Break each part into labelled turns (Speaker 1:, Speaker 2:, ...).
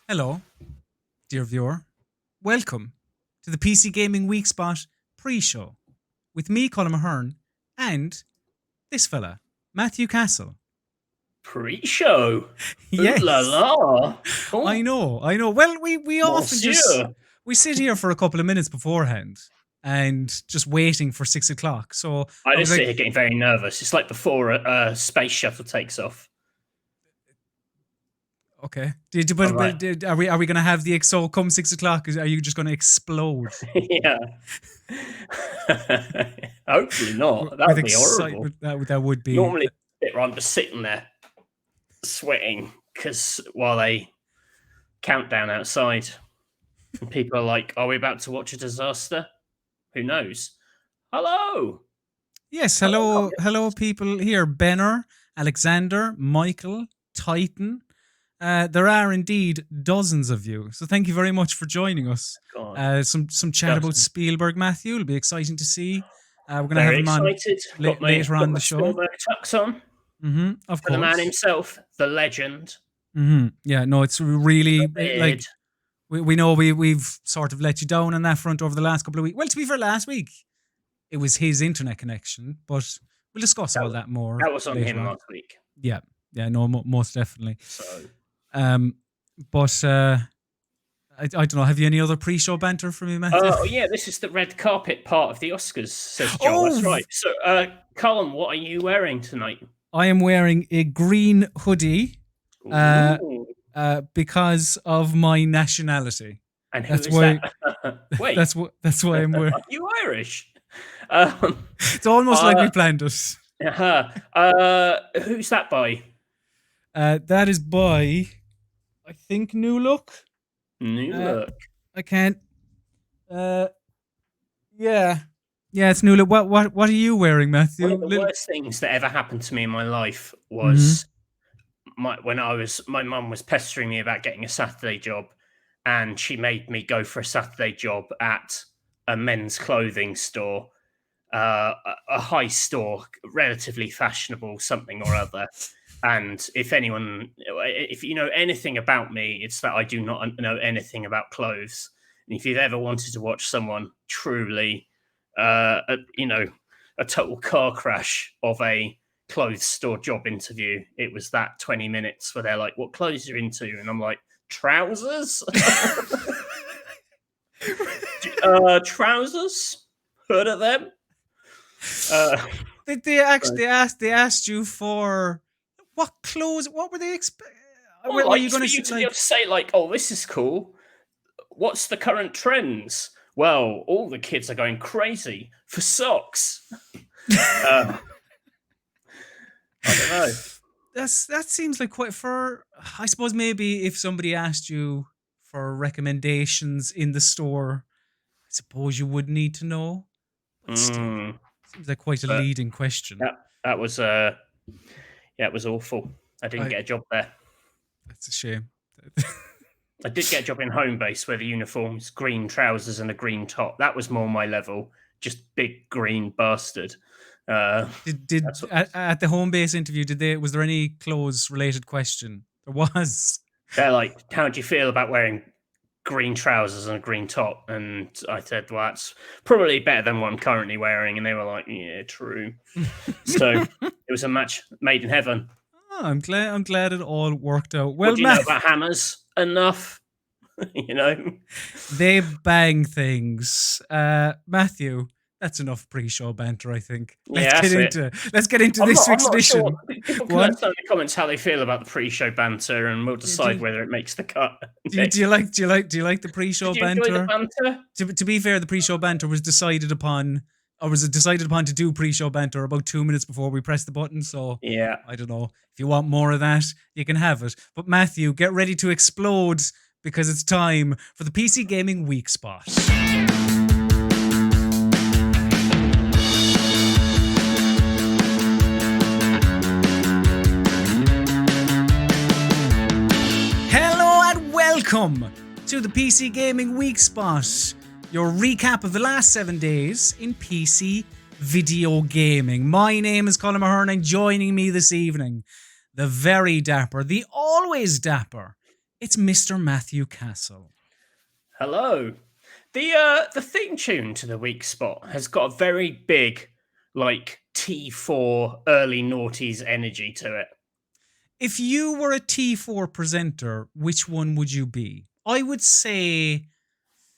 Speaker 1: Hello, dear viewer. Welcome to the PC Gaming Weekspot pre-show with me, Colm Ahern, and this fella, Matthew Castle.
Speaker 2: Pre-show. Ooh la
Speaker 1: Yes,
Speaker 2: la.
Speaker 1: I
Speaker 2: Oh,
Speaker 1: know. Well, we often just
Speaker 2: monsieur.
Speaker 1: we sit here for a couple of minutes beforehand and just waiting for 6 o'clock. So
Speaker 2: I
Speaker 1: I was
Speaker 2: just sit
Speaker 1: like,
Speaker 2: here getting very nervous. It's like before a space shuttle takes off.
Speaker 1: okay,
Speaker 2: I'm like,
Speaker 1: are we going to have the so come 6 o'clock? Are you just going to explode
Speaker 2: yeah. Hopefully not. That
Speaker 1: with
Speaker 2: would be horrible.
Speaker 1: excitement? That would be.
Speaker 2: Normally, I'm just sitting there sweating because while they count down outside, and people are like, "Are we about to watch a disaster? Who knows?" Hello.
Speaker 1: Yes,
Speaker 2: Hello,
Speaker 1: hello,
Speaker 2: comments.
Speaker 1: people here. Benner, Alexander, Michael, Titan. There are indeed dozens of you, so thank you very much for joining us.
Speaker 2: God,
Speaker 1: Some chat about
Speaker 2: dozen.
Speaker 1: Spielberg, Matthew. It'll be exciting to see. We're going to have
Speaker 2: Very
Speaker 1: him on
Speaker 2: excited. Got
Speaker 1: later on
Speaker 2: my
Speaker 1: the show.
Speaker 2: Spielberg tux on
Speaker 1: Of
Speaker 2: for the man
Speaker 1: course.
Speaker 2: himself, the legend,
Speaker 1: Yeah, no, it's really
Speaker 2: the beard.
Speaker 1: like we know we've sort of let you down on that front over the last couple of weeks. Well, to be fair, last week it was his internet connection, but we'll discuss all that more
Speaker 2: That was on
Speaker 1: later
Speaker 2: him
Speaker 1: on.
Speaker 2: last week.
Speaker 1: Yeah, no, most definitely.
Speaker 2: So
Speaker 1: But I don't know. Have you any other pre-show banter for me, Matthew?
Speaker 2: yeah, this is the red carpet part of the Oscars, says Joel. That's
Speaker 1: Oh,
Speaker 2: right. So Colm, what are you wearing tonight?
Speaker 1: I am wearing a green hoodie
Speaker 2: Ooh.
Speaker 1: because of my nationality.
Speaker 2: And who
Speaker 1: That's
Speaker 2: is
Speaker 1: why.
Speaker 2: that? Wait,
Speaker 1: That's why I'm wearing.
Speaker 2: are you Irish?
Speaker 1: It's almost like we planned it.
Speaker 2: Who's that by?
Speaker 1: That is by, I think, New Look.
Speaker 2: New Look.
Speaker 1: I can't. Yeah, it's New Look. What are you wearing, Matthew?
Speaker 2: One of the worst things that ever happened to me in my life
Speaker 1: Mm-hmm.
Speaker 2: was my mum was pestering me about getting a Saturday job, and she made me go for a Saturday job at a men's clothing store, a high store, relatively fashionable, something or other. And if you know anything about me, it's that I do not know anything about clothes. And if you've ever wanted to watch someone truly, a total car crash of a clothes store job interview, it was that 20 minutes where they're like, "What clothes you're into?" And I'm like, "Trousers." Trousers. Heard of them?
Speaker 1: They actually asked you for what clothes? What were they expecting?
Speaker 2: Well,
Speaker 1: Were
Speaker 2: like
Speaker 1: you
Speaker 2: for
Speaker 1: going
Speaker 2: you
Speaker 1: to
Speaker 2: to be able to say, like, "Oh, this is cool. What's the current trends?" Well, all the kids are going crazy for socks. I don't know.
Speaker 1: That seems like quite for. I suppose maybe if somebody asked you for recommendations in the store, I suppose you would need to know. But still, seems like quite a
Speaker 2: But
Speaker 1: leading question.
Speaker 2: that was it was awful. I didn't get a job there.
Speaker 1: That's a shame.
Speaker 2: I did get a job in home base where the uniform's green trousers and a green top. That was more my level. Just big green bastard.
Speaker 1: Did at the home base interview? Was there any clothes related question? There was.
Speaker 2: They're like, "How do you feel about wearing green trousers and a green top?" And I said, "Well, that's probably better than what I'm currently wearing." And they were like, "Yeah, true." So it was a match made in heaven.
Speaker 1: Oh, I'm glad it all worked out. Well,
Speaker 2: What do you know about hammers? Enough, you know.
Speaker 1: They bang things. Matthew, that's enough pre-show banter, I think.
Speaker 2: Yeah, that's it.
Speaker 1: Let's get into
Speaker 2: I'm
Speaker 1: this week's
Speaker 2: not sure.
Speaker 1: edition.
Speaker 2: People can let us know in the comments how they feel about the pre-show banter, and we'll decide whether it makes the cut.
Speaker 1: Do you like the pre-show
Speaker 2: Did you enjoy the
Speaker 1: banter?
Speaker 2: banter?
Speaker 1: To be fair, the pre-show banter was decided upon to do pre-show banter about 2 minutes before we pressed the button. So
Speaker 2: Yeah.
Speaker 1: I don't know. If you want more of that, you can have it. But Matthew, get ready to explode because it's time for the PC Gaming Weekspot. Welcome to the PC Gaming Weekspot, your recap of the last 7 days in PC video gaming. My name is Colm Ahern, and joining me this evening, the very dapper, the always dapper, It's Mr. Matthew Castle.
Speaker 2: Hello. The theme tune to the week spot has got a very big, like T4 early noughties energy to it.
Speaker 1: If you were a T4 presenter, which one would you be? I would say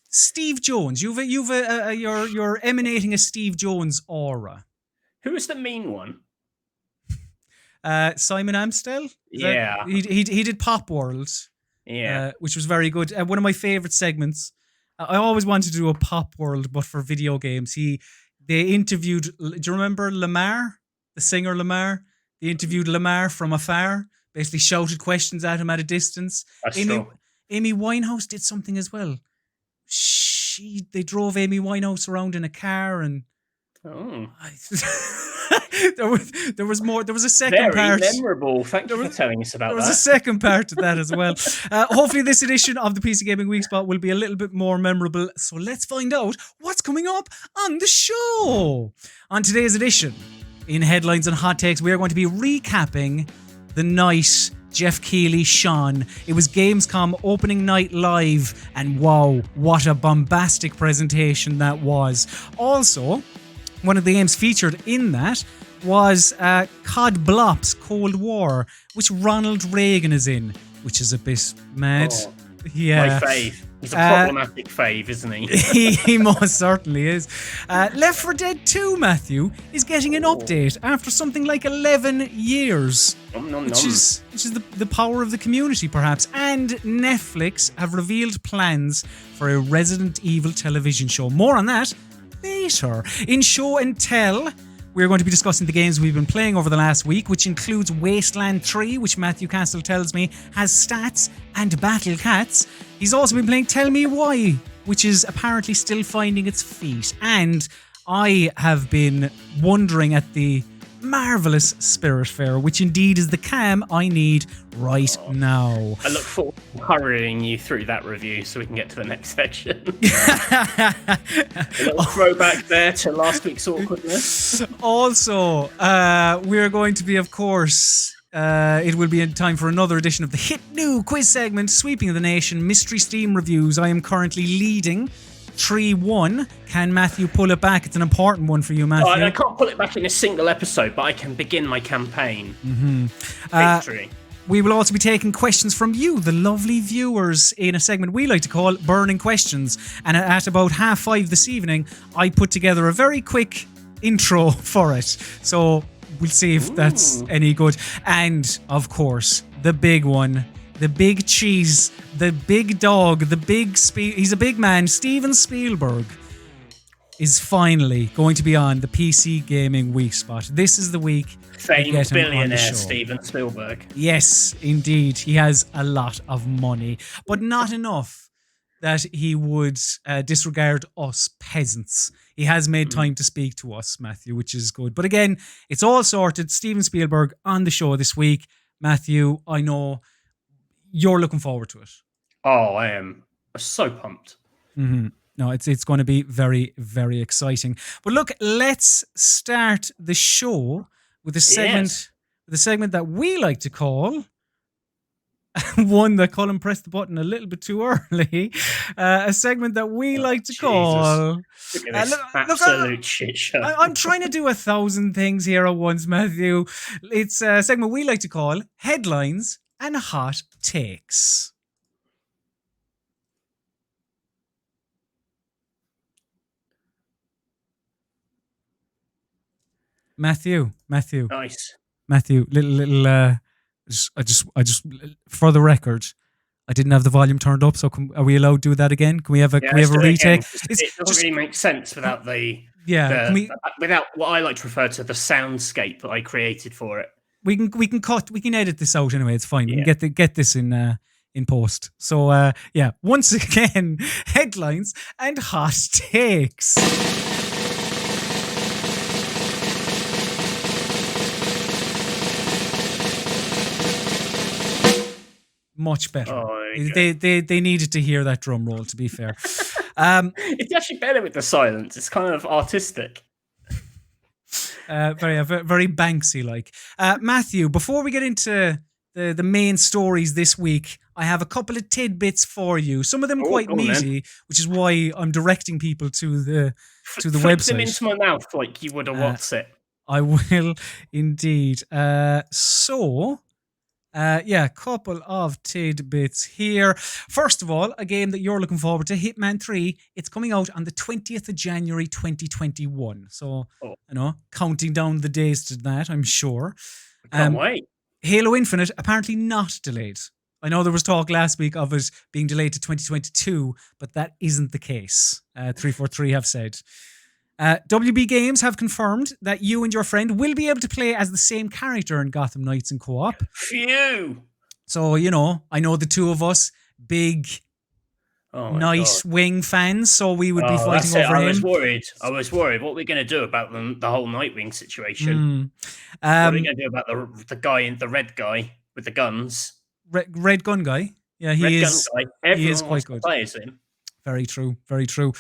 Speaker 1: Steve Jones. You're emanating a Steve Jones aura.
Speaker 2: Who is the mean one?
Speaker 1: Simon Amstel.
Speaker 2: Yeah.
Speaker 1: He did Pop World.
Speaker 2: Yeah.
Speaker 1: Which was very good. One of my favorite segments. I always wanted to do a Pop World, but for video games. They interviewed. Do you remember Lamar, the singer Lamar? They interviewed Lamar from afar. Basically, shouted questions at him at a distance.
Speaker 2: That's true.
Speaker 1: Amy Winehouse did something as well. They drove Amy Winehouse around in a car, and there was more. There was a second part.
Speaker 2: Very memorable. Thank you for telling us about that.
Speaker 1: There was a second part to that as well. Hopefully, this edition of the PC Gaming Weekspot will be a little bit more memorable. So let's find out what's coming up on the show. On today's edition, in headlines and hot takes, we are going to be recapping the night Jeff Keighley shone. It was Gamescom opening night live, and wow, what a bombastic presentation that was. Also, one of the games featured in that was COD Blop's Cold War, which Ronald Reagan is in, which is a bit mad.
Speaker 2: Oh,
Speaker 1: yeah.
Speaker 2: my fave. He's a problematic fave, isn't he?
Speaker 1: He most certainly is. Left 4 Dead 2, Matthew, is getting an update after something like 11 years. Which is the power of the community, perhaps. And Netflix have revealed plans for a Resident Evil television show. More on that later. In Show and Tell, we're going to be discussing the games we've been playing over the last week, which includes Wasteland 3, which Matthew Castle tells me has stats and battle cats. He's also been playing Tell Me Why, which is apparently still finding its feet. And I have been wondering at the marvellous Spiritfarer, which indeed is the cam I need right now.
Speaker 2: I look forward to hurrying you through that review so we can get to the next section. A little throwback there to last week's awkwardness.
Speaker 1: Also, we're going to be, of course, it will be in time for another edition of the hit new quiz segment, Sweeping the Nation, Mystery Steam Reviews. I am currently leading 3-1. Can Matthew pull it back? It's an important one for you, Matthew.
Speaker 2: I can't pull it back in a single episode, but I can begin my campaign. Victory.
Speaker 1: We will also be taking questions from you, the lovely viewers, in a segment we like to call Burning Questions. And at about 5:30 this evening, I put together a very quick intro for it. So we'll see if that's any good. And, of course, the big one, the big cheese, the big dog, he's a big man, Steven Spielberg, is finally going to be on the PC Gaming Weekspot. This is the week.
Speaker 2: Famed billionaire Steven Spielberg.
Speaker 1: Yes, indeed. He has a lot of money, but not enough that he would disregard us peasants. He has made time to speak to us, Matthew, which is good. But again, it's all sorted. Steven Spielberg on the show this week. Matthew, I know you're looking forward to it.
Speaker 2: Oh, I am so pumped.
Speaker 1: Mm-hmm. No, it's going to be very, very exciting. But look, let's start the show with a segment that we like to call one that Colm pressed the button a little bit too early. A segment that we like to call.
Speaker 2: Look at this absolute shit show.
Speaker 1: I'm trying to do 1,000 things here at once, Matthew. It's a segment we like to call Headlines and Hot Takes. Matthew.
Speaker 2: Nice.
Speaker 1: Matthew, I just for the record, I didn't have the volume turned up, so are we allowed to do that again? Can we have a retake?
Speaker 2: It doesn't really make sense without without what I like to refer to the soundscape that I created for it.
Speaker 1: We can edit this out anyway. It's fine. We can get this in post. So once again, headlines and hot takes. Much better.
Speaker 2: Oh,
Speaker 1: they needed to hear that drum roll, to be fair.
Speaker 2: It's actually better with the silence. It's kind of artistic.
Speaker 1: Very Banksy-like. Matthew, before we get into the main stories this week, I have a couple of tidbits for you. Some of them
Speaker 2: Oh,
Speaker 1: quite
Speaker 2: go on then.
Speaker 1: meaty, which is why I'm directing people to the
Speaker 2: Flick them
Speaker 1: website.
Speaker 2: into my mouth like you would a what's it.
Speaker 1: I will indeed. Yeah, couple of tidbits here. First of all, a game that you're looking forward to, Hitman 3. It's coming out on the 20th of January 2021. So,
Speaker 2: Oh,
Speaker 1: counting down the days to that, I'm sure.
Speaker 2: I can't wait.
Speaker 1: Halo Infinite, apparently not delayed. I know there was talk last week of it being delayed to 2022, but that isn't the case. 343 have said. WB Games have confirmed that you and your friend will be able to play as the same character in Gotham Knights in co-op.
Speaker 2: Phew!
Speaker 1: So, I know the two of us, big Nightwing fans, so we would be fighting over him.
Speaker 2: I was worried. What are we going to do about the whole Nightwing situation? What are we going to do about the guy in the red guy with the guns?
Speaker 1: Red gun guy. Yeah, he is.
Speaker 2: Gun guy. Everyone
Speaker 1: he is quite good.
Speaker 2: Play as him.
Speaker 1: Very true. Very true.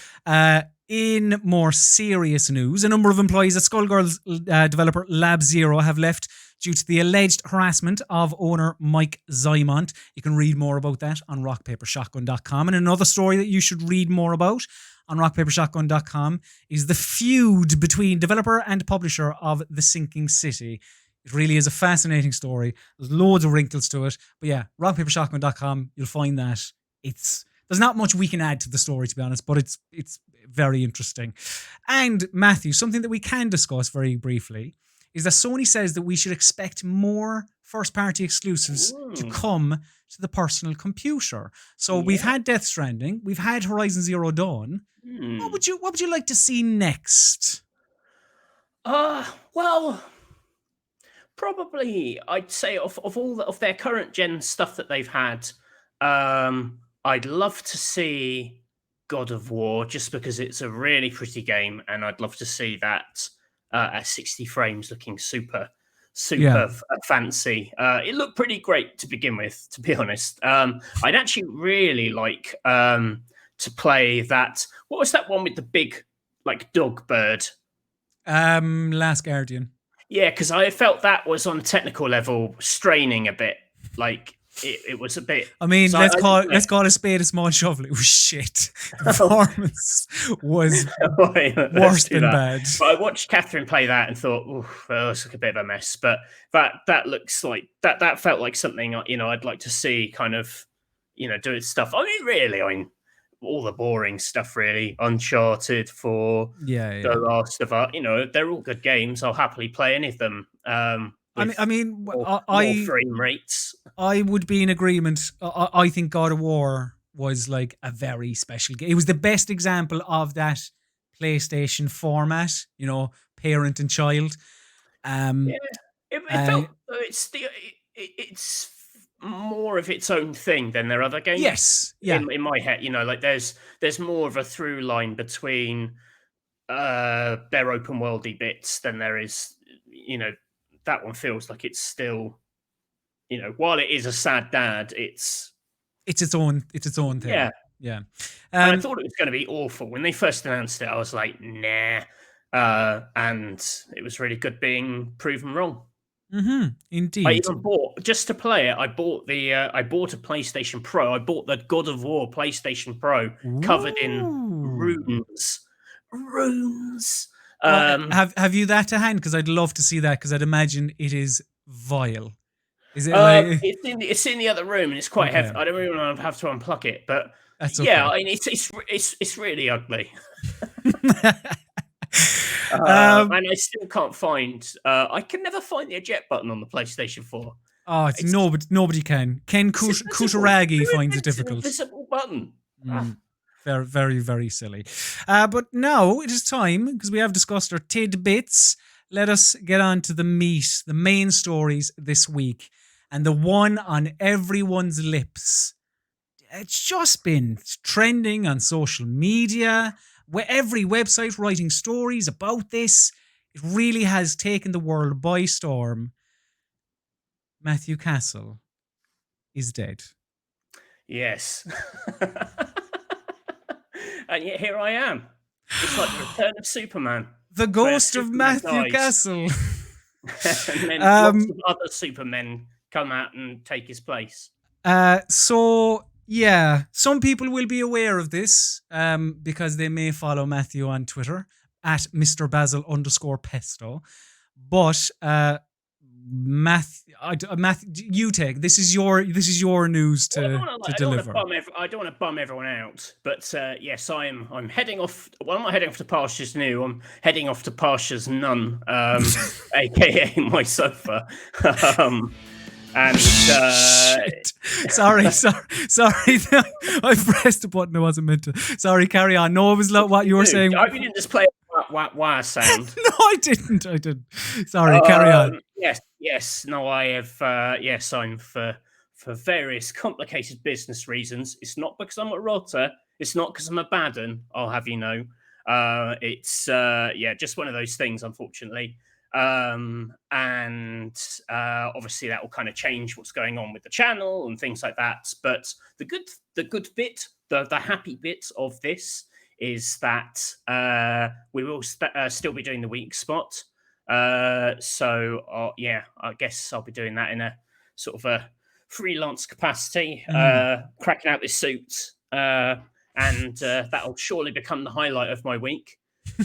Speaker 1: In more serious news, a number of employees at Skullgirls developer Lab Zero have left due to the alleged harassment of owner Mike Zymont. You can read more about that on rockpapershotgun.com. And another story that you should read more about on rockpapershotgun.com is the feud between developer and publisher of The Sinking City. It really is a fascinating story. There's loads of wrinkles to it. But yeah, rockpapershotgun.com, you'll find that there's not much we can add to the story, to be honest, but it's very interesting. And Matthew, something that we can discuss very briefly is that Sony says that we should expect more first-party exclusives to come to the personal computer. So we've had Death Stranding, we've had Horizon Zero Dawn. What would you like to see next?
Speaker 2: Well, probably I'd say of all of their current gen stuff that they've had, I'd love to see God of War just because it's a really pretty game, and I'd love to see that at 60 frames looking super fancy. It looked pretty great to begin with, to be honest. I'd actually really like to play that. What was that one with the big dog bird?
Speaker 1: Last Guardian.
Speaker 2: Yeah, because I felt that was on a technical level straining a bit. It was a bit.
Speaker 1: I mean, let's call it a spade a small shovel. It was shit. The performance was worse than bad.
Speaker 2: But I watched Catherine play that and thought, "Oh, well, it's like a bit of a mess." But that looks like that felt like something I'd like to see kind of doing stuff. I mean, all the boring stuff, really. Uncharted, for The Last of Us. They're all good games. I'll happily play any of them.
Speaker 1: I mean,
Speaker 2: more frame rates.
Speaker 1: I would be in agreement. I think God of War was like a very special game. It was the best example of that PlayStation format, parent and child.
Speaker 2: It felt it's more of its own thing than their other games.
Speaker 1: Yes, yeah.
Speaker 2: In my head, there's more of a through line between their open worldy bits than there is, that one feels like it's still, while it is a sad dad, it's
Speaker 1: its own thing. Yeah.
Speaker 2: And I thought it was going to be awful when they first announced it. I was like, nah, and it was really good being proven wrong.
Speaker 1: Indeed.
Speaker 2: I even bought, just to play it, I bought a PlayStation Pro. I bought the God of War PlayStation Pro covered in runes.
Speaker 1: Have you that to hand? Because I'd love to see that, because I'd imagine it is vile. Is it
Speaker 2: it's in the other room and it's quite heavy. I don't really want to have to unplug it, but
Speaker 1: that's okay.
Speaker 2: Yeah, I mean, it's really ugly. And I still can't find. I can never find the eject button on the PlayStation 4.
Speaker 1: Oh, it's nobody can. Ken Kutaragi finds it difficult.
Speaker 2: It's an invisible button.
Speaker 1: Very, very, very silly. But now it is time, because we have discussed our tidbits. Let us get on to the meat, the main stories this week, and the one on everyone's lips. It's just been trending on social media, where every website writing stories about this. It really has taken the world by storm. Matthew Castle is dead.
Speaker 2: Yes. And yet here I am. It's like the return of Superman.
Speaker 1: The ghost of Matthew Castle.
Speaker 2: And then lots of other Supermen come out and take his place.
Speaker 1: So yeah, some people will be aware of this because they may follow Matthew on Twitter at Mr. Basil _ pesto. But Matthew, you take this is your news
Speaker 2: Well,
Speaker 1: to
Speaker 2: I don't want to
Speaker 1: deliver.
Speaker 2: I don't want to bum everyone out, but yes, I'm heading off. Well, I'm not heading off to pastures new. I'm heading off to pastures none, aka my sofa. And
Speaker 1: Shit. Sorry. I pressed the button I wasn't meant to. Sorry, carry on. No, it was what you were saying.
Speaker 2: I hope you didn't just play a wah sound.
Speaker 1: No, I didn't. Sorry, carry on.
Speaker 2: Yes. No, I have. Yes, I'm for various complicated business reasons. It's not because I'm a rotter. It's not because I'm a bad un. I'll have you know. It's just one of those things, unfortunately. And obviously that will kind of change what's going on with the channel and things like that. But the good bit, the happy bit of this is that we will still be doing the week spot. So I guess I'll be doing that in a sort of a freelance capacity, cracking out this suit, and that'll surely become the highlight of my week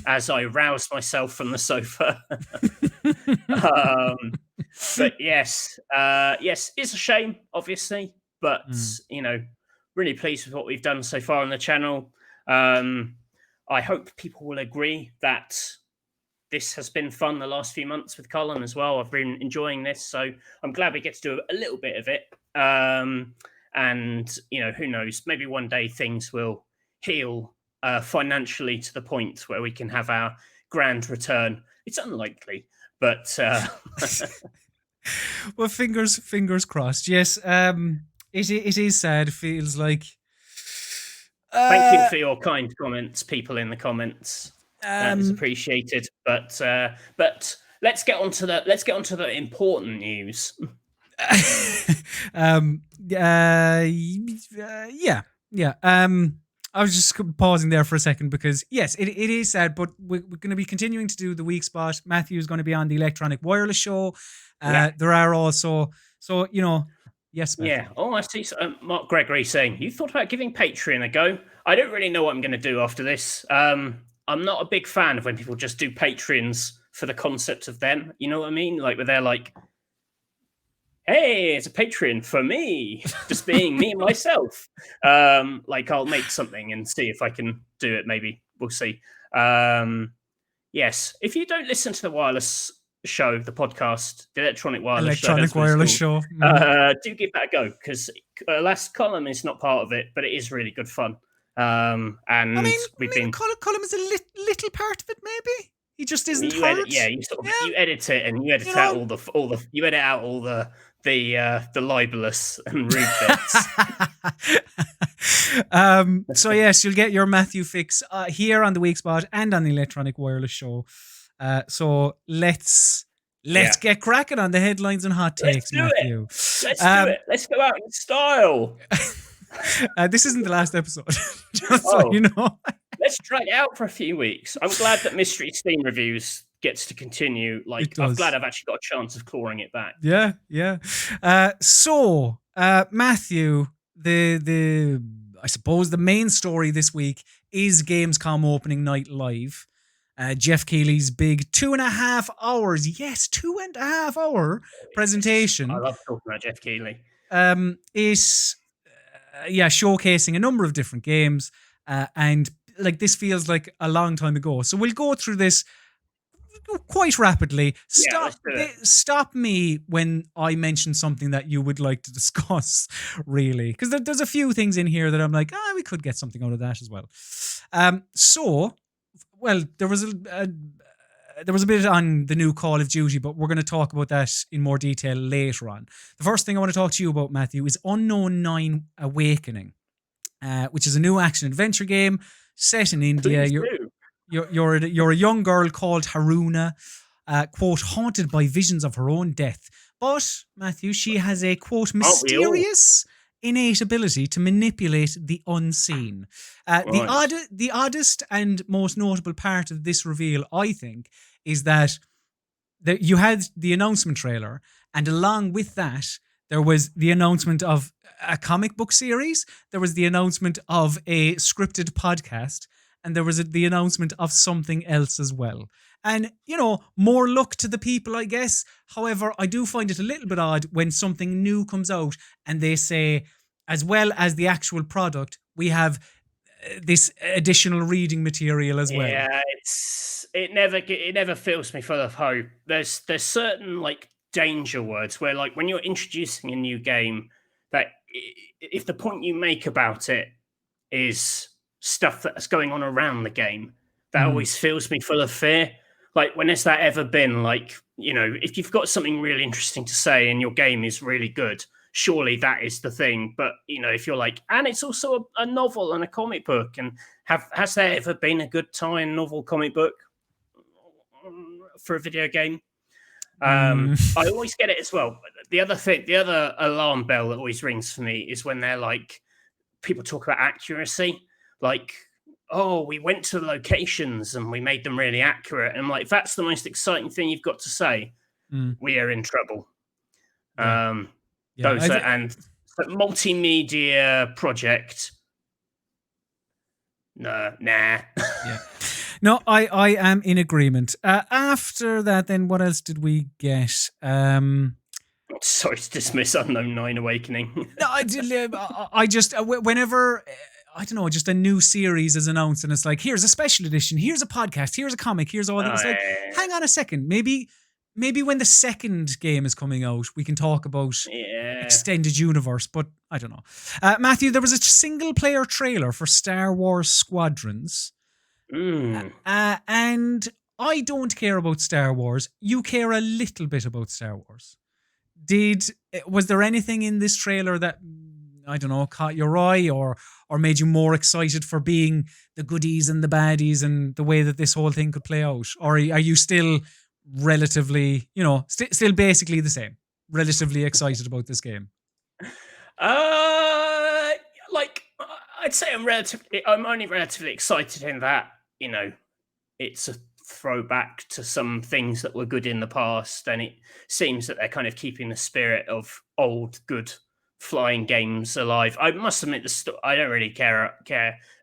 Speaker 2: as I rouse myself from the sofa. But yes, it's a shame, obviously, but really pleased with what we've done so far on the channel. I hope people will agree that this has been fun the last few months with Colm as well. I've been enjoying this, so I'm glad we get to do a little bit of it. And who knows? Maybe one day things will heal financially to the point where we can have our grand return. It's unlikely, but
Speaker 1: well, fingers crossed. Yes, it is sad. It feels like.
Speaker 2: Thank you for your kind comments, people in the comments. That is appreciated. But let's get on to the important news.
Speaker 1: I was just pausing there for a second because yes, it is sad, but we're going to be continuing to do the week spot. Matthew's going to be on the Electronic Wireless Show. There are also, yes, Matthew.
Speaker 2: Yeah. Oh, I see. Mark Gregory saying, you thought about giving Patreon a go? I don't really know what I'm going to do after this. I'm not a big fan of when people just do Patreons for the concept of them. You know what I mean? Like where they're like, hey, it's a Patreon for me, just being me myself. Like I'll make something and see if I can do it. Maybe we'll see. Yes, if you don't listen to the wireless show, the podcast, the electronic wireless show, do give that a go because last Colm is not part of it, but it is really good fun. And Colm
Speaker 1: is a little part of it, maybe. He just isn't heard.
Speaker 2: You edit it and you edit out all the libelous and rude bits.
Speaker 1: So yes, you'll get your Matthew fix here on the Week Spot and on the Electronic Wireless Show. So let's get cracking on the headlines and hot takes, Matthew.
Speaker 2: Let's do it. Let's go out in style.
Speaker 1: This isn't the last episode, just so you know.
Speaker 2: Let's drag it out for a few weeks. I'm glad that Mystery Steam Reviews gets to continue. Like, I'm glad I've actually got a chance of clawing it back.
Speaker 1: Yeah. So, Matthew, I suppose the main story this week is Gamescom opening night live. Jeff Keighley's big 2.5 hours, yes, 2.5 hour presentation.
Speaker 2: I love talking about Jeff Keighley.
Speaker 1: Is showcasing a number of different games, and like this feels like a long time ago. So we'll go through this quite rapidly. Stop me when I mention something that you would like to discuss, really, because there's a few things in here that I'm like, we could get something out of that as well. There was a bit on the new Call of Duty, but we're going to talk about that in more detail later on. The first thing I want to talk to you about, Matthew, is Unknown 9 Awakening, which is a new action-adventure game set in India. You're a young girl called Haruna, quote, haunted by visions of her own death. But, Matthew, she has a, quote, mysterious innate ability to manipulate the unseen. The oddest and most notable part of this reveal, I think, is that you had the announcement trailer, and along with that, there was the announcement of a comic book series, there was the announcement of a scripted podcast, and there was the announcement of something else as well. And, more luck to the people, I guess. However, I do find it a little bit odd when something new comes out and they say, as well as the actual product, we have this additional reading material as well.
Speaker 2: Yeah, it never fills me full of hope. There's certain like danger words where like when you're introducing a new game, that if the point you make about it is stuff that's going on around the game, that
Speaker 1: Mm,
Speaker 2: always fills me full of fear. Like, when has that ever been? Like, if you've got something really interesting to say and your game is really good, surely that is the thing. But if you're like, and it's also a novel and a comic book, and has there ever been a good tie-in novel comic book for a video game? I
Speaker 1: mm.
Speaker 2: always get it as well. The other alarm bell that always rings for me is when they're like, people talk about accuracy, like, oh, we went to the locations and we made them really accurate. And I'm like, if that's the most exciting thing you've got to say,
Speaker 1: Mm,
Speaker 2: we are in trouble.
Speaker 1: yeah,
Speaker 2: Um,
Speaker 1: yeah.
Speaker 2: those are, and the multimedia project, no, nah.
Speaker 1: Yeah. No, I am in agreement. After that, then what else did we get?
Speaker 2: Sorry to dismiss Unknown 9 Awakening.
Speaker 1: No, I just whenever I don't know, just a new series is announced, and it's like, here's a special edition, here's a podcast, here's a comic, here's all that. It's like, hang on a second, maybe when the second game is coming out, we can talk about
Speaker 2: Yeah.
Speaker 1: extended universe. But I don't know. Matthew, there was a single player trailer for Star Wars Squadrons. And I don't care about Star Wars. You care a little bit about Star Wars. Was there anything in this trailer that, I don't know, caught your eye or made you more excited for being the goodies and the baddies and the way that this whole thing could play out? Or are you still relatively, still basically the same, relatively excited about this game?
Speaker 2: Like, I'd say I'm only relatively excited in that, it's a throwback to some things that were good in the past, and it seems that they're kind of keeping the spirit of old good flying games alive. I must admit, I don't really care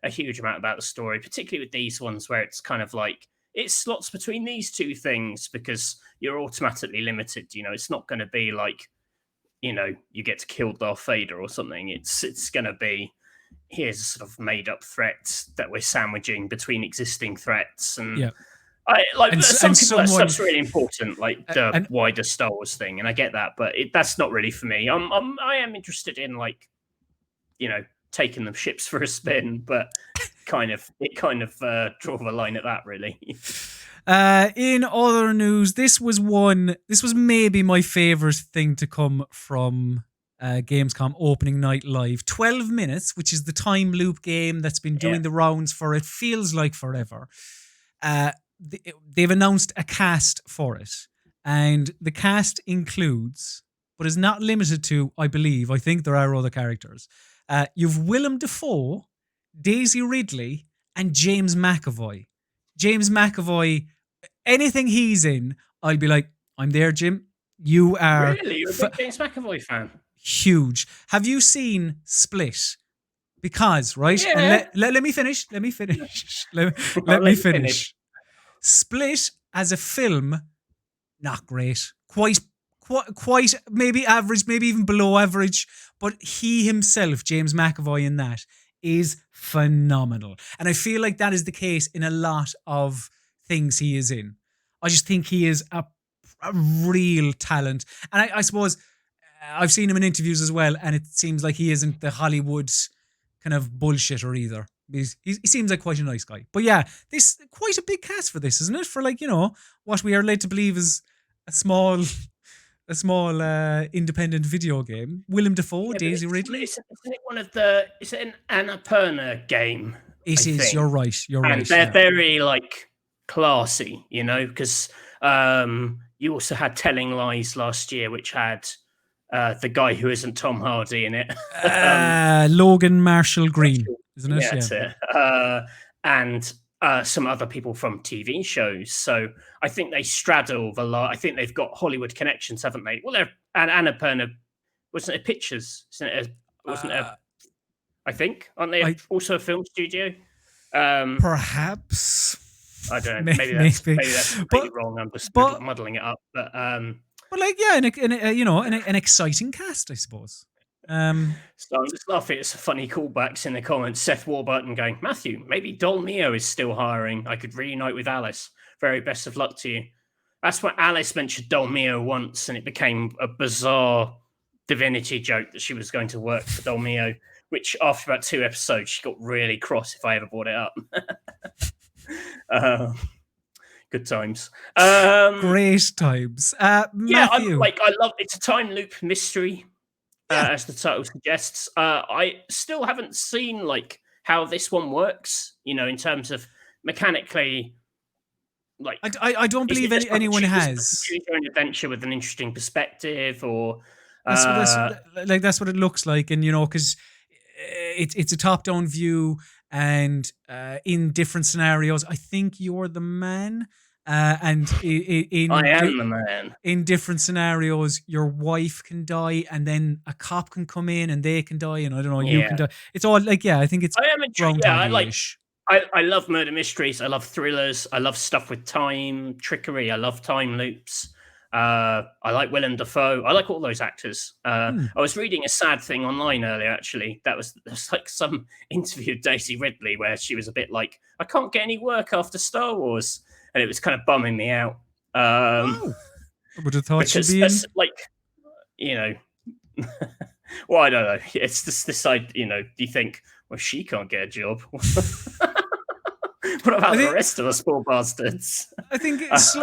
Speaker 2: a huge amount about the story, particularly with these ones where it's kind of like it slots between these two things because you're automatically limited. It's not going to be like you get to kill Darth Vader or something. It's going to be, here's a sort of made up threat that we're sandwiching between existing threats. And
Speaker 1: Yeah.
Speaker 2: Some people, that stuff's really important, like the wider Star Wars thing, and I get that, but that's not really for me. I am interested in taking the ships for a spin, but it kind of draw the line at that, really.
Speaker 1: In other news, this was maybe my favorite thing to come from Gamescom opening night live. 12 minutes, which is the time loop game that's been doing the rounds for, it feels like, forever. They've announced a cast for it, and the cast includes, but is not limited to, I think there are other characters. You've Willem Dafoe, Daisy Ridley, and James McAvoy. James McAvoy, anything he's in, I'll be like, I'm there, Jim. You are
Speaker 2: really, you're a big James McAvoy fan.
Speaker 1: Huge. Have you seen Split? Because, right?
Speaker 2: Yeah.
Speaker 1: Let me finish. Let me finish. Split as a film, not great. Quite maybe average, maybe even below average. But he himself, James McAvoy, in that is phenomenal. And I feel like that is the case in a lot of things he is in. I just think he is a real talent. And I suppose I've seen him in interviews as well, and it seems like he isn't the Hollywood kind of bullshitter either. He seems like quite a nice guy. But yeah, this quite a big cast for this, isn't it? For what we are led to believe is a small independent video game. Willem Dafoe, Daisy Ridley.
Speaker 2: Isn't it one of the? Is it an Annapurna game?
Speaker 1: It is. Think? You're right.
Speaker 2: And they're very classy, because you also had Telling Lies last year, which had the guy who isn't Tom Hardy in it,
Speaker 1: Logan Marshall Green, isn't it?
Speaker 2: Yeah, that's it. And some other people from TV shows. So I think they straddle the lot. I think they've got Hollywood connections, haven't they? Well, they're Annapurna, wasn't it? Pictures, isn't it? Wasn't there?
Speaker 1: Uh,
Speaker 2: I think aren't they
Speaker 1: I
Speaker 2: also a film studio? Um,
Speaker 1: perhaps
Speaker 2: I don't know.
Speaker 1: maybe,
Speaker 2: Maybe that's completely
Speaker 1: but
Speaker 2: wrong. I'm just
Speaker 1: but
Speaker 2: muddling it up. But
Speaker 1: like yeah, you know, an exciting cast, I suppose.
Speaker 2: so I'm just laughing at some funny callbacks in the comments. Seth Warburton going, Matthew, maybe Dolmio is still hiring. I could reunite with Alice. Very best of luck to you. That's when Alice mentioned Dolmio once, and it became a bizarre divinity joke that she was going to work for Dolmio, which after about 2 episodes, she got really cross if I ever brought it up. uh, good times.
Speaker 1: Great times.
Speaker 2: Yeah,
Speaker 1: Matthew.
Speaker 2: I love it's a time loop mystery,
Speaker 1: Yeah,
Speaker 2: as the title suggests. I still haven't seen like how this one works, in terms of mechanically, like
Speaker 1: I don't
Speaker 2: is
Speaker 1: believe
Speaker 2: it just like
Speaker 1: anyone
Speaker 2: is it like a
Speaker 1: has.
Speaker 2: choose your own adventure with an interesting perspective, or
Speaker 1: That's
Speaker 2: uh,
Speaker 1: like that's what it looks like, and you know, because it's a top down view, and in different scenarios, I think you're the man, and
Speaker 2: I am the man.
Speaker 1: in different scenarios, your wife can die, and then a cop can come in and they can die, and I don't know, you can
Speaker 2: Yeah,
Speaker 1: die. It's all like yeah, I think it's
Speaker 2: I am intrigued. Yeah,
Speaker 1: Groundhog ish.
Speaker 2: I love murder mysteries. I love thrillers. I love stuff with time trickery. I love time loops. I like Willem Dafoe. I like all those actors.
Speaker 1: Hmm.
Speaker 2: I was reading a sad thing online earlier. Actually, there's like some interview of Daisy Ridley where she was a bit like, "I can't get any work after Star Wars," and it was kind of bumming me out. Um,
Speaker 1: Oh, I would have thought she'd
Speaker 2: because
Speaker 1: be in.
Speaker 2: that's like, you know, well, I don't know. It's just this side. Do you think, well, she can't get a job? What
Speaker 1: I
Speaker 2: about the
Speaker 1: think
Speaker 2: rest of us poor bastards?
Speaker 1: I think it's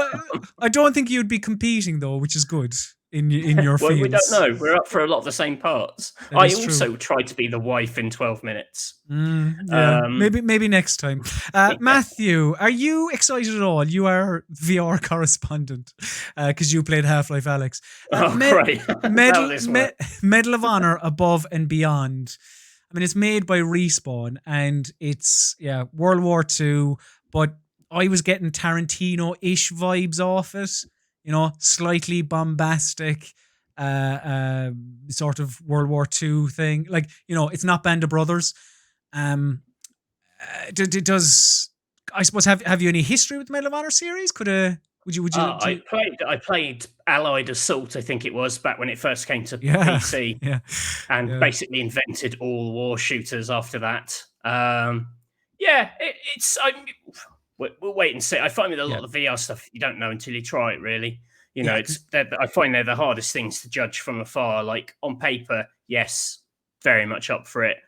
Speaker 1: I don't think you'd be competing though, which is good in your
Speaker 2: Well, we don't
Speaker 1: fields.
Speaker 2: know. We're up for a lot of the same parts.
Speaker 1: That
Speaker 2: I
Speaker 1: is true.
Speaker 2: also tried to be the wife in 12 minutes.
Speaker 1: Yeah,
Speaker 2: Um,
Speaker 1: maybe next time.
Speaker 2: yeah.
Speaker 1: Matthew, are you excited at all? You are VR correspondent because you played Half Life, Alex.
Speaker 2: Oh, great. That's how this works.
Speaker 1: Medal of Honor Above and Beyond. I mean, it's made by Respawn, and it's World War II, but I was getting Tarantino-ish vibes off it. You know, slightly bombastic, sort of World War II thing. Like, you know, it's not Band of Brothers. Um, does I suppose have you any history with the Medal of Honor series? Do you
Speaker 2: I played Allied Assault, I think it was, back when it first came to
Speaker 1: yeah
Speaker 2: PC,
Speaker 1: yeah
Speaker 2: and
Speaker 1: yeah
Speaker 2: basically invented all war shooters after that. Yeah, it's. We'll wait and see. I find with a
Speaker 1: yeah
Speaker 2: lot of the VR stuff, you don't know until you try it. Really,
Speaker 1: yeah
Speaker 2: I find they're the hardest things to judge from afar. Like on paper, yes, very much up for it.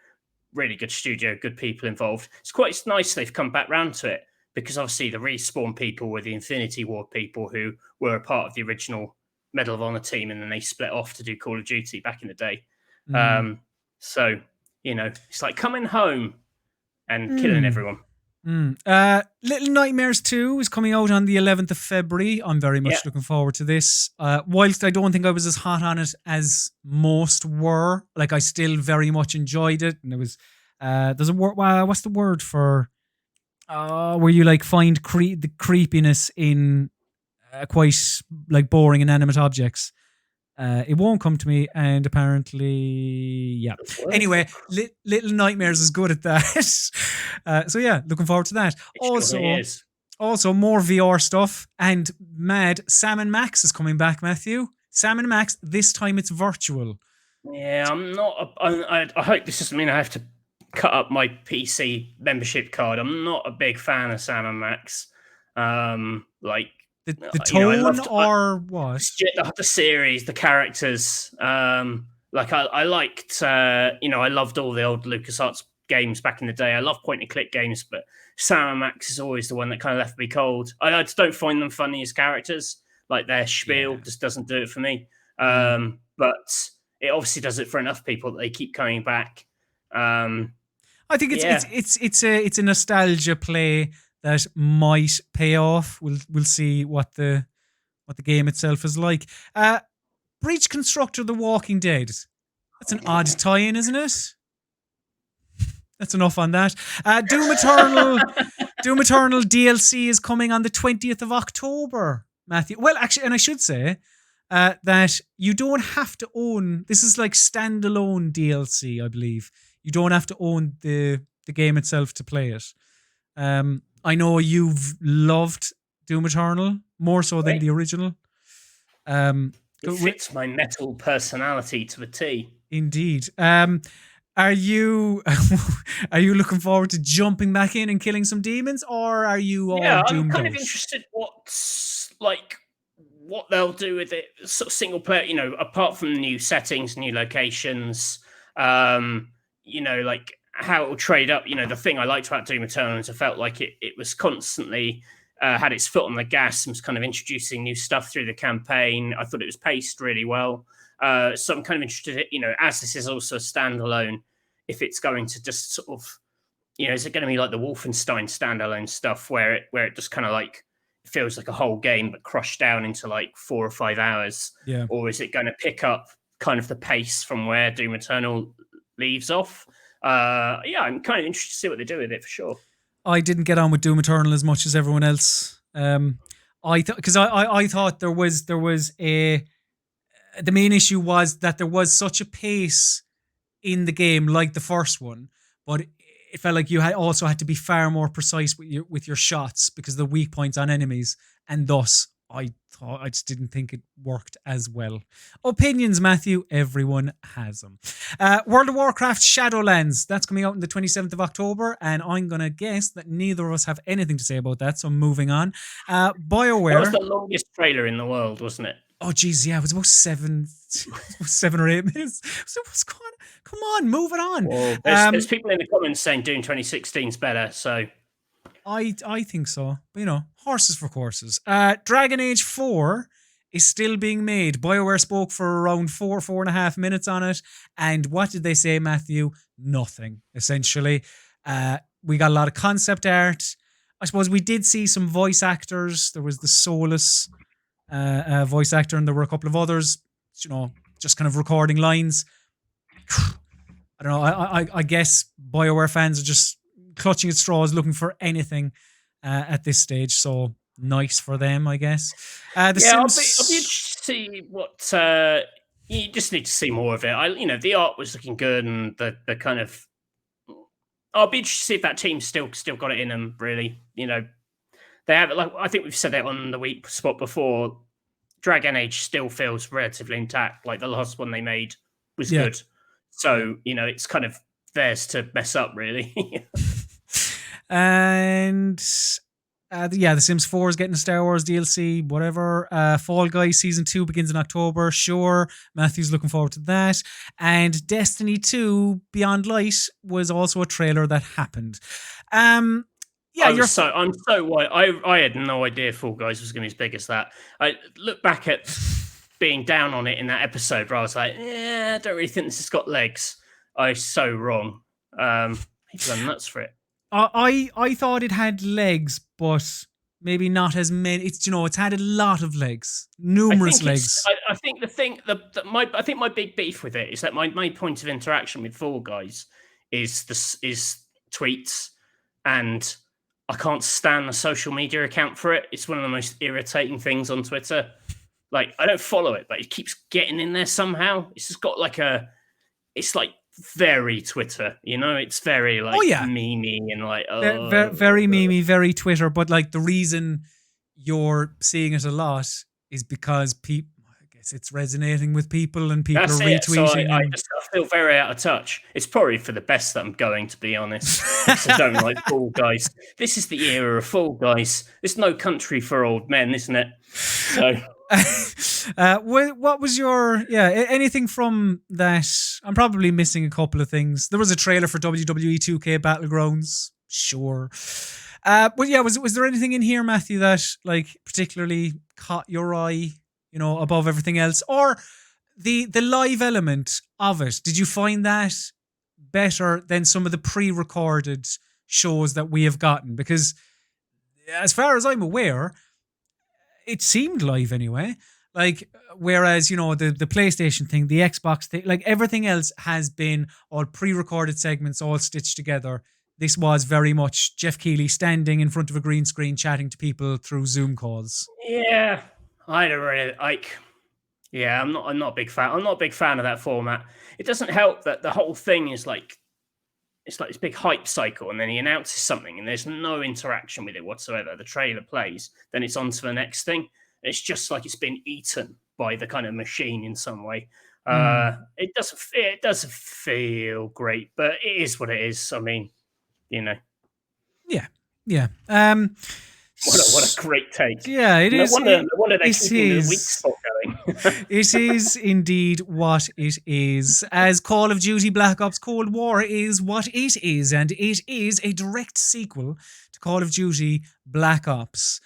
Speaker 2: Really good studio, good people involved. It's nice they've come back round to it, because obviously the Respawn people were the Infinity Ward people who were a part of the original Medal of Honor team, and then they split off to do Call of Duty back in the day.
Speaker 1: mm,
Speaker 2: So it's like coming home and killing
Speaker 1: mm,
Speaker 2: everyone.
Speaker 1: Little Nightmares 2 is coming out on the 11th of February. I'm very
Speaker 2: Yeah.
Speaker 1: much looking forward to this. Whilst I don't think I was as hot on it as most were, like I still very much enjoyed it. And it was, there's a word, what's the word for, where you like find the creepiness in quite like boring inanimate objects. It won't come to me, and apparently, yeah. Anyway, Little Nightmares is good at that. So yeah, looking forward to that.
Speaker 2: It surely is.
Speaker 1: Also more VR stuff, and mad Sam and Max is coming back. Matthew, Sam and Max. This time it's virtual.
Speaker 2: Yeah, I'm not. I hope this doesn't mean I have to cut up my PC membership card. I'm not a big fan of Sam and Max. Like
Speaker 1: The
Speaker 2: I
Speaker 1: tone
Speaker 2: loved
Speaker 1: or what?
Speaker 2: the series, the characters. Like I liked. I loved all the old LucasArts games back in the day. I love point and click games, but Sam and Max is always the one that kind of left me cold. I just don't find them funny as characters. Like their spiel
Speaker 1: Yeah.
Speaker 2: just doesn't do it for me.
Speaker 1: Mm.
Speaker 2: But it obviously does it for enough people that they keep coming back.
Speaker 1: I think
Speaker 2: Yeah.
Speaker 1: it's a nostalgia play that might pay off. We'll see what the game itself is like. Breach Constructor: The Walking Dead. That's an odd tie-in, isn't it? That's enough on that. Doom Eternal DLC is coming on the 20th of October, Matthew. Well, actually, and I should say, that you don't have to own. This is like standalone DLC, I believe. You don't have to own the game itself to play it. I know you've loved Doom Eternal more so than
Speaker 2: Right?
Speaker 1: the original. Um,
Speaker 2: It fits my metal personality to a T.
Speaker 1: Indeed. Are you are you looking forward to jumping back in and killing some demons, or are you all
Speaker 2: Yeah, I'm
Speaker 1: doomed
Speaker 2: kind of
Speaker 1: out?
Speaker 2: interested what they'll do with it. Sort of single player, apart from new settings, new locations, like how it'll trade up. The thing I liked about Doom Eternal is I felt like it was constantly had its foot on the gas and was kind of introducing new stuff through the campaign. I thought it was paced really well. So I'm kind of interested, as this is also a standalone, if it's going to just sort of, is it going to be like the Wolfenstein standalone stuff where it just kind of like feels like a whole game but crushed down into like 4 or 5 hours,
Speaker 1: Yeah.
Speaker 2: or is it going to pick up kind of the pace from where Doom Eternal leaves off? I'm kind of interested to see what they do with it for sure.
Speaker 1: I didn't get on with Doom Eternal as much as everyone else. I thought because I thought there was a the main issue was that there was such a pace in the game like the first one, but it felt like you also had to be far more precise with your shots because of the weak points on enemies, and thus I just didn't think it worked as well. Opinions, Matthew. Everyone has them. World of Warcraft Shadowlands. That's coming out on the 27th of October, and I'm going to guess that neither of us have anything to say about that, so I'm moving on. BioWare.
Speaker 2: That was the longest trailer in the world, wasn't it?
Speaker 1: Oh, geez, yeah, it was about 7 or 8 minutes. So what's going on? Come on, move it on.
Speaker 2: Well, there's people in the comments saying Doom 2016 is better, so...
Speaker 1: I think so. But, horses for courses. Dragon Age 4 is still being made. BioWare spoke for around 4.5 minutes on it. And what did they say, Matthew? Nothing, essentially. We got a lot of concept art. I suppose we did see some voice actors. There was the Solus voice actor, and there were a couple of others, just kind of recording lines. I don't know. I guess BioWare fans are just clutching at straws, looking for anything at this stage. So nice for them, I guess.
Speaker 2: I'll be interested to see what. You just need to see more of it. The art was looking good, and the kind of. I'll be interested to see if that team's still got it in them. Really, they have. Like I think we've said it on the week spot before. Dragon Age still feels relatively intact. Like the last one they made was good. So, it's kind of theirs to mess up, really.
Speaker 1: And The Sims 4 is getting a Star Wars DLC, whatever. Fall Guys Season 2 begins in October, sure. Matthew's looking forward to that. And Destiny 2 Beyond Light was also a trailer that happened.
Speaker 2: I'm so white. I had no idea Fall Guys was going to be as big as that. I look back at being down on it in that episode where I was like, I don't really think this has got legs. I was so wrong. People are nuts for it.
Speaker 1: I thought it had legs, but maybe not as many. It's had a lot of legs, numerous legs.
Speaker 2: I think the thing I think my big beef with it is that my point of interaction with Fall Guys is tweets, and I can't stand the social media account for it. It's one of the most irritating things on Twitter. Like, I don't follow it, but it keeps getting in there somehow. It's just got it's like very Twitter, It's very memey and like
Speaker 1: very memey, very Twitter. But like the reason you're seeing it a lot is because people. I guess it's resonating with people, and people are retweeting.
Speaker 2: So I feel very out of touch. It's probably for the best that I'm going, to be honest. Because I don't like Fall Guys. This is the era of Fall Guys. It's no country for old men, isn't it? So.
Speaker 1: What was your anything from that? I'm probably missing a couple of things. There was a trailer for WWE 2K Battlegrounds, sure. But yeah, was there anything in here, Matthew, that like particularly caught your eye, above everything else, or the live element of it? Did you find that better than some of the pre-recorded shows that we have gotten? Because as far as I'm aware, it seemed live anyway. Like, whereas, the PlayStation thing, the Xbox thing, like everything else has been all pre-recorded segments, all stitched together. This was very much Jeff Keighley standing in front of a green screen chatting to people through Zoom calls.
Speaker 2: Yeah, I don't really like. Yeah, I'm not a big fan. I'm not a big fan of that format. It doesn't help that the whole thing is like it's like this big hype cycle, and then he announces something, and there's no interaction with it whatsoever. The trailer plays, then it's on to the next thing. It's just like it's been eaten by the kind of machine in some way.
Speaker 1: Hmm.
Speaker 2: It doesn't feel great, but it is what it is. I mean, you know,
Speaker 1: Yeah, yeah.
Speaker 2: what a great take.
Speaker 1: Yeah, it
Speaker 2: No
Speaker 1: is.
Speaker 2: wonder, no wonder they're
Speaker 1: It
Speaker 2: keeping the weak
Speaker 1: is.
Speaker 2: spot going.
Speaker 1: It is indeed what it is. As Call of Duty Black Ops Cold War is what it is, and it is a direct sequel to Call of Duty Black Ops.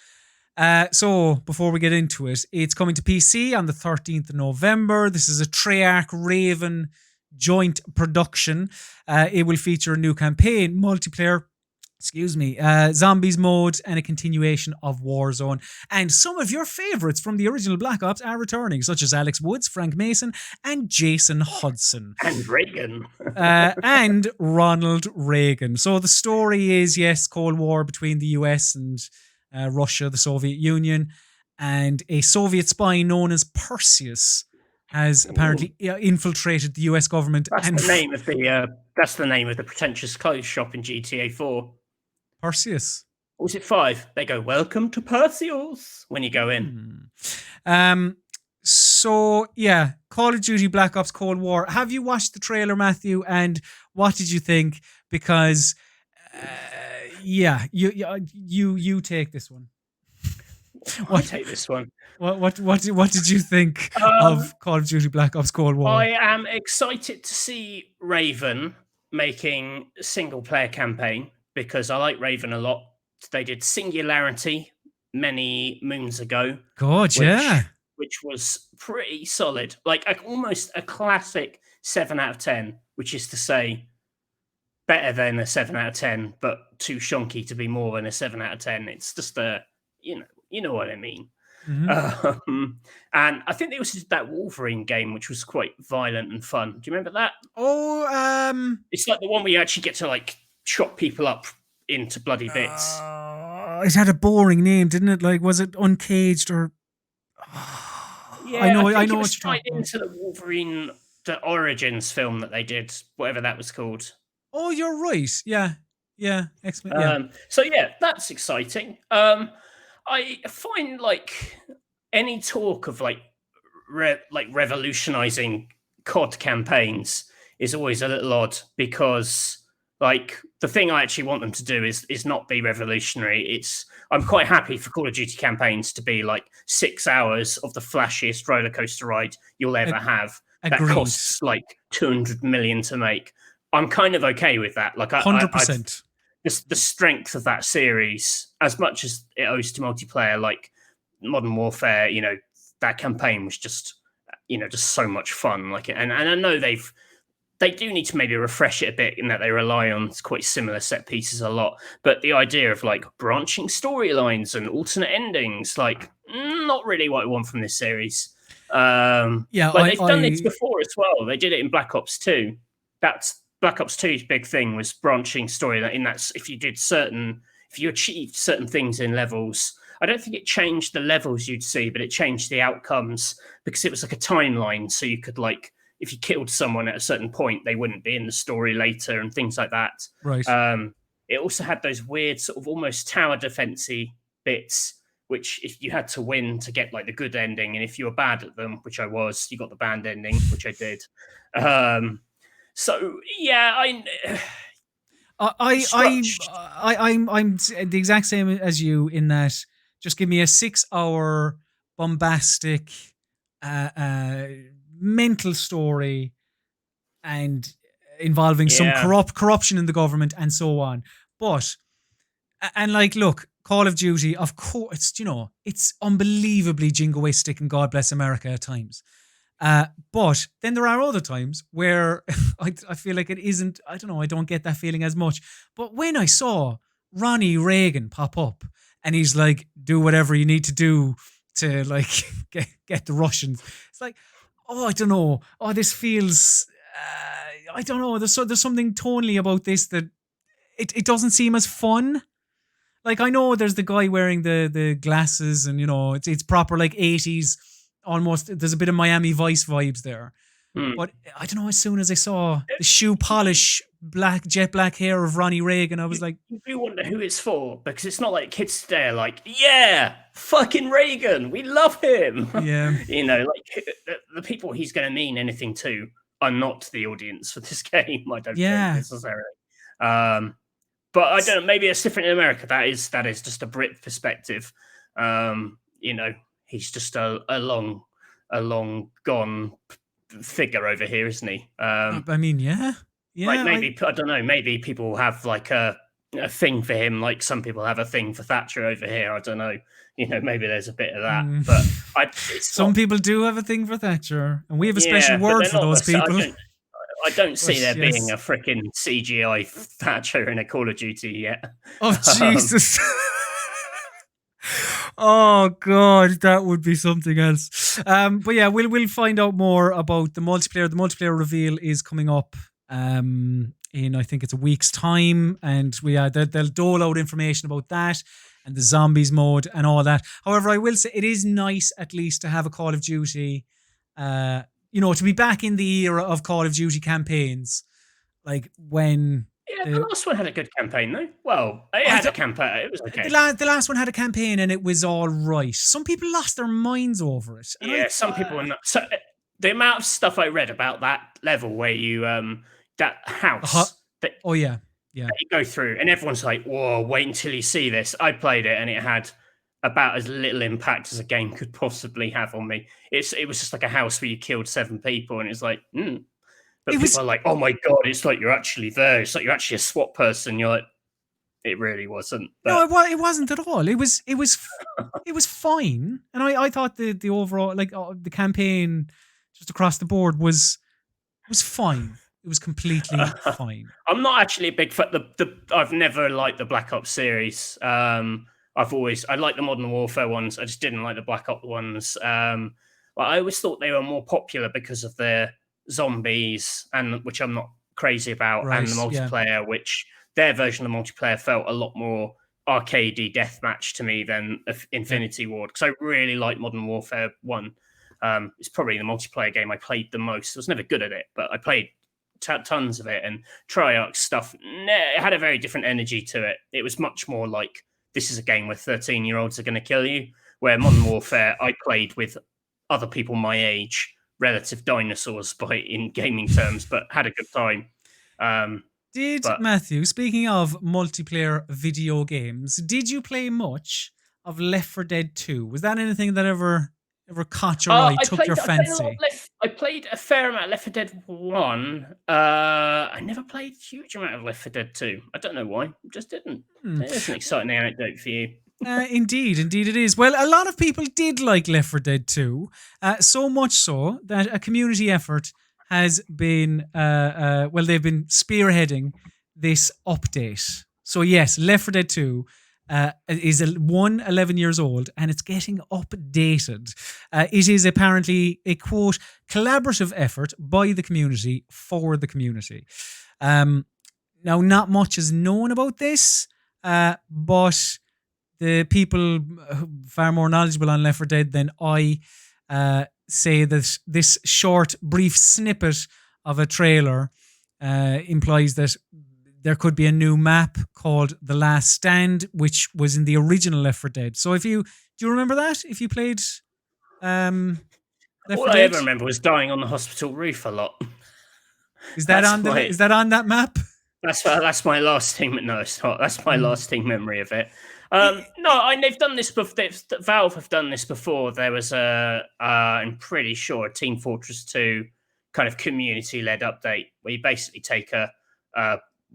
Speaker 1: So, before we get into it, it's coming to PC on the 13th of November. This is a Treyarch Raven joint production. It will feature a new campaign, multiplayer, zombies mode, and a continuation of Warzone. And some of your favorites from the original Black Ops are returning, such as Alex Woods, Frank Mason, and Jason Hudson.
Speaker 2: And Reagan.
Speaker 1: And Ronald Reagan. So the story is, yes, Cold War between the US and Russia, the Soviet Union, and a Soviet spy known as Perseus has apparently infiltrated the US government.
Speaker 2: That's
Speaker 1: And
Speaker 2: the name of the that's the name of the pretentious clothes shop in GTA 4.
Speaker 1: Perseus.
Speaker 2: Or was it 5? They go, "Welcome to Perseus" when you go in.
Speaker 1: So yeah, Call of Duty Black Ops Cold War. Have you watched the trailer, Matthew? And what did you think? Because yeah, you take this one.
Speaker 2: I take this one.
Speaker 1: What did you think
Speaker 2: Um,
Speaker 1: of Call of Duty Black Ops Cold War?
Speaker 2: I am excited to see Raven making a single player campaign because I like Raven a lot. They did Singularity many moons ago,
Speaker 1: God,
Speaker 2: which
Speaker 1: yeah.
Speaker 2: which was pretty solid, like almost a classic 7 out of 10, which is to say better than a 7 out of 10, but too shonky to be more than a 7 out of 10. It's just you know what I mean.
Speaker 1: Mhm.
Speaker 2: And I think they also did that Wolverine game, which was quite violent and fun. Do you remember that?
Speaker 1: Oh,
Speaker 2: It's like the one where you actually get to like chop people up into bloody bits.
Speaker 1: it had a boring name, didn't it? Like, was it Uncaged or?
Speaker 2: Yeah, I
Speaker 1: I
Speaker 2: think
Speaker 1: know
Speaker 2: it
Speaker 1: what
Speaker 2: was
Speaker 1: you're
Speaker 2: tied
Speaker 1: talking about.
Speaker 2: into the Wolverine, the Origins film that they did, whatever that was called.
Speaker 1: Oh, you're right. Yeah, yeah, yeah.
Speaker 2: So yeah, that's exciting. I find like any talk of like revolutionizing COD campaigns is always a little odd because like the thing I actually want them to do is not be revolutionary. I'm quite happy for Call of Duty campaigns to be like 6 hours of the flashiest roller coaster ride you'll ever have that
Speaker 1: Agreed.
Speaker 2: costs like 200 million to make. I'm kind of okay with that. Like
Speaker 1: 100%.
Speaker 2: the strength of that series, as much as it owes to multiplayer, like Modern Warfare, that campaign was just, just so much fun. Like, and I know they do need to maybe refresh it a bit in that they rely on quite similar set pieces a lot. But the idea of like branching storylines and alternate endings, like, not really what I want from this series.
Speaker 1: Yeah,
Speaker 2: Like they've done this before as well. They did it in Black Ops 2. That's Black Ops 2's big thing was branching story. In that, if you achieved certain things in levels, I don't think it changed the levels you'd see, but it changed the outcomes because it was like a timeline. So you could like, if you killed someone at a certain point, they wouldn't be in the story later and things like that.
Speaker 1: right.
Speaker 2: It also had those weird sort of almost tower defensey bits, which if you had to win to get like the good ending, and if you were bad at them, which I was, you got the bad ending, which I did. So yeah,
Speaker 1: I'm the exact same as you in that. Just give me a 6 hour bombastic, uh, mental story, and involving some
Speaker 2: yeah,
Speaker 1: corruption in the government and so on. But and like, look, Call of Duty, of course, it's unbelievably jingoistic and God bless America at times. But then there are other times where I feel like it isn't, I don't know, I don't get that feeling as much. But when I saw Ronnie Reagan pop up and he's like, do whatever you need to do to like get the Russians, it's like, oh, I don't know. Oh, this feels, I don't know. There's something tonally about this that it doesn't seem as fun. Like, I know there's the guy wearing the glasses and, it's proper like 80s almost there's a bit of Miami Vice vibes there.
Speaker 2: Hmm.
Speaker 1: But I don't know. As soon as I saw the shoe polish, jet black hair of Ronnie Reagan, I was like,
Speaker 2: You do wonder who it's for, because it's not like kids today are like, yeah, fucking Reagan, we love him.
Speaker 1: yeah,
Speaker 2: Like the people he's going to mean anything to are not the audience for this game. I don't think
Speaker 1: yeah.
Speaker 2: necessarily. But I don't know. Maybe it's different in America. That is just a Brit perspective. He's just a long gone figure over here, isn't he?
Speaker 1: I mean, yeah,
Speaker 2: Like
Speaker 1: yeah.
Speaker 2: maybe I don't know. Maybe people have like a thing for him, like some people have a thing for Thatcher over here. I don't know. Maybe there's a bit of that, but
Speaker 1: Some people do have a thing for Thatcher, and we have a special
Speaker 2: yeah, but
Speaker 1: word
Speaker 2: they're
Speaker 1: for
Speaker 2: not.
Speaker 1: those people.
Speaker 2: I don't see there being
Speaker 1: yes.
Speaker 2: a freaking CGI Thatcher in a Call of Duty yet.
Speaker 1: Oh Jesus! Oh God, that would be something else. But yeah, we'll find out more about the multiplayer. The multiplayer reveal is coming up in I think it's a week's time, and they'll dole out information about that and the zombies mode and all that. However, I will say it is nice at least to have a Call of Duty. To be back in the era of Call of Duty campaigns, like when.
Speaker 2: Yeah, the last one had a good campaign though. Well, it had a campaign. It was okay.
Speaker 1: The last one had a campaign and it was all right. Some people lost their minds over it.
Speaker 2: And some people are not. So the amount of stuff I read about that level where you that house that
Speaker 1: that
Speaker 2: you go through, and everyone's like, "Whoa, wait until you see this." I played it and it had about as little impact as a game could possibly have on me. It was just like a house where you killed 7 people, and it's like, But people are like, "Oh my god, it's like you're actually there. It's like you're actually a SWAT person." You're like, it really wasn't. But...
Speaker 1: No, it wasn't at all. It was fine, and I thought the overall the campaign just across the board was fine. It was completely fine.
Speaker 2: I'm not actually a big fan. I've never liked the Black Ops series. I like the Modern Warfare ones. I just didn't like the Black Ops ones. I always thought they were more popular because of their zombies, and which I'm not crazy about, and the multiplayer, which their version of the multiplayer felt a lot more arcadey deathmatch to me than Infinity Ward, because I really like Modern Warfare 1. It's probably the multiplayer game I played the most. I was never good at it, but I played tons of it, and Treyarch stuff, it had a very different energy to it. It was much more like, this is a game where 13-year-olds are going to kill you, where Modern Warfare, I played with other people my age, relative dinosaurs in gaming terms, but had a good time.
Speaker 1: Matthew, speaking of multiplayer video games, did you play much of Left 4 Dead 2? Was that anything that ever caught your eye, took your fancy?
Speaker 2: I played a fair amount of Left 4 Dead 1. I never played a huge amount of Left 4 Dead 2. I don't know why. I just didn't. There's an exciting anecdote for you.
Speaker 1: Indeed it is. Well, a lot of people did like Left 4 Dead 2, so much so that a community effort has been, they've been spearheading this update. So yes, Left 4 Dead 2 is 11 years old, and it's getting updated. It is apparently a, quote, collaborative effort by the community for the community. Now, not much is known about this, but the people far more knowledgeable on Left 4 Dead than I say that this short, brief snippet of a trailer implies that there could be a new map called The Last Stand, which was in the original Left 4 Dead. So do you remember that? If you played Left 4
Speaker 2: All
Speaker 1: Dead?
Speaker 2: I ever remember was dying on the hospital roof a lot.
Speaker 1: Is that on that map?
Speaker 2: That's my lasting. No, it's not. That's my lasting memory of it. They've done this before. Valve have done this before. There was I'm pretty sure, a Team Fortress 2 kind of community-led update where you basically take a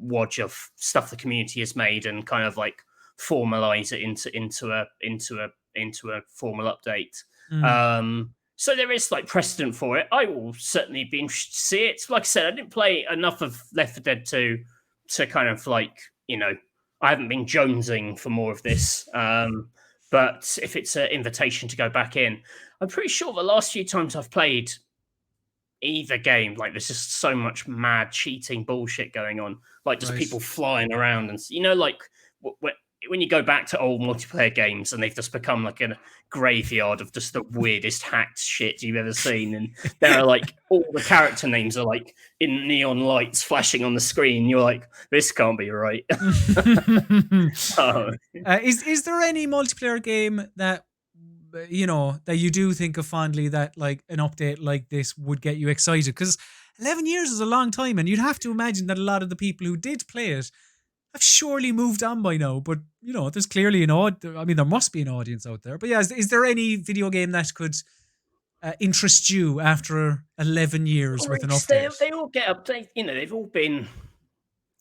Speaker 2: wodge of stuff the community has made and kind of like formalize it into a formal update. So there is like precedent for it. I will certainly be interested to see it. Like I said, I didn't play enough of Left 4 Dead 2 to kind of like, I haven't been jonesing for more of this. But if it's an invitation to go back in, I'm pretty sure the last few times I've played either game, like there's just so much mad cheating bullshit going on, like just people flying around, and like when you go back to old multiplayer games and they've just become like a graveyard of just the weirdest hacked shit you've ever seen, and there are like all the character names are like in neon lights flashing on the screen. You're like, this can't be right. Oh.
Speaker 1: Is there any multiplayer game that that you do think of fondly that like an update like this would get you excited? Because 11 years is a long time, and you'd have to imagine that a lot of the people who did play it have surely moved on by now. But there's clearly there must be an audience out there. But yeah, is there any video game that could interest you after 11 years with an update?
Speaker 2: They all get updated. They've all been,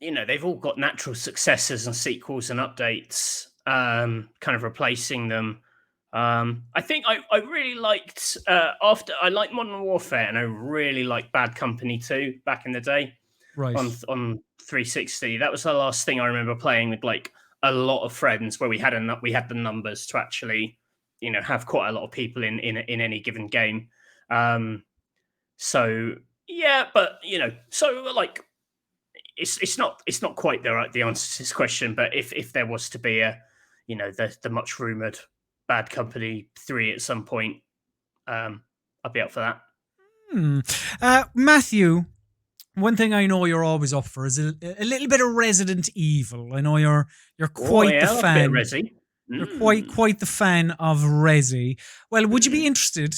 Speaker 2: they've all got natural successors and sequels and updates, kind of replacing them. I think I really liked I liked Modern Warfare, and I really liked Bad Company 2 back in the day.
Speaker 1: Right.
Speaker 2: On 360. That was the last thing I remember playing with like a lot of friends, where we had the numbers to actually, have quite a lot of people in any given game. So yeah, but so like it's not quite the answer to this question. But if there was to be a, the much rumored Bad Company 3 at some point, I'd be up for
Speaker 1: that. Matthew, one thing I know you're always up for is a little bit of Resident Evil. I know you're quite the fan. You're quite the fan of Resi. Well, would you be interested?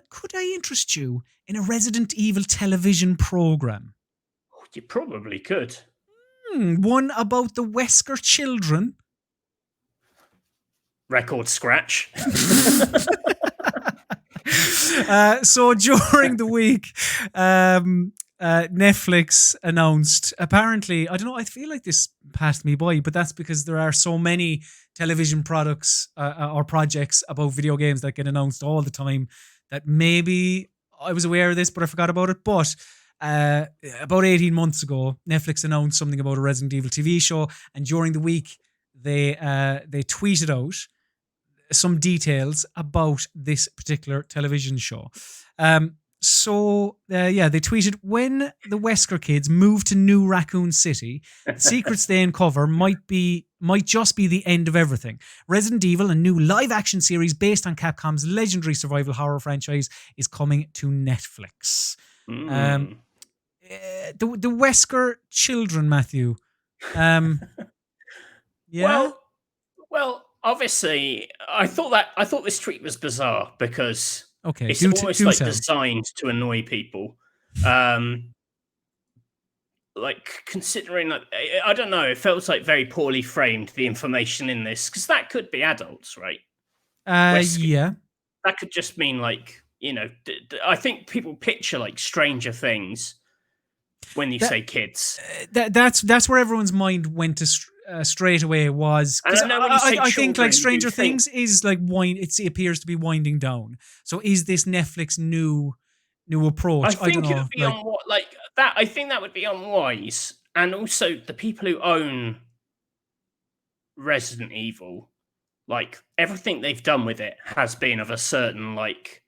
Speaker 1: Could I interest you in a Resident Evil television program?
Speaker 2: Oh, you probably could.
Speaker 1: One about the Wesker children.
Speaker 2: Record scratch.
Speaker 1: So during the week, Netflix announced, apparently, I don't know, I feel like this passed me by, but that's because there are so many television products or projects about video games that get announced all the time that maybe I was aware of this, but I forgot about it. But about 18 months ago, Netflix announced something about a Resident Evil TV show, and during the week, they tweeted out some details about this particular television show. So they tweeted, when the Wesker kids move to New Raccoon City, the secrets they uncover might just be the end of everything. Resident Evil, a new live-action series based on Capcom's legendary survival horror franchise, is coming to Netflix. The Wesker children, Matthew. Yeah.
Speaker 2: Well, obviously, I thought this tweet was bizarre because it's almost designed to annoy people. Like, considering that, I don't know, it felt like very poorly framed, the information in this, because that could be adults, right?
Speaker 1: Yeah.
Speaker 2: That could just mean like, I think people picture like Stranger Things when you say kids.
Speaker 1: That's where everyone's mind went to straight away, was because I think like Stranger Things is like it appears to be winding down. So is this Netflix new approach?
Speaker 2: I think it would be I think that would be unwise, and also the people who own Resident Evil, like everything they've done with it has been of a certain like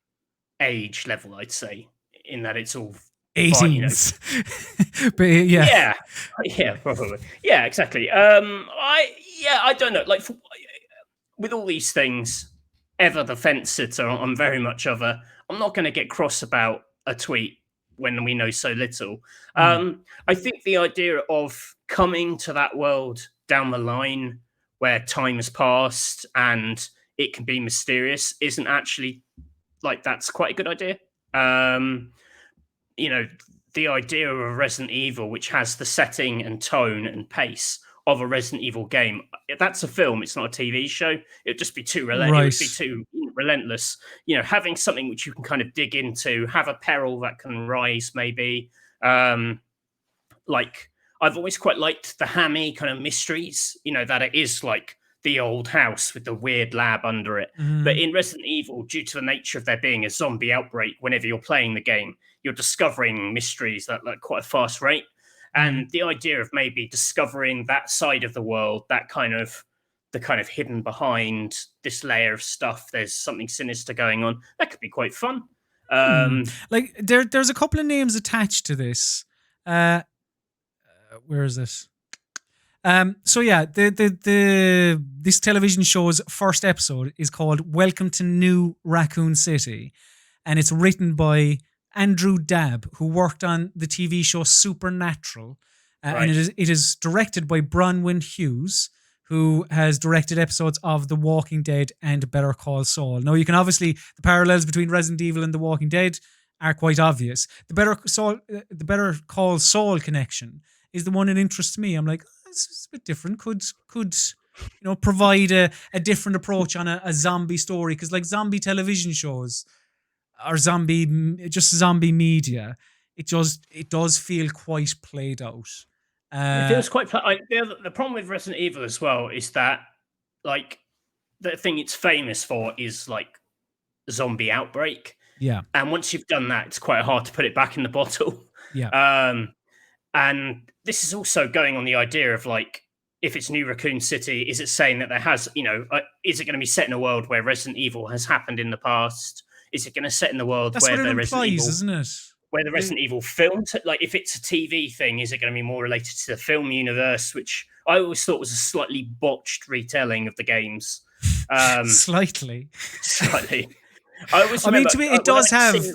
Speaker 2: age level, I'd say, in that it's all
Speaker 1: 18s. But
Speaker 2: yeah, probably, yeah, exactly. I don't know, like with all these things, ever the fence sitter. I'm very much of a, I'm not going to get cross about a tweet when we know so little. I think the idea of coming to that world down the line where time has passed and it can be mysterious isn't actually like, that's quite a good idea. The idea of a Resident Evil which has the setting and tone and pace of a Resident Evil game, that's a film, it's not a TV show. It'd just be too relentless. It would be too relentless. Having something which you can kind of dig into, have a peril that can rise, maybe. Like, I've always quite liked the hammy kind of mysteries, that it is like the old house with the weird lab under it. But in Resident Evil, due to the nature of there being a zombie outbreak, whenever you're playing the game, you're discovering mysteries at like quite a fast rate. And the idea of maybe discovering that side of the world, the kind of hidden behind this layer of stuff, there's something sinister going on, that could be quite fun.
Speaker 1: Like there's a couple of names attached to this. Where is this? So yeah, this television show's first episode is called "Welcome to New Raccoon City," and it's written by Andrew Dabb, who worked on the TV show Supernatural, and
Speaker 2: Right.
Speaker 1: it is directed by Bronwyn Hughes, who has directed episodes of The Walking Dead and Better Call Saul. Now, you can obviously the parallels between Resident Evil and The Walking Dead are quite obvious. The Better Call Saul connection is the one that interests me. I'm like, oh, this is a bit different. Could provide a different approach on a zombie story, because like zombie television shows or zombie media, it does feel quite played out.
Speaker 2: It
Speaker 1: Uh,
Speaker 2: feels quite. The problem with Resident Evil as well is that, like, the thing it's famous for is like zombie outbreak,
Speaker 1: yeah,
Speaker 2: and once you've done that, it's quite hard to put it back in the bottle.
Speaker 1: yeah.
Speaker 2: Um, and this is also going on the idea of like, if it's New Raccoon City, is it saying that there has, is it going to be set in a world where Resident Evil has happened in the past? Is it going to set in the world
Speaker 1: That's
Speaker 2: where
Speaker 1: what it
Speaker 2: the Resident
Speaker 1: implies,
Speaker 2: Evil
Speaker 1: isn't it?
Speaker 2: where the Resident Evil film, like if it's a TV thing, is it going to be more related to the film universe, which I always thought was a slightly botched retelling of the games.
Speaker 1: Slightly.
Speaker 2: Slightly. I always
Speaker 1: I mean,
Speaker 2: remember
Speaker 1: to me,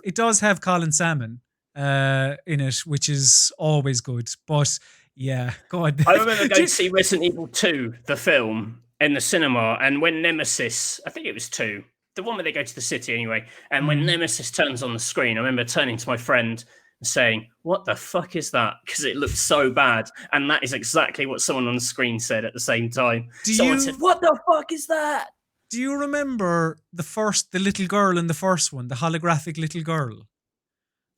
Speaker 1: it does have Colin Salmon in it, which is always good. But yeah, God,
Speaker 2: I remember going to see Resident Evil 2, the film, in the cinema, and when Nemesis, I think it was 2, the one where they go to the city anyway, and when Nemesis turns on the screen, I remember turning to my friend and saying, "What the fuck is that?" Because it looked so bad, and that is exactly what someone on the screen said at the same time. Someone said, "What the fuck is that?"
Speaker 1: Do you remember the little girl in the first one, the holographic little girl?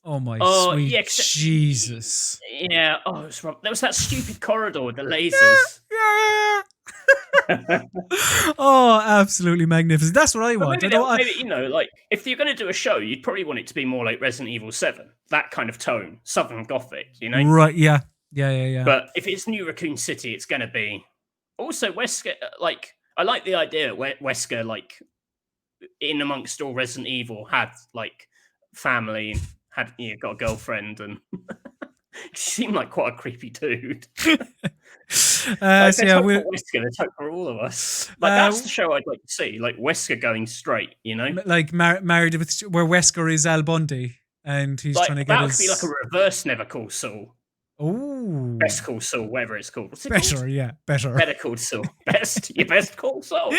Speaker 1: Oh my sweet
Speaker 2: yeah,
Speaker 1: Jesus!
Speaker 2: Yeah. Oh, it was wrong. There was that stupid corridor with the lasers.
Speaker 1: Yeah. Oh, absolutely magnificent. That's what I
Speaker 2: But
Speaker 1: want.
Speaker 2: maybe like if you're going to do a show, you'd probably want it to be more like Resident Evil 7, that kind of tone, Southern Gothic,
Speaker 1: Right? Yeah. Yeah.
Speaker 2: But if it's New Raccoon City, it's going to be also Wesker. Like, I like the idea where Wesker, like, in amongst all Resident Evil, had like family, had got a girlfriend, and she seemed like quite a creepy dude. Like,
Speaker 1: So yeah,
Speaker 2: Wesker, let's hope for all of us. Like, that's the show I'd like to see. Like Wesker going straight,
Speaker 1: like married with where Wesker is Al Bundy, and he's
Speaker 2: like
Speaker 1: trying to get
Speaker 2: that
Speaker 1: his.
Speaker 2: would be like a reverse Never Call Saul.
Speaker 1: Oh,
Speaker 2: Best Call Saul, whatever it's called. What's it
Speaker 1: better,
Speaker 2: called?
Speaker 1: yeah, better.
Speaker 2: Better Call Saul. Your best Call Saul.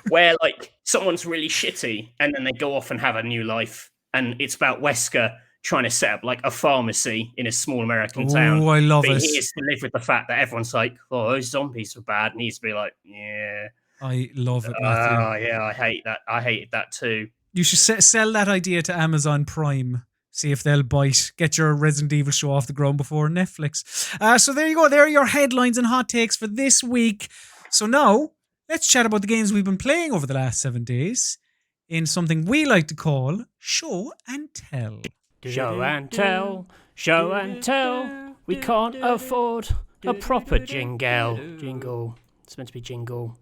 Speaker 2: Where like someone's really shitty and then they go off and have a new life, and it's about Wesker trying to set up like a pharmacy in a small American town.
Speaker 1: Oh, I love
Speaker 2: but
Speaker 1: it.
Speaker 2: He has to live with the fact that everyone's like, "Oh, those zombies are bad," and he's to be like, "Yeah,
Speaker 1: I love it, Matthew.
Speaker 2: Oh, yeah, I hate that. I hated that too."
Speaker 1: You should sell that idea to Amazon Prime. See if they'll bite. Get your Resident Evil show off the ground before Netflix. So there you go. There are your headlines and hot takes for this week. So now, let's chat about the games we've been playing over the last 7 days in something we like to call Show and Tell.
Speaker 2: Show and tell, show and tell. We can't afford a proper jingle. Jingle. It's meant to be jingle.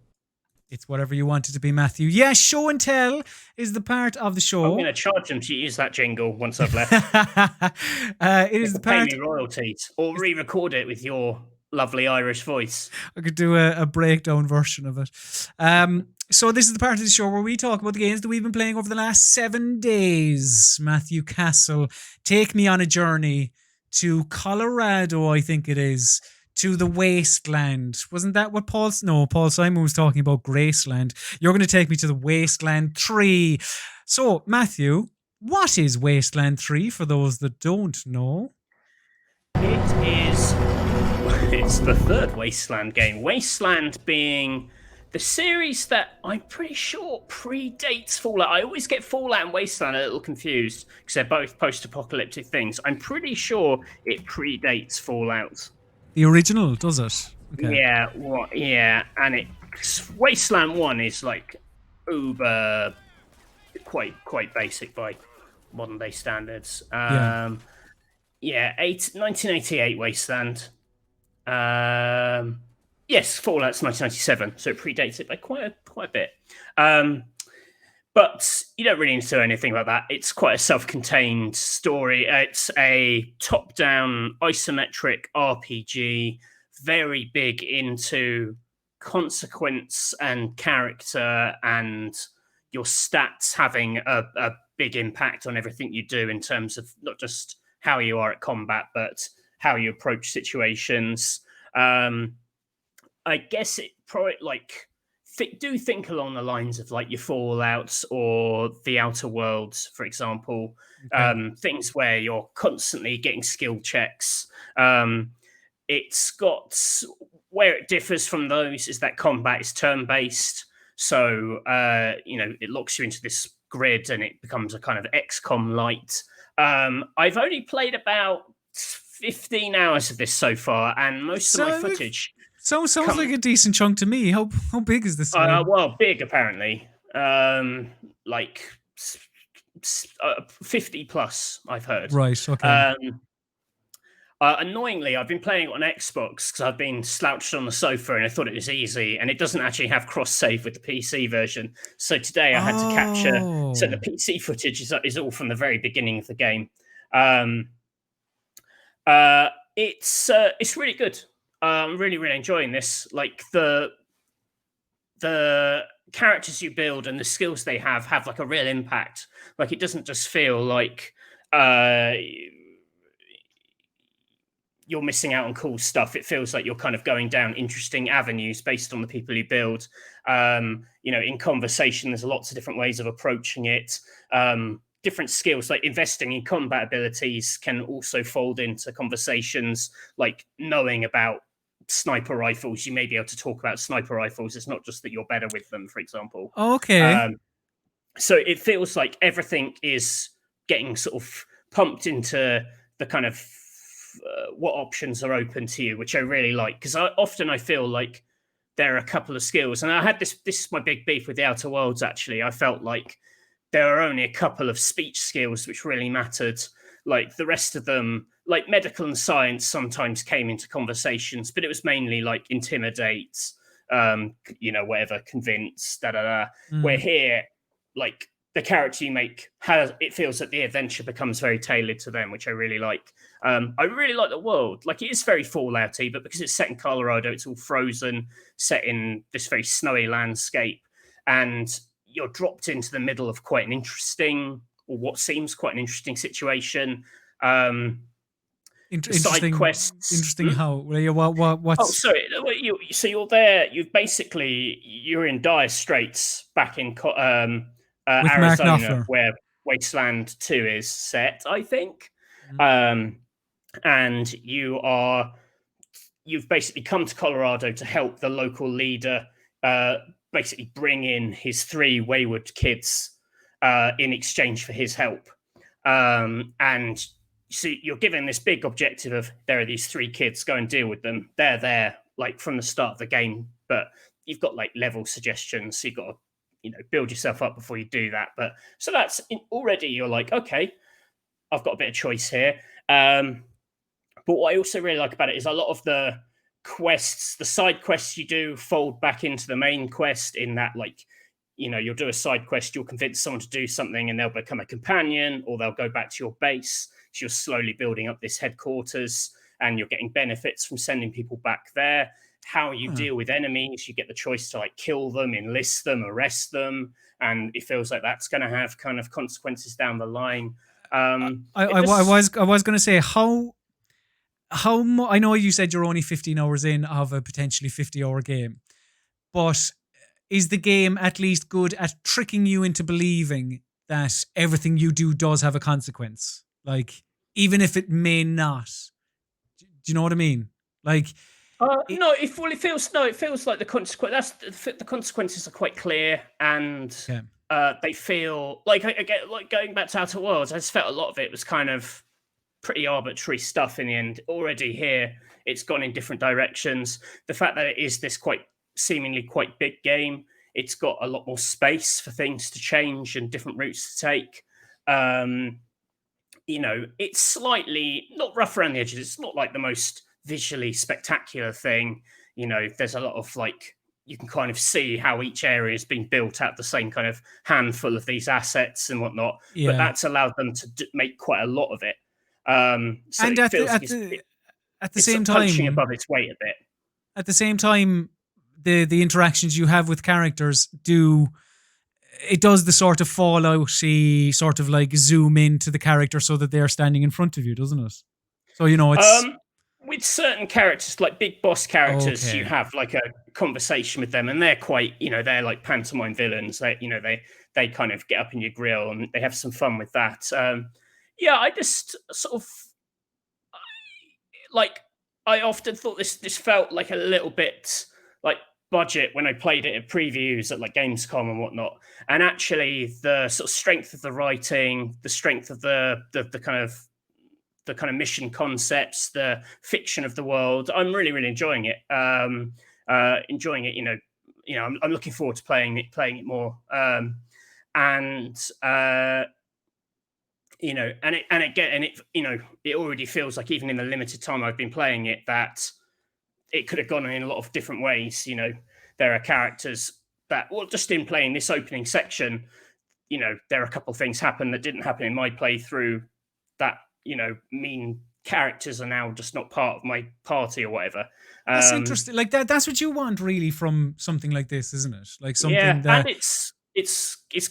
Speaker 1: It's whatever you want it to be, Matthew. Yes, Show and Tell is the part of the show.
Speaker 2: I'm going to charge them to use that jingle once I've left.
Speaker 1: It is the part.
Speaker 2: Pay me royalties or re-record it with your lovely Irish voice.
Speaker 1: I could do a breakdown version of it. So this is the part of the show where we talk about the games that we've been playing over the last 7 days. Matthew Castle, take me on a journey to Colorado, I think it is, to the Wasteland. Wasn't that what Paul Simon was talking about, Graceland. You're going to take me to the Wasteland 3. So, Matthew, what is Wasteland 3 for those that don't know?
Speaker 2: It's the third Wasteland game. Wasteland being the series that I'm pretty sure predates Fallout. I always get Fallout and Wasteland a little confused because they're both post-apocalyptic things. I'm pretty sure it predates Fallout.
Speaker 1: The original, does it?
Speaker 2: Okay. Yeah, and Wasteland 1 is like uber quite basic by modern day standards. 1988 Wasteland. Yes, Fallout's 1997, so it predates it by quite a bit. But you don't really need to know anything about that. It's quite a self-contained story. It's a top-down isometric RPG, very big into consequence and character and your stats having a big impact on everything you do in terms of not just how you are at combat, but how you approach situations. I guess it probably like do think along the lines of like your Fallouts or the Outer Worlds, for example.
Speaker 1: Okay.
Speaker 2: Things where you're constantly getting skill checks. Um, it's got where it differs from those is that combat is turn based. So it locks you into this grid and it becomes a kind of XCOM light. I've only played about 15 hours of this so far, and most of my
Speaker 1: So
Speaker 2: footage.
Speaker 1: sounds like a decent chunk to me. How big is this game?
Speaker 2: Well, big apparently. Like 50 plus, I've heard.
Speaker 1: Right. Okay.
Speaker 2: Um, Annoyingly, I've been playing it on Xbox because I've been slouched on the sofa and I thought it was easy, and it doesn't actually have cross save with the PC version. So today I had to capture. So the
Speaker 1: Oh.
Speaker 2: PC footage is all from the very beginning of the game. Um, it's really good. I'm really enjoying this. Like the characters you build and the skills they have like a real impact. Like it doesn't just feel like uh you're missing out on cool stuff. It feels like you're kind of going down interesting avenues based on the people you build. In conversation, there's lots of different ways of approaching it. Different skills like investing in combat abilities can also fold into conversations, like knowing about sniper rifles. You may be able to talk about sniper rifles. It's not just that you're better with them, for example.
Speaker 1: Okay.
Speaker 2: Um, so it feels like everything is getting sort of pumped into the kind of what options are open to you, which I really like, because I feel like there are a couple of skills, and I had this is my big beef with the Outer Worlds. Actually, I felt like there are only a couple of speech skills which really mattered. Like the rest of them, like medical and science, sometimes came into conversations, but it was mainly like intimidate, whatever, convince, da da da. Where
Speaker 1: Mm.
Speaker 2: here, like the character you make has, it feels that the adventure becomes very tailored to them, which I really like. I really like the world. Like it is very Fallouty, but because it's set in Colorado, it's all frozen, set in this very snowy landscape, and you're dropped into the middle of quite an interesting, or what seems quite an interesting situation. Side
Speaker 1: Interesting.
Speaker 2: quests.
Speaker 1: Interesting. How? Well, yeah, what?
Speaker 2: Oh,
Speaker 1: What's
Speaker 2: sorry. So you're there. You're in dire straits back in
Speaker 1: with Mark
Speaker 2: Arizona,
Speaker 1: Knopfler?
Speaker 2: where Wasteland 2 is set, I think.
Speaker 1: Mhm.
Speaker 2: Um, and you've basically come to Colorado to help the local leader basically bring in his three wayward kids in exchange for his help. And so you're given this big objective of there are these three kids, go and deal with them. They're there like from the start of the game, but you've got like level suggestions. So you've got to, build yourself up before you do that. But so already you're like, okay, I've got a bit of choice here. But what I also really like about it is a lot of the quests, the side quests you do fold back into the main quest in that, like, you'll do a side quest, you'll convince someone to do something and they'll become a companion, or they'll go back to your base. So you're slowly building up this headquarters and you're getting benefits from sending people back there. How you
Speaker 1: Huh.
Speaker 2: deal with enemies, you get the choice to like kill them, enlist them, arrest them. And it feels like that's going to have kind of consequences down the line. It just
Speaker 1: I was going to say I know you said you're only 15 hours in of a potentially 50-hour game, but is the game at least good at tricking you into believing that everything you do does have a consequence? Like, even if it may not. Do you know what I mean? Like, it,
Speaker 2: no, it feels like the consequence. The consequences are quite clear, and
Speaker 1: okay.
Speaker 2: they feel like I get like going back to Outer Worlds. I just felt a lot of it was kind of pretty arbitrary stuff in the end. Already here, it's gone in different directions. The fact that it is this quite seemingly quite big game, it's got a lot more space for things to change and different routes to take. Um, it's slightly not rough around the edges. It's not like the most visually spectacular thing. There's a lot of like you can kind of see how each area has been built out the same kind of handful of these assets and whatnot. But
Speaker 1: Yeah.
Speaker 2: that's allowed them to make quite a lot of it. So
Speaker 1: And
Speaker 2: it feels like
Speaker 1: at the
Speaker 2: it's
Speaker 1: same
Speaker 2: sort of punching
Speaker 1: time,
Speaker 2: above its weight a bit.
Speaker 1: at the same time, the interactions you have with characters it does the sort of fallouty sort of like zoom into the character so that they're standing in front of you, doesn't it? So it's
Speaker 2: Um, with certain characters, like big boss characters, you
Speaker 1: okay.
Speaker 2: have like a conversation with them, and they're quite, they're like pantomime villains. They kind of get up in your grill, and they have some fun with that. Yeah, I just sort of like. I often thought this felt like a little bit like budget when I played it at previews at like Gamescom and whatnot. And actually, the sort of strength of the writing, the strength of the kind of mission concepts, the fiction of the world. I'm really, really enjoying it. Enjoying it. I'm looking forward to playing it more. And it already feels like even in the limited time I've been playing it that it could have gone in a lot of different ways. There are characters that, well, just in playing this opening section, there are a couple of things happen that didn't happen in my playthrough that mean characters are now just not part of my party or whatever.
Speaker 1: That's interesting. Like that's what you want really from something like this, isn't it? Like something
Speaker 2: Yeah, and
Speaker 1: that
Speaker 2: it's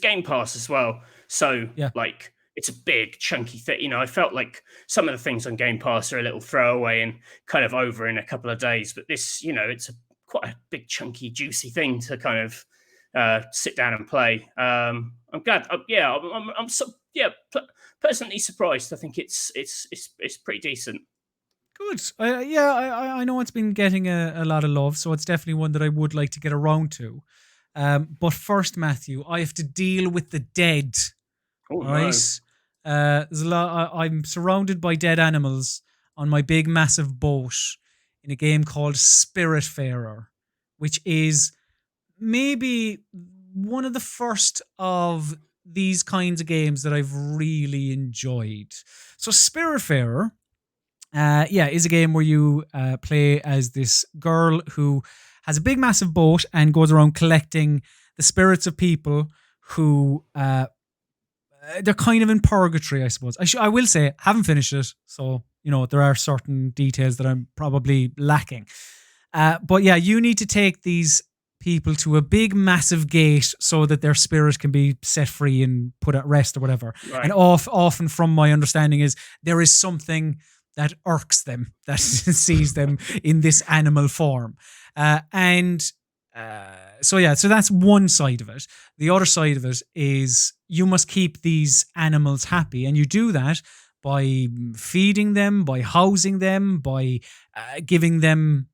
Speaker 2: Game Pass as well, so
Speaker 1: yeah.
Speaker 2: like it's a big chunky thing. I felt like some of the things on Game Pass are a little throwaway and kind of over in a couple of days, but this, it's quite a big chunky juicy thing to kind of sit down and play. I'm glad. Yeah, I'm so yeah. Personally surprised. I think it's pretty decent.
Speaker 1: Good. Yeah, I know it's been getting a lot of love, so it's definitely one that I would like to get around to. But first, Matthew, I have to deal with the dead.
Speaker 2: Oh
Speaker 1: All
Speaker 2: no!
Speaker 1: right. There's a lot. I'm surrounded by dead animals on my big, massive boat in a game called Spiritfarer, which is maybe one of the first of these kinds of games that I've really enjoyed. So, Spiritfarer is a game where you play as this girl who has a big, massive boat and goes around collecting the spirits of people who they're kind of in purgatory, I suppose. I will say, haven't finished it, so there are certain details that I'm probably lacking. But yeah, you need to take these people to a big, massive gate so that their spirit can be set free and put at rest or whatever. And
Speaker 2: Right.
Speaker 1: often, from my understanding, is there is something that irks them, that sees them in this animal form. So that's one side of it. The other side of it is you must keep these animals happy, and you do that by feeding them, by housing them, by giving them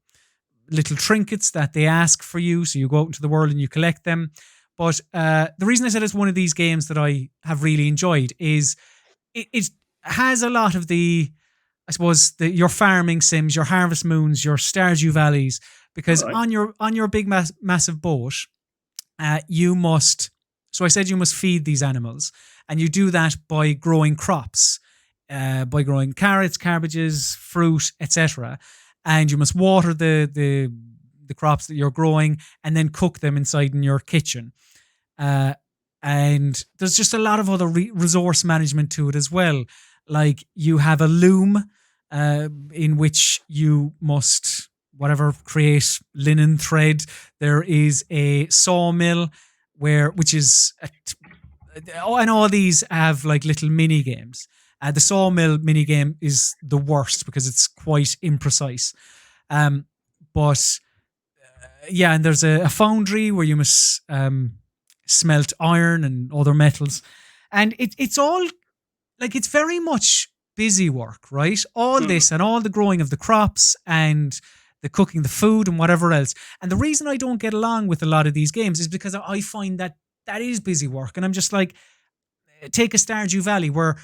Speaker 1: little trinkets that they ask for you. So you go out into the world and you collect them. But the reason I said it's one of these games that I have really enjoyed is it has a lot of I suppose your farming sims, your Harvest Moons, your Stardew Valleys, because
Speaker 2: All right.
Speaker 1: on your big massive boat, you must. So I said you must feed these animals, and you do that by growing crops, by growing carrots, cabbages, fruit, etc. And you must water the crops that you're growing, and then cook them inside in your kitchen. Uh, and there's just a lot of other resource management to it as well. Like you have a loom in which you must create linen thread. There is a sawmill which is and all these have like little mini games. The sawmill mini game is the worst because it's quite imprecise. But yeah, and there's a foundry where you must smelt iron and other metals, and it's all like it's very much busy work, right? All
Speaker 2: Mm.
Speaker 1: this and all the growing of the crops and the cooking the food and whatever else. And the reason I don't get along with a lot of these games is because I find that is busy work, and I'm just like, take a Stardew Valley where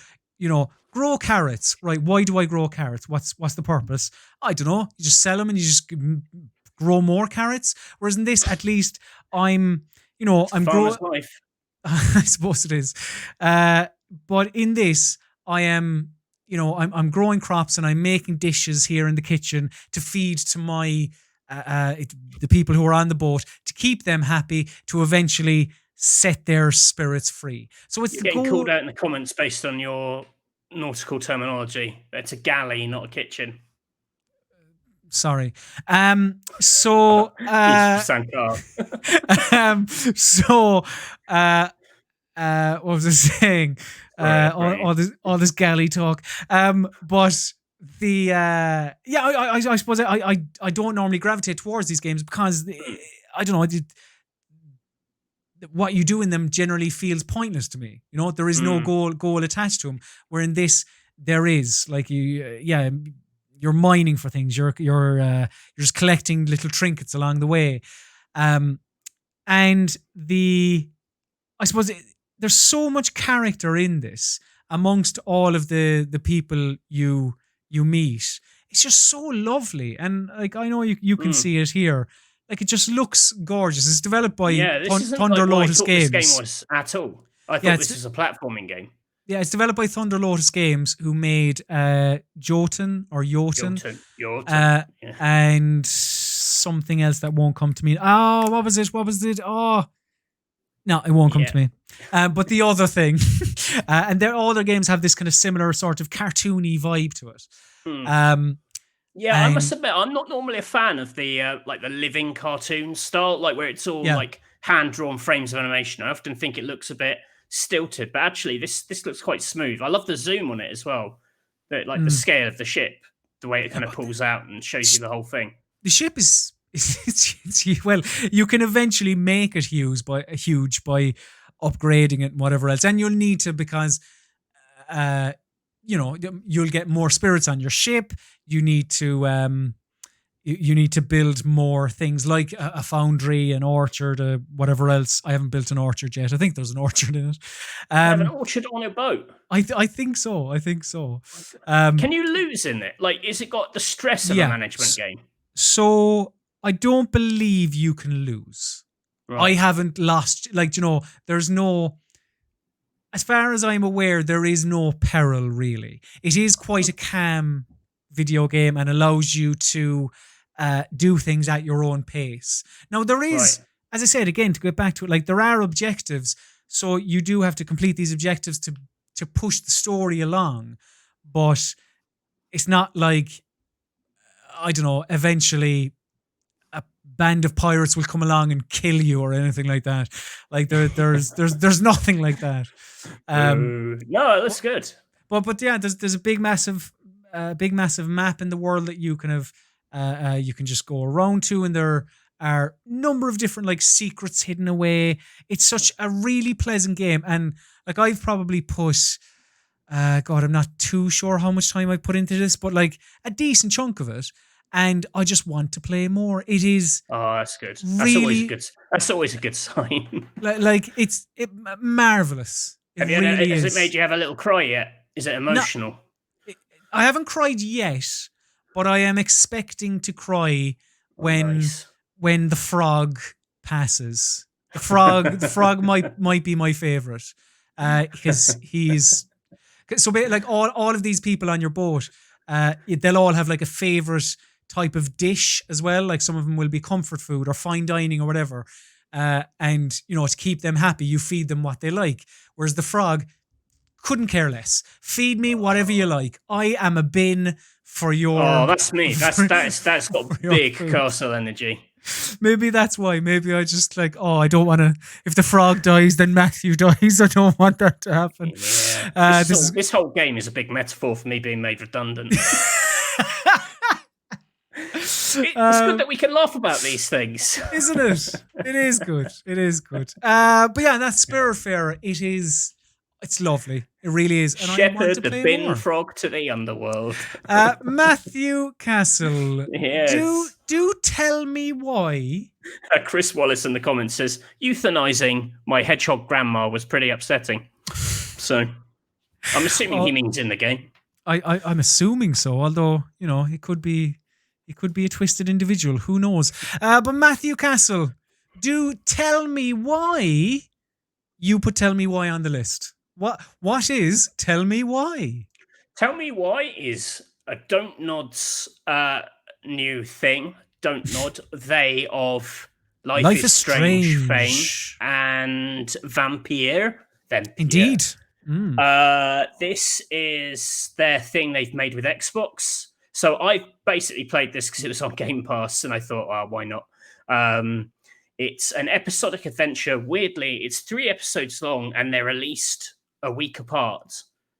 Speaker 1: grow carrots, right? Why do I grow carrots? What's the purpose? I don't know. You just sell them and you just grow more carrots. Whereas in this, at least I'm I'm growing.
Speaker 2: Farmer's life.
Speaker 1: I suppose it is. But in this, I am, I'm growing crops and I'm making dishes here in the kitchen to feed to my the people who are on the boat, to keep them happy, to eventually set their spirits free. So it's
Speaker 2: You're
Speaker 1: the
Speaker 2: getting
Speaker 1: goal.
Speaker 2: called out in the comments based on your nautical terminology. It's a galley, not a kitchen.
Speaker 1: Sorry. So,
Speaker 2: You sound calm.
Speaker 1: so, what was I saying? All this galley talk. But the I suppose I don't normally gravitate towards these games because I don't know. What you do in them generally feels pointless to me. You know, there is no goal attached to them. Where in this, there is like you're mining for things. You're just collecting little trinkets along the way, and I suppose there's so much character in this amongst all of the people you meet. It's just so lovely, and like I know you can see it here. Like it just looks gorgeous. It's developed by
Speaker 2: this isn't
Speaker 1: Thunder
Speaker 2: like what
Speaker 1: Lotus
Speaker 2: I thought
Speaker 1: Games.
Speaker 2: this game was at all. I thought this was a platforming game.
Speaker 1: Yeah, it's developed by Thunder Lotus Games, who made Jotun, and something else that won't come to me. Oh, what was it? Oh, no, it won't come to me. But the other thing, and all their games have this kind of similar sort of cartoony vibe to it.
Speaker 2: I must admit, I'm not normally a fan of the like the living cartoon style, like where it's all like hand drawn frames of animation. I often think it looks a bit stilted, but actually this looks quite smooth. I love the zoom on it as well, the scale of the ship, the way it kind of pulls out and shows you the whole thing.
Speaker 1: The ship is well, you can eventually make it huge by upgrading it and whatever else, and you'll need to because you'll get more spirits on your ship. You need to build more things like a foundry, an orchard, whatever else. I haven't built an orchard yet. I think there's an orchard in it.
Speaker 2: Have an orchard on a boat?
Speaker 1: I think so.
Speaker 2: Can you lose in it? Like, is it got the stress of a management game?
Speaker 1: So I don't believe you can lose. Right. I haven't lost. Like, there's no. As far as I'm aware, there is no peril really. It is quite a calm video game and allows you to do things at your own pace. Now there is, as I said again, to get back to it, like there are objectives, so you do have to complete these objectives to push the story along. But it's not like, I don't know, eventually a band of pirates will come along and kill you or anything like that. Like there's nothing like that.
Speaker 2: No, that's good.
Speaker 1: But yeah, there's a big massive map in the world that you kind of you can just go around to, and there are a number of different like secrets hidden away. It's such a really pleasant game, and like I've probably put God, I'm not too sure how much time I put into this, but like a decent chunk of it, and I just want to play more. It is
Speaker 2: that's good.
Speaker 1: Really,
Speaker 2: that's always a good sign.
Speaker 1: like it's marvelous.
Speaker 2: Has it made you have a little cry yet? Is it emotional?
Speaker 1: No, I haven't cried yet, but I am expecting to cry when the frog passes. The frog might be my favorite because he's so like all of these people on your boat. They'll all have like a favorite type of dish as well. Like some of them will be comfort food or fine dining or whatever. And to keep them happy, you feed them what they like. Whereas the frog couldn't care less. Feed me whatever you like. I am a bin for your.
Speaker 2: Oh, that's me. That's got big castle energy.
Speaker 1: Maybe that's why. Maybe I just like, I don't want to. If the frog dies, then Matthew dies. I don't want that to happen.
Speaker 2: Yeah. This whole game is a big metaphor for me being made redundant. It's good that we can laugh about these things,
Speaker 1: isn't it? It is good. But yeah, that's Spiritfarer. It's lovely. It really is. And
Speaker 2: Shepherd,
Speaker 1: I want to
Speaker 2: the
Speaker 1: play
Speaker 2: bin
Speaker 1: more.
Speaker 2: frog to the underworld.
Speaker 1: Matthew Castle.
Speaker 2: Yes.
Speaker 1: Do tell me why.
Speaker 2: Chris Wallace in the comments says, euthanizing my hedgehog grandma was pretty upsetting. So I'm assuming he means in the game.
Speaker 1: I'm assuming so, although, he could be a twisted individual. Who knows? But Matthew Castle, do tell me why you put Tell Me Why on the list. What is Tell Me Why?
Speaker 2: Tell Me Why is a Don't Nod's new thing. Don't Nod. They of Life is Strange fame and Vampire.
Speaker 1: Indeed.
Speaker 2: This is their thing they've made with Xbox. So I basically played this because it was on Game Pass, and I thought, oh, why not? It's an episodic adventure. Weirdly, it's 3 episodes long, and they're released a week apart.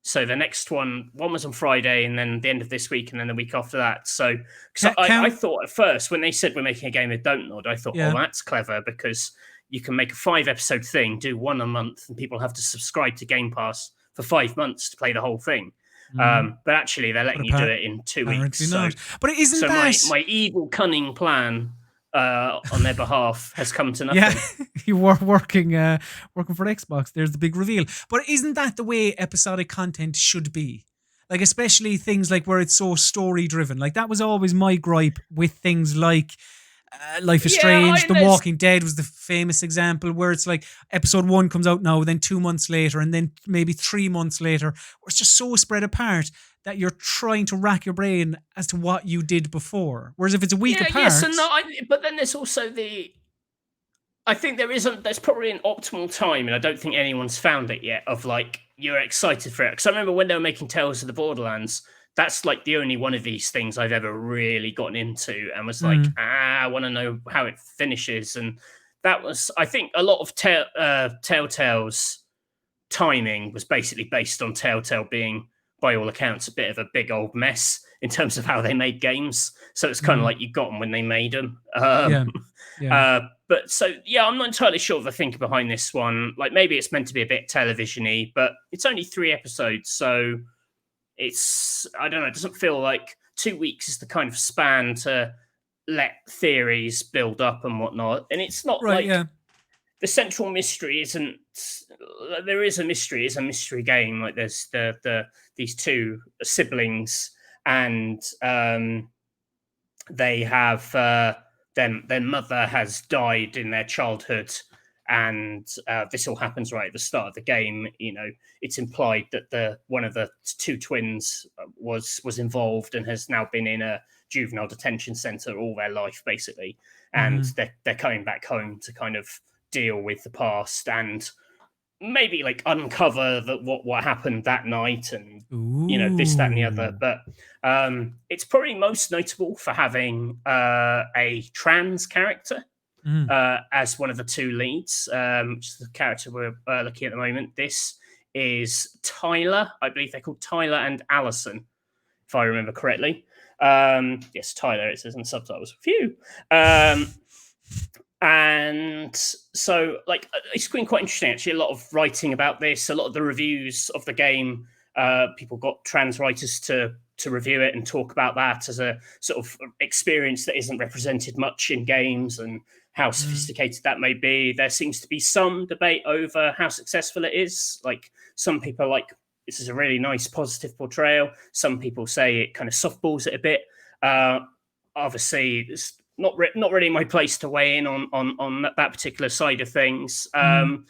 Speaker 2: So the next one was on Friday, and then the end of this week, and then the week after that. So, because I
Speaker 1: Count,
Speaker 2: thought at first when they said we're making a game of Don't Nod, I thought,
Speaker 1: yeah.
Speaker 2: oh, that's clever because you can make a 5-episode thing, do one a month, and people have to subscribe to Game Pass for 5 months to play the whole thing. But actually, they're letting you do it in 2 weeks.
Speaker 1: Not. But isn't
Speaker 2: so
Speaker 1: that
Speaker 2: my evil, cunning plan on their behalf has come to nothing?
Speaker 1: Yeah, you were working for Xbox. There's the big reveal. But isn't that the way episodic content should be? Like, especially things like where it's so story driven. Like, that was always my gripe with things like Life is Strange. The Walking Dead was the famous example where it's like episode 1 comes out now, then 2 months later, and then maybe 3 months later, where it's just so spread apart that you're trying to rack your brain as to what you did before. Whereas if it's a week apart...
Speaker 2: Yes and no, but then there's also I think there's probably an optimal time, and I don't think anyone's found it yet, of like, you're excited for it. Because I remember when they were making Tales of the Borderlands, that's like the only one of these things I've ever really gotten into and was like, I want to know how it finishes. And that was, I think, a lot of Telltale's timing was basically based on Telltale being, by all accounts, a bit of a big old mess in terms of how they made games. So it's kind of like you got them when they made them. But so, yeah, I'm not entirely sure of the thinking behind this one. Like, maybe it's meant to be a bit television-y, but it's only 3 episodes, so it's, I don't know, it doesn't feel like 2 weeks is the kind of span to let theories build up and whatnot. And it's not the central mystery isn't, there is a mystery, it's a mystery game. Like, there's these 2 siblings, and they have their mother has died in their childhood, and this all happens right at the start of the game. You know, it's implied that one of the 2 twins was involved and has now been in a juvenile detention center all their life, basically, and they're coming back home to kind of deal with the past and maybe like uncover what happened that night, and you know, this, that, and the other. But it's probably most notable for having a trans character as one of the 2 leads, which is the character we're looking at the moment. This is Tyler. I believe they're called Tyler and Allison, if I remember correctly. Yes, Tyler, it says in the subtitles. Phew. And so, like, it's been quite interesting, actually. A lot of writing about this, a lot of the reviews of the game, people got trans writers to review it and talk about that as a sort of experience that isn't represented much in games and how sophisticated that may be. There seems to be some debate over how successful it is. Like, some people are like, this is a really nice, positive portrayal. Some people say it kind of softballs it a bit. Obviously, it's not really my place to weigh in on that particular side of things. And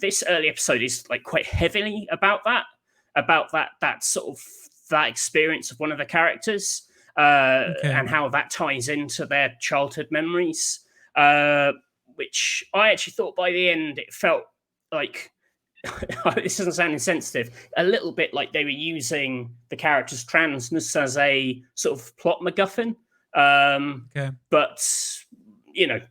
Speaker 2: this early episode is like quite heavily about that sort of that experience of one of the characters, and how that ties into their childhood memories. Which I actually thought by the end it felt like, this doesn't sound insensitive, a little bit like they were using the character's transness as a sort of plot MacGuffin. But, you know,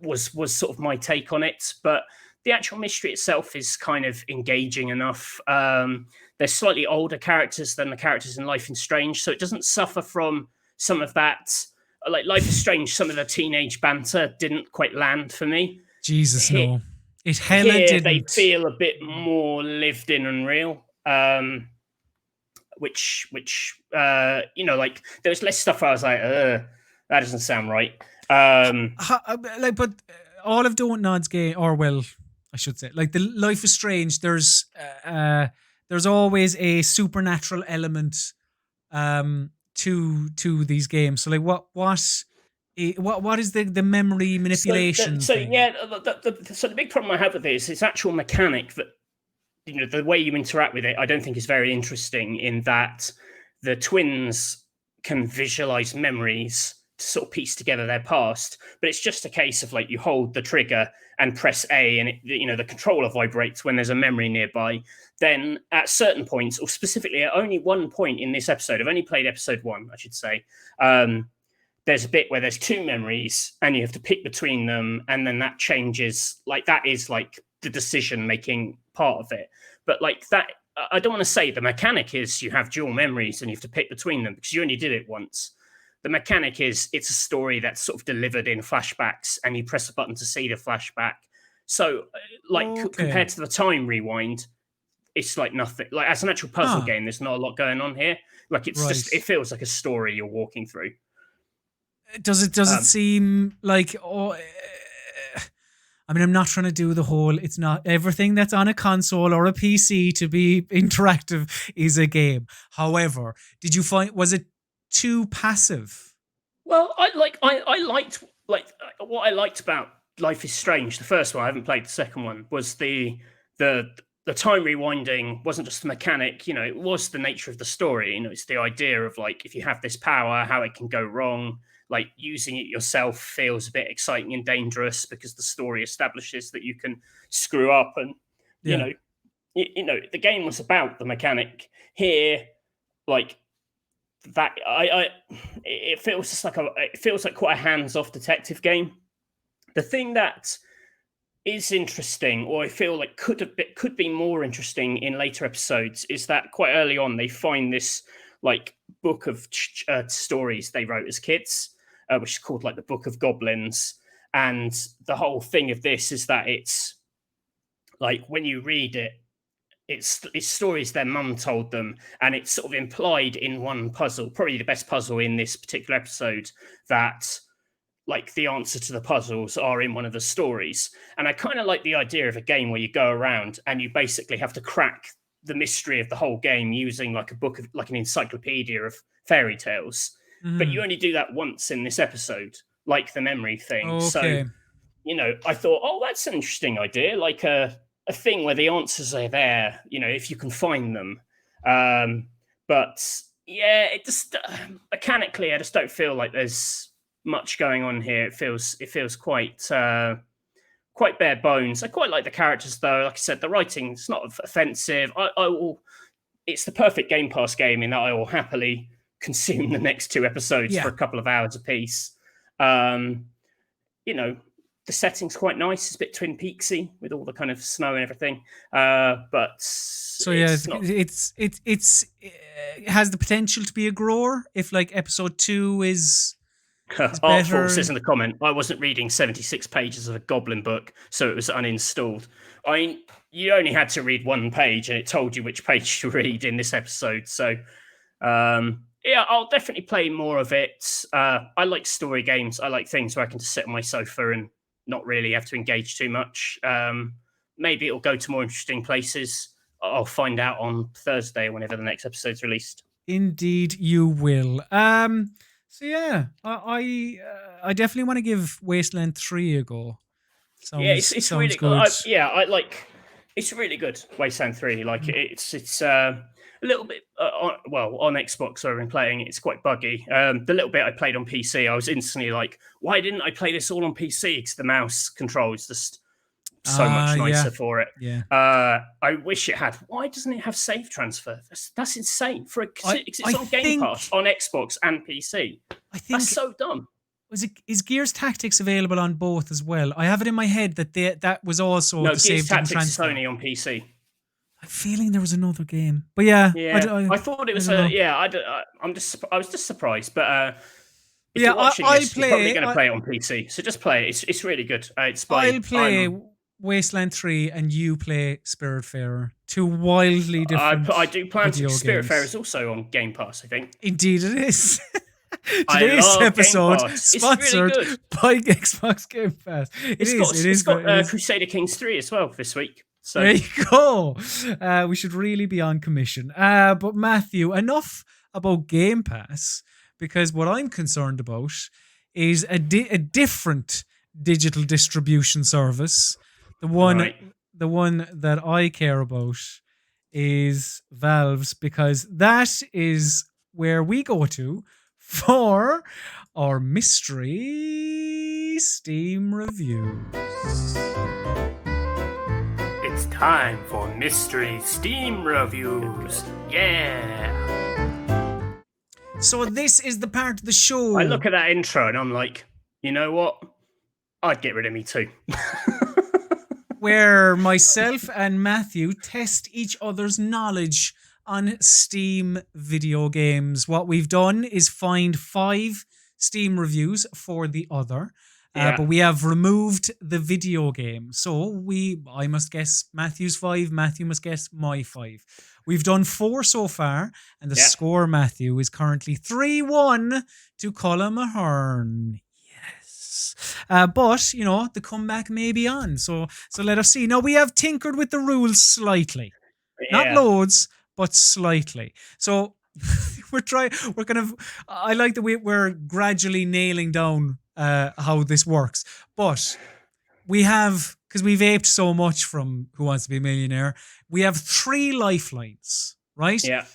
Speaker 2: was sort of my take on it. But the actual mystery itself is kind of engaging enough. They're slightly older characters than the characters in Life is Strange, so it doesn't suffer from some of that. Like, Life is Strange, some of the teenage banter didn't quite land for me.
Speaker 1: Jesus, no. It hella didn't.
Speaker 2: They feel a bit more lived in and real. Which you know, like, there was less stuff where I was like, that doesn't sound right.
Speaker 1: But all of Don't Nod's game, or well, I should say, like the Life is Strange, there's always a supernatural element to these games. So like, what is the memory manipulation?
Speaker 2: So the big problem I have with this is actual mechanic that, you know, the way you interact with it, I don't think is very interesting, in that the twins can visualize memories to sort of piece together their past. But it's just a case of like you hold the trigger and press A, and the controller vibrates when there's a memory nearby. Then at certain points, or specifically at only one point in this episode, I've only played episode 1, I should say. There's a bit where there's 2 memories and you have to pick between them, and then that changes. Like that is like the decision making part of it. But like that, I don't want to say the mechanic is you have dual memories and you have to pick between them because you only did it once. The mechanic is it's a story that's sort of delivered in flashbacks, and you press a button to see the flashback. So, like compared to the time rewind, it's like nothing. Like as an actual puzzle game, there's not a lot going on here. Like it's just it feels like a story you're walking through.
Speaker 1: Does it seem like I mean, I'm not trying to do the whole, it's not everything that's on a console or a PC to be interactive is a game. However, did you find, was it too passive?
Speaker 2: Well, I liked what I liked about Life is Strange. The first one, I haven't played the second one, was the time rewinding wasn't just the mechanic, it was the nature of the story. It's the idea of like, if you have this power, how it can go wrong. Like using it yourself feels a bit exciting and dangerous because the story establishes that you can screw up, and the game was about the mechanic. Here, like that, it feels just like quite a hands-off detective game. The thing that is interesting, or I feel like could be more interesting in later episodes, is that quite early on they find this like book of stories they wrote as kids, which is called like the Book of Goblins. And the whole thing of this is that it's like when you read it, it's stories their mum told them, and it's sort of implied in one puzzle, probably the best puzzle in this particular episode, that like the answer to the puzzles are in one of the stories. And I kind of like the idea of a game where you go around and you basically have to crack the mystery of the whole game using like a book of like an encyclopedia of fairy tales. But you only do that once in this episode, like the memory thing. So, I thought, oh, that's an interesting idea, like a thing where the answers are there, if you can find them. But yeah, it just mechanically, I just don't feel like there's much going on here. It feels quite bare bones. I quite like the characters though. Like I said, the writing's not offensive. I will. It's the perfect Game Pass game in that I will happily consume the next 2 episodes for a couple of hours apiece. The setting's quite nice. It's a bit Twin Peaksy with all the kind of snow and everything. But
Speaker 1: so yeah, it has the potential to be a grower if like episode 2 is
Speaker 2: Artful says in the comment, I wasn't reading 76 pages of a Goblin book, so it was uninstalled. I mean, you only had to read 1 page, and it told you which page to read in this episode. So, yeah, I'll definitely play more of it. I like story games. I like things where I can just sit on my sofa and not really have to engage too much. Maybe it'll go to more interesting places. I'll find out on Thursday, whenever the next episode's released.
Speaker 1: Indeed, you will. So yeah, I definitely want to give Wasteland 3 a go.
Speaker 2: It's really good. It's really good. Wasteland 3, like it's a little bit on Xbox. I've been playing it. It's quite buggy. The little bit I played on PC, I was instantly like, why didn't I play this all on PC? Because the mouse control is just so much nicer for it.
Speaker 1: Yeah.
Speaker 2: I wish it had. Why doesn't it have save transfer? That's insane. It's on Game Pass on Xbox and PC. I think that's so dumb.
Speaker 1: Is Gears Tactics available on both as well? I have it in my head that that was also
Speaker 2: no.
Speaker 1: The
Speaker 2: Gears Tactics is only on PC.
Speaker 1: I'm feeling there was another game, but yeah.
Speaker 2: I thought it was. I was just surprised, but. If you're watching this, you're probably going to play it on PC. So just play it. It's really good.
Speaker 1: I'll play Wasteland 3 and you play Spiritfarer. 2 wildly different.
Speaker 2: I do plan to. Spiritfarer is also on Game Pass, I think.
Speaker 1: Indeed, it is. Today's episode sponsored by Xbox Game Pass. It's got
Speaker 2: Crusader Kings 3 as well this week. So
Speaker 1: there you go. We should really be on commission. But Matthew, enough about Game Pass, because what I'm concerned about is a different digital distribution service. The one that I care about is Valve's, because that is where we go to for our mystery Steam reviews.
Speaker 2: It's time for Mystery Steam Reviews. Yeah.
Speaker 1: So this is the part of the show.
Speaker 2: I look at that intro and I'm like, you know what? I'd get rid of me too.
Speaker 1: Where myself and Matthew test each other's knowledge on Steam video games. What we've done is find 5 Steam reviews for the other.
Speaker 2: Yeah.
Speaker 1: But we have removed the video game. So I must guess Matthew's 5, Matthew must guess my 5. We've done 4 so far, and the score, Matthew, is currently 3-1 to Colm Ahern. Yes. But, you know, the comeback may be on. So let us see. Now, we have tinkered with the rules slightly. Not loads, but slightly. So I like that we're gradually nailing down how this works. But we have, because we've aped so much from Who Wants to Be a Millionaire, we have 3 lifelines, right?
Speaker 2: Yeah.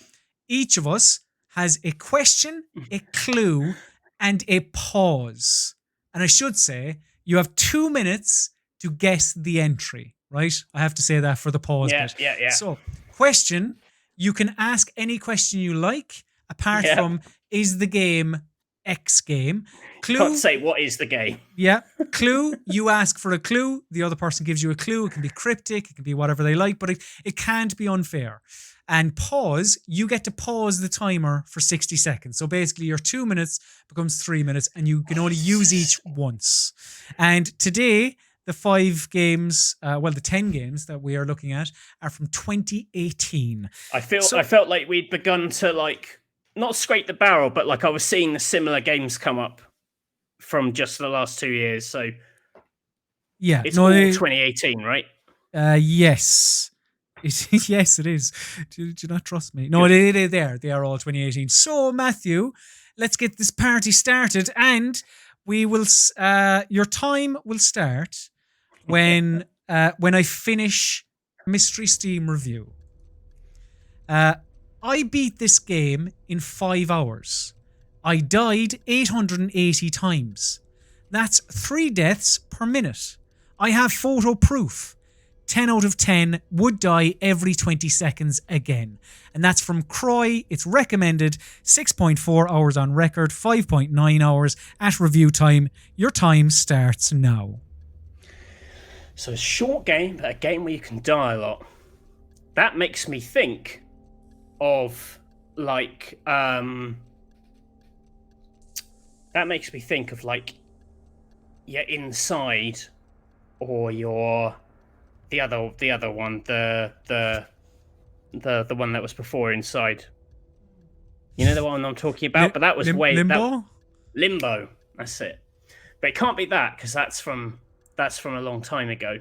Speaker 1: Each of us has a question, a clue, and a pause. And I should say, you have 2 minutes to guess the entry, right? I have to say that for the pause bit.
Speaker 2: Yeah.
Speaker 1: So, question, you can ask any question you like, apart from, is the game X game? Clue.
Speaker 2: Can't say what is the game.
Speaker 1: Yeah. Clue, you ask for a clue. The other person gives you a clue. It can be cryptic. It can be whatever they like, but it can't be unfair. And pause, you get to pause the timer for 60 seconds. So basically your 2 minutes becomes 3 minutes and you can only use each once. And today, the 5 games, the 10 games that we are looking at are from 2018.
Speaker 2: I felt like we'd begun to not scrape the barrel, but I was seeing the similar games come up from just the last 2 years. So
Speaker 1: yeah,
Speaker 2: it's all 2018, right?
Speaker 1: Yes. Yes, it is. Do you not trust me? No, they are all 2018. So, Matthew, let's get this party started, and we will. Your time will start when I finish Mystery Steam review. I beat this game in 5 hours. I died 880 times. That's 3 deaths per minute. I have photo proof. 10 out of 10 would die every 20 seconds again. And that's from Croy. It's recommended 6.4 hours on record, 5.9 hours at review time. Your time starts now.
Speaker 2: So a short game, but a game where you can die a lot. That makes me think of your Inside or your the other one, the one that was before Inside. You know the one I'm talking about? But that was
Speaker 1: Limbo?
Speaker 2: Limbo. That's it. But it can't be that, because that's from a long time ago.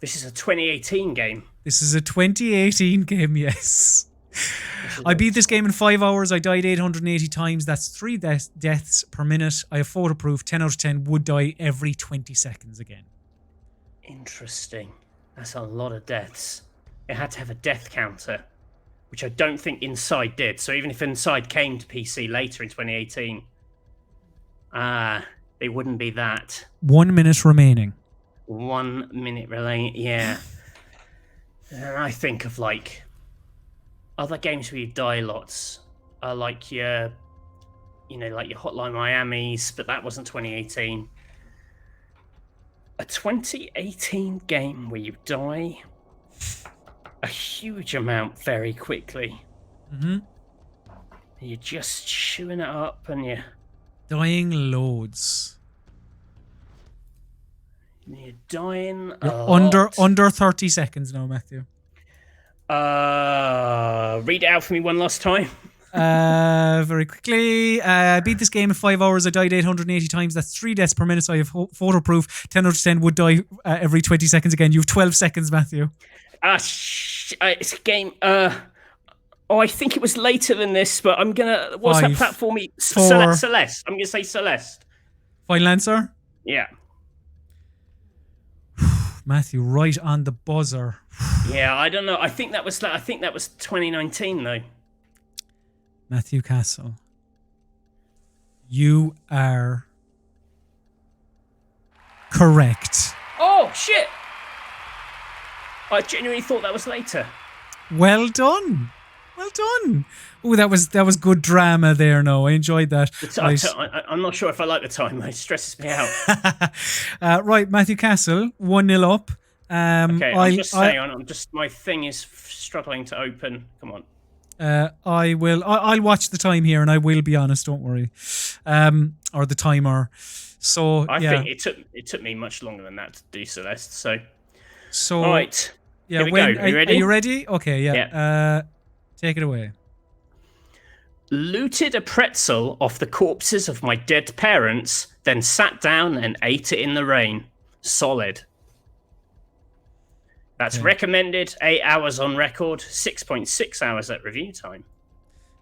Speaker 2: This is a 2018 game.
Speaker 1: This is a 2018 game, yes. I beat this game in 5 hours. I died 880 times. That's 3 deaths per minute. I have photo proof. 10 out of 10 would die every 20 seconds again.
Speaker 2: Interesting. That's a lot of deaths. It had to have a death counter, which I don't think Inside did. So even if Inside came to PC later in 2018, it wouldn't be that.
Speaker 1: 1 minute remaining.
Speaker 2: 1 minute remaining, yeah. And I think of other games where you die lots are your Hotline Miami's, but that wasn't 2018. A 2018 game where you die a huge amount very quickly.
Speaker 1: Mm-hmm.
Speaker 2: You're just chewing it up and you're
Speaker 1: dying loads.
Speaker 2: You're dying
Speaker 1: under 30 seconds now, Matthew.
Speaker 2: Read it out for me one last time.
Speaker 1: Very quickly. Beat this game in 5 hours. I died 880 times. That's 3 deaths per minute. So I have photo proof. 10 out of 10 would die every 20 seconds again. You have 12 seconds, Matthew.
Speaker 2: It's a game. I think it was later than this, but I'm gonna. What's
Speaker 1: 5,
Speaker 2: that platform?
Speaker 1: 4.
Speaker 2: Celeste. I'm gonna say Celeste.
Speaker 1: Final answer?
Speaker 2: Yeah.
Speaker 1: Matthew, right on the buzzer.
Speaker 2: Yeah, I don't know. I think that was 2019 though.
Speaker 1: Matthew Castle, You are correct.
Speaker 2: Oh, shit! I genuinely thought that was later.
Speaker 1: Well done. Well done. Oh, that was good drama there. No, I enjoyed that.
Speaker 2: I'm not sure if I like the time. It stresses me out.
Speaker 1: Right, Matthew Castle, 1-0 up.
Speaker 2: Okay, I'm just saying. I'm just my thing is struggling to open. Come on.
Speaker 1: I'll watch the time here, and I will be honest. Don't worry. Or the timer. So
Speaker 2: I think it took me much longer than that to do Celeste. So right.
Speaker 1: Yeah.
Speaker 2: Here we go. Are you ready?
Speaker 1: Are you ready? Okay. Yeah. Take it away.
Speaker 2: Looted a pretzel off the corpses of my dead parents, then sat down and ate it in the rain. Solid. That's recommended 8 hours on record, 6.6 hours at review time.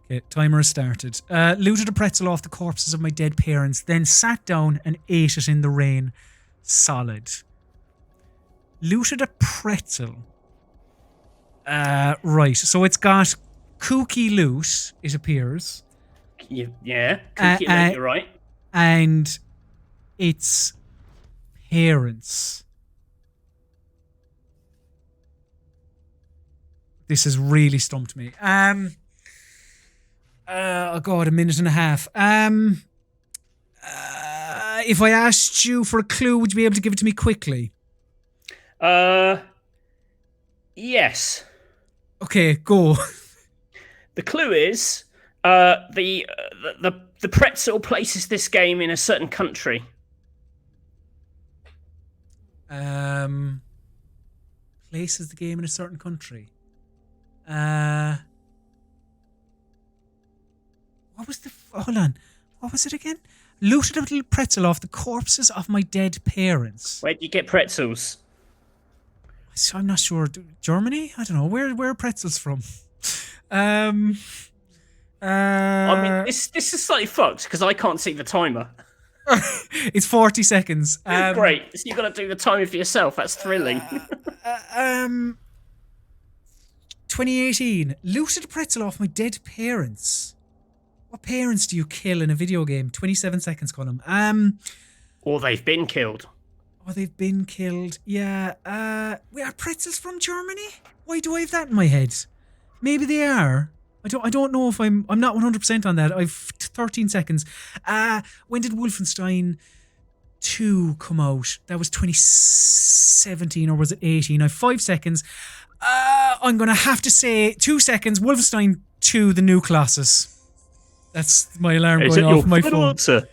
Speaker 1: Okay, timer has started. Looted a pretzel off the corpses of my dead parents, then sat down and ate it in the rain. Solid. Looted a pretzel. Right, so it's got kooky loot, it appears.
Speaker 2: Yeah, kooky loot, you're right.
Speaker 1: And its parents. This has really stumped me. Oh god, a minute and a half. If I asked you for a clue, would you be able to give it to me quickly?
Speaker 2: Yes.
Speaker 1: Okay, go.
Speaker 2: The clue is the pretzel places this game in a certain country.
Speaker 1: Places the game in a certain country. What was the... Hold on. What was it again? Looted a little pretzel off the corpses of my dead parents.
Speaker 2: Where do you get pretzels?
Speaker 1: I'm not sure. Germany? I don't know. Where are pretzels from? I
Speaker 2: mean, this is slightly fucked because I can't see the timer.
Speaker 1: It's 40 seconds.
Speaker 2: Great. So you've got to do the timer for yourself. That's thrilling.
Speaker 1: 2018. Looted a pretzel off my dead parents. What parents do you kill in a video game? 27 seconds, Colm.
Speaker 2: Or they've been killed.
Speaker 1: Or they've been killed. Yeah. Are pretzels from Germany? Why do I have that in my head? Maybe they are. I don't know if I'm not 100% on that. I've 13 seconds. When did Wolfenstein 2 come out? That was 2017 or was it 18? I've 5 seconds. I'm going to have to say 2 seconds. Wolfenstein 2, the new Colossus. That's my alarm going off my phone.
Speaker 2: Answer?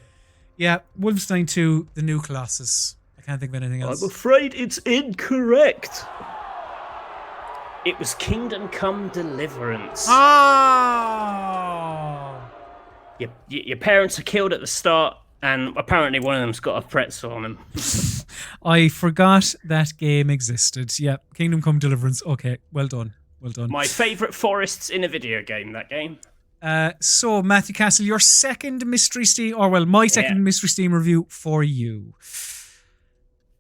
Speaker 1: Yeah, Wolfenstein 2, the new Colossus. I can't think of anything else.
Speaker 2: I'm afraid it's incorrect. It was Kingdom Come Deliverance.
Speaker 1: Oh!
Speaker 2: Your parents are killed at the start, and apparently one of them's got a pretzel on him.
Speaker 1: I forgot that game existed. Yeah, Kingdom Come Deliverance. Okay, well done. Well done.
Speaker 2: My favourite forests in a video game, that game.
Speaker 1: So, Matthew Castle, your second Mystery Steam, my second Mystery Steam review for you.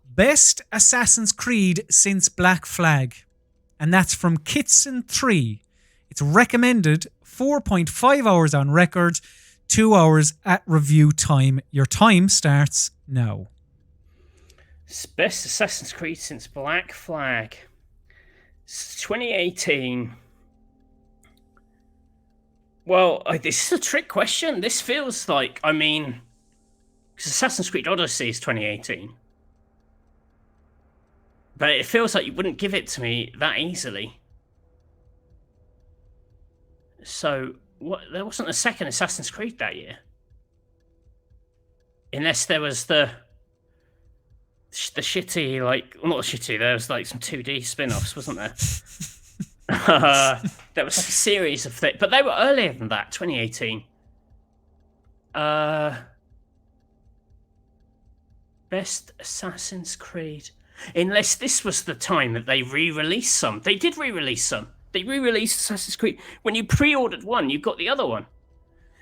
Speaker 1: Best Assassin's Creed since Black Flag. And that's from Kitson3. It's recommended 4.5 hours on record, 2 hours at review time. Your time starts now.
Speaker 2: Best Assassin's Creed since Black Flag. 2018. Well, this is a trick question. This feels like, because Assassin's Creed Odyssey is 2018. But it feels like you wouldn't give it to me that easily. So, there wasn't a second Assassin's Creed that year. Unless there was the shitty, not shitty, there was some 2D spin-offs, wasn't there? There was a series of things, but they were earlier than that, 2018. Best Assassin's Creed. Unless this was the time that they re-released some. They did re-release some. They re-released Assassin's Creed. When you pre-ordered one, you got the other one.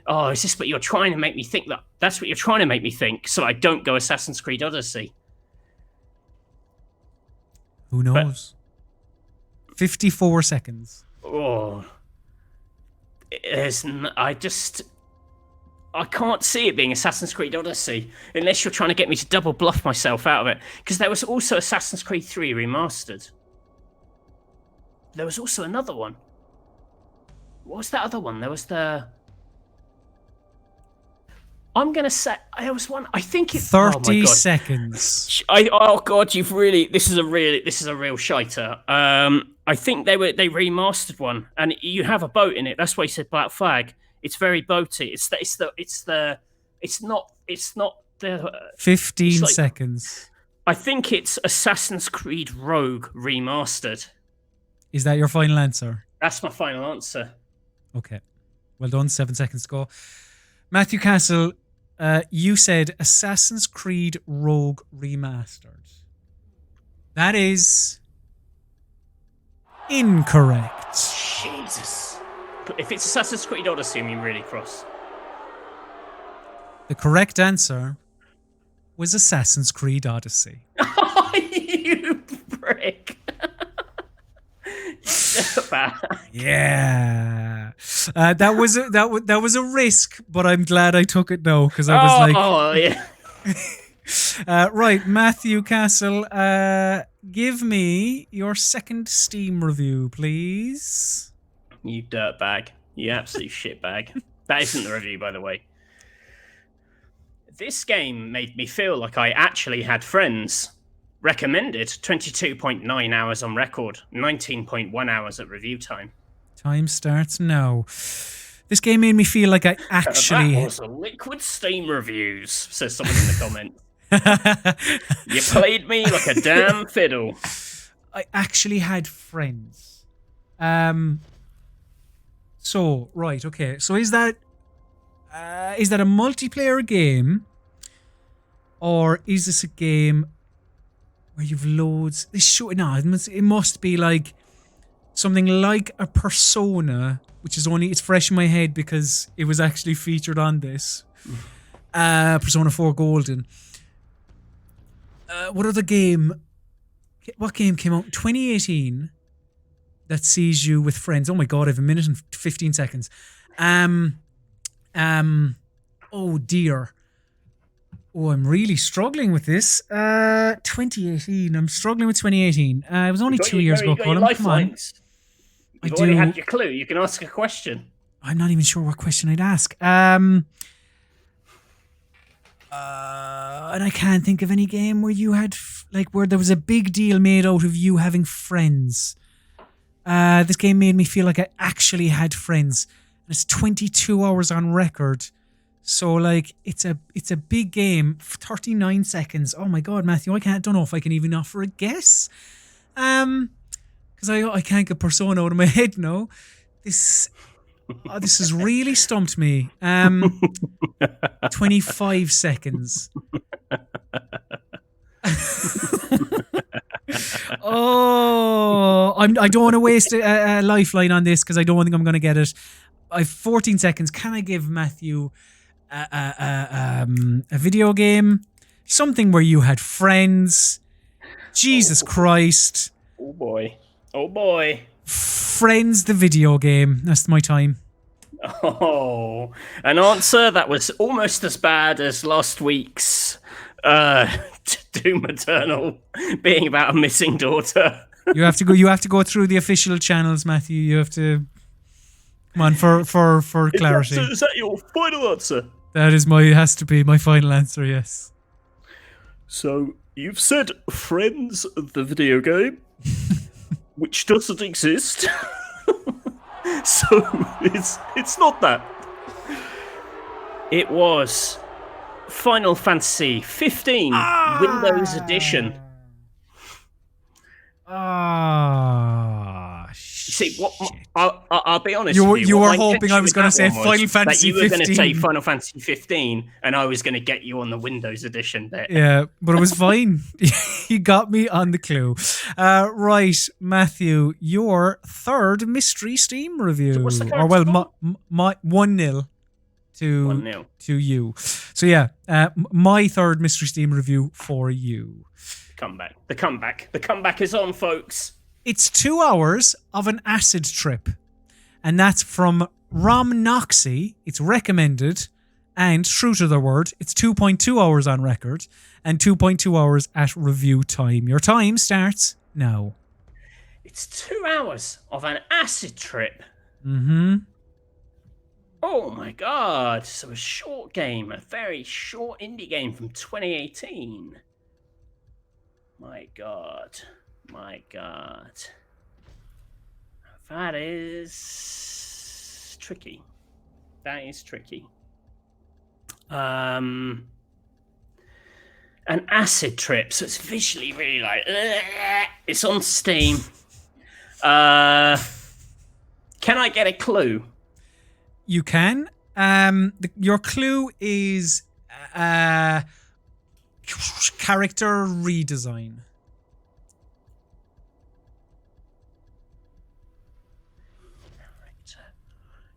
Speaker 2: Oh, is this what you're trying to make me think? That's what you're trying to make me think, so I don't go Assassin's Creed Odyssey.
Speaker 1: Who knows? 54 seconds.
Speaker 2: Oh. I can't see it being Assassin's Creed Odyssey unless you're trying to get me to double bluff myself out of it. Because there was also Assassin's Creed 3 Remastered. There was also another one. What was that other one? There was the... I'm going to say... There was one... I think it's...
Speaker 1: 30 seconds.
Speaker 2: Oh God, you've really... This is a real shiter. I think they remastered one, and you have a boat in it. That's why you said Black Flag. It's very boaty. It's not the
Speaker 1: 15 seconds.
Speaker 2: I think it's Assassin's Creed Rogue Remastered.
Speaker 1: Is that your final answer?
Speaker 2: That's my final answer.
Speaker 1: Okay. Well done. 7 seconds to go. Matthew Castle, you said Assassin's Creed Rogue Remastered. That is incorrect.
Speaker 2: Jesus. If it's Assassin's Creed Odyssey, I'm really cross.
Speaker 1: The correct answer was Assassin's Creed Odyssey.
Speaker 2: You prick.
Speaker 1: Yeah. That was a risk, but I'm glad I took it now because I was
Speaker 2: yeah.
Speaker 1: Right, Matthew Castle, give me your second Steam review, please.
Speaker 2: You dirtbag. You absolute shitbag. That isn't the review, by the way. This game made me feel like I actually had friends. Recommended 22.9 hours on record, 19.1 hours at review time.
Speaker 1: Time starts now. This game made me feel like I actually...
Speaker 2: That was a liquid Steam reviews, says someone in the comments. You played me like a damn fiddle.
Speaker 1: I actually had friends. So, right, okay. So is that a multiplayer game? Or is this a game where you've loads... it must be like something like a Persona, which is it's fresh in my head because it was actually featured on this. Persona 4 Golden. What game came out in 2018 that sees you with friends? Oh my God, I have a minute and 15 seconds. Oh dear. Oh, I'm really struggling with this. 2018. I'm struggling with 2018. It was only 2 years ago, Colm. Come on.
Speaker 2: You've already had your clue. You can ask a question.
Speaker 1: I'm not even sure what question I'd ask. And I can't think of any game where you had, where there was a big deal made out of you having friends. This game made me feel like I actually had friends. And it's 22 hours on record. So, it's a big game. 39 seconds. Oh my God, Matthew, I don't know if I can even offer a guess. Because I can't get Persona out of my head now. This has really stumped me. 25 seconds. I don't want to waste a lifeline on this because I don't think I'm going to get it. I have 14 seconds. Can I give Matthew a video game? Something where you had friends. Jesus Christ.
Speaker 2: Oh boy. Oh boy.
Speaker 1: Friends the video game. That's my time.
Speaker 2: Oh, an answer that was almost as bad as last week's Doom Eternal being about a missing daughter.
Speaker 1: You have to go through the official channels, Matthew. You have to come on for clarity.
Speaker 2: Is that your final answer?
Speaker 1: That has to be my final answer, yes.
Speaker 2: So you've said Friends the video game, which doesn't exist. So it's not that. It was Final Fantasy 15 Windows Edition. See, what I'll be honest with you.
Speaker 1: You were hoping I was going to say Final Fantasy 15.
Speaker 2: You were going to say Final Fantasy 15, and I was going to get you on the Windows Edition bit.
Speaker 1: Yeah, but it was fine. You got me on the clue. Right, Matthew, your third mystery Steam review.
Speaker 2: So what's the
Speaker 1: my 1-0 to you. So yeah, my third mystery Steam review for you.
Speaker 2: The comeback is on, folks.
Speaker 1: It's 2 hours of an acid trip. And that's from Rom Noxy. It's recommended And true to their word, it's 2.2 hours on record and 2.2 hours at review time. Your time starts now.
Speaker 2: It's 2 hours of an acid trip.
Speaker 1: Mm-hmm.
Speaker 2: Oh my god. So a short game, a very short indie game from 2018. My god. My god. That is tricky. That is tricky. An acid trip, so it's visually really like it's on Steam. Can I get a clue?
Speaker 1: You can. Your clue is character redesign.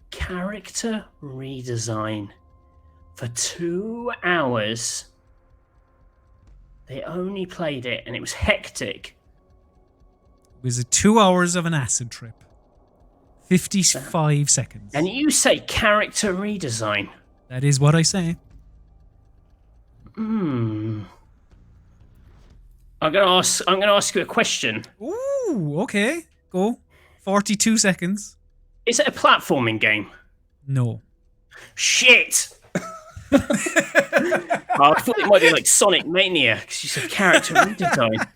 Speaker 2: Character redesign for 2 hours. They only played it and it was hectic.
Speaker 1: It was 2 hours of an acid trip. 55 seconds.
Speaker 2: And you say character redesign.
Speaker 1: That is what I say.
Speaker 2: I'm gonna ask you a question.
Speaker 1: Ooh, okay. Go. 42 seconds.
Speaker 2: Is it a platforming game?
Speaker 1: No.
Speaker 2: Shit! I thought it might be like Sonic Mania because you said character redesign.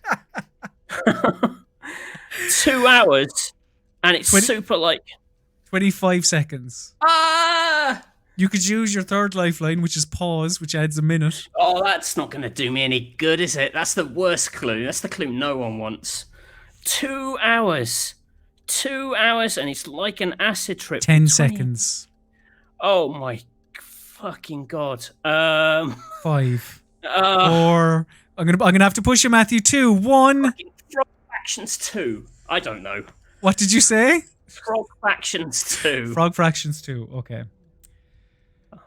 Speaker 2: 2 hours, and it's super like
Speaker 1: 25 seconds. You could use your third lifeline, which is pause, which adds a minute.
Speaker 2: Oh, that's not going to do me any good, is it? That's the worst clue. That's the clue no one wants. 2 hours. 2 hours, and it's like an acid trip.
Speaker 1: 10 seconds.
Speaker 2: Oh my fucking god.
Speaker 1: 5. 4. I'm gonna have to push you, Matthew. 2. 1.
Speaker 2: Frog Fractions 2. I don't know.
Speaker 1: What did you say?
Speaker 2: Frog Fractions 2.
Speaker 1: Frog Fractions 2. Okay.
Speaker 2: I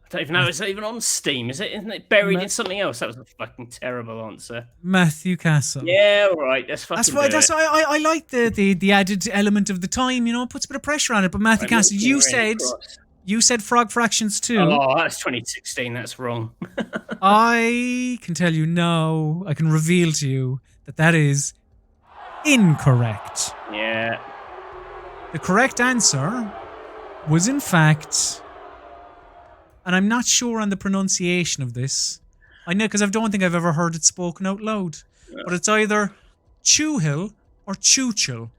Speaker 2: don't even know. Is it even on Steam? Isn't it buried in something else? That was a fucking terrible answer.
Speaker 1: Matthew Castle.
Speaker 2: Yeah, all right. That's fucking.
Speaker 1: That's why I like the added element of the time. You know, it puts a bit of pressure on it. But Matthew Castle, you said Frog Fractions 2.
Speaker 2: Oh, that's 2016. That's wrong.
Speaker 1: I can tell you now. I can reveal to you that is incorrect.
Speaker 2: Yeah.
Speaker 1: The correct answer was, in fact, and I'm not sure on the pronunciation of this. I know because I don't think I've ever heard it spoken out loud. Yeah. But it's either Chewhill or Chewchill.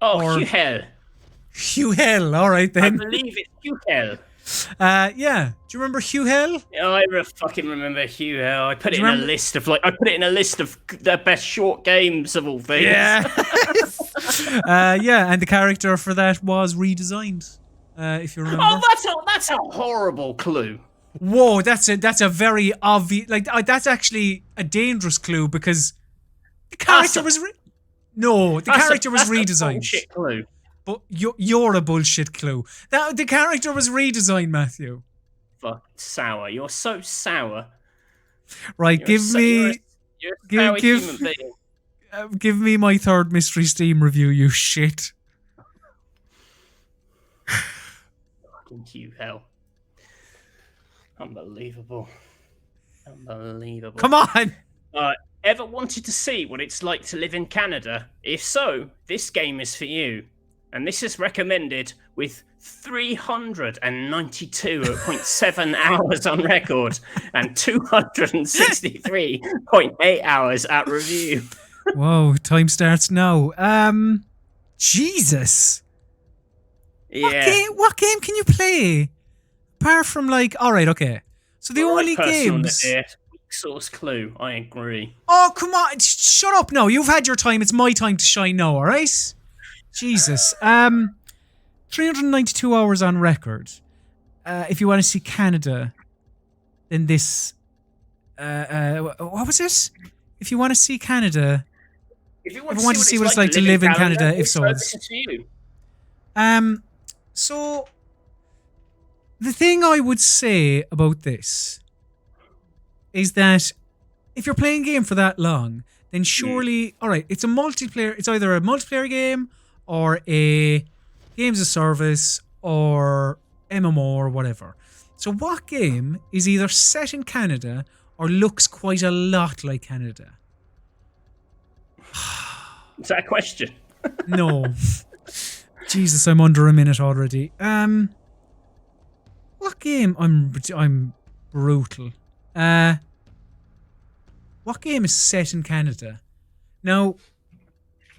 Speaker 2: Oh, Hugh-Hell.
Speaker 1: Hugh-Hell, all right then.
Speaker 2: I believe it's Hugh-Hell.
Speaker 1: Yeah. Do you remember Hugh-Hell?
Speaker 2: Yeah, I fucking remember Hugh-Hell. I put it in a list of the best short games of all things.
Speaker 1: Yeah. Yeah, and the character for that was redesigned. If you remember.
Speaker 2: Oh, that's a horrible clue.
Speaker 1: Whoa, that's a very obvious. That's actually a dangerous clue because the character was character was redesigned.
Speaker 2: A bullshit clue.
Speaker 1: But you're a bullshit clue. The character was redesigned, Matthew.
Speaker 2: Fuck, sour. You're so sour.
Speaker 1: Right, give me my third Mystery Steam review, you shit.
Speaker 2: Fucking Hugh-Hell. Unbelievable.
Speaker 1: Come on!
Speaker 2: Ever wanted to see what it's like to live in Canada? If so, this game is for you. And this is recommended with 392.7 hours on record and 263.8 hours at review.
Speaker 1: Whoa, time starts now. Jesus.
Speaker 2: Yeah.
Speaker 1: What game can you play? Apart from alright, okay. So the only games...
Speaker 2: Weak source clue, I agree.
Speaker 1: Oh, come on. Shut up now. You've had your time. It's my time to shine now, alright? Jesus. 392 hours on record. If you want to see Canada, then this... what was it? If you want to see Canada...
Speaker 2: If you want to see what it's like
Speaker 1: to live in Canada, if so...
Speaker 2: This is you.
Speaker 1: So... The thing I would say about this is that if you're playing a game for that long, then surely... Alright, it's a multiplayer... It's either a multiplayer game or a games of service or MMO or whatever. So what game is either set in Canada or looks quite a lot like Canada?
Speaker 2: Is that a question?
Speaker 1: No. Jesus, I'm under a minute already. What game? I'm brutal. What game is set in Canada? Now,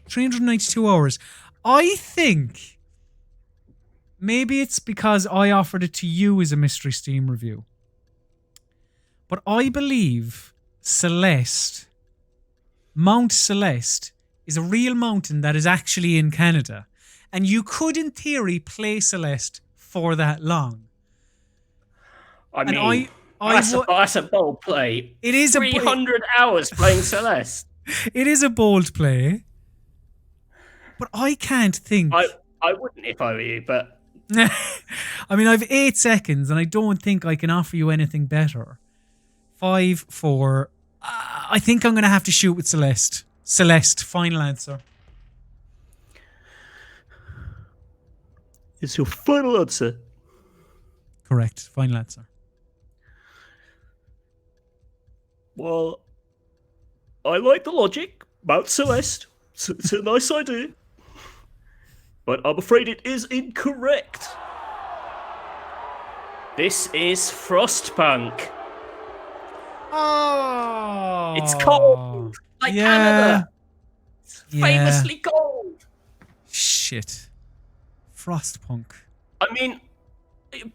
Speaker 1: 392 hours. I think maybe it's because I offered it to you as a mystery Steam review. But I believe Mount Celeste, is a real mountain that is actually in Canada. And you could, in theory, play Celeste for that long.
Speaker 2: I mean, that's a bold play.
Speaker 1: It is
Speaker 2: 300 hours playing Celeste.
Speaker 1: It is a bold play. But I can't think.
Speaker 2: I wouldn't if I were you, but...
Speaker 1: I mean, I've 8 seconds, and I don't think I can offer you anything better. 5, 4... I think I'm going to have to shoot with Celeste. Celeste, final answer.
Speaker 2: It's your final answer.
Speaker 1: Correct, final answer.
Speaker 2: Well, I like the logic. Mount Celeste. It's a nice idea. But I'm afraid it is incorrect. This is Frostpunk.
Speaker 1: Oh!
Speaker 2: It's cold, like Canada. It's famously cold.
Speaker 1: Shit. Frostpunk.
Speaker 2: I mean,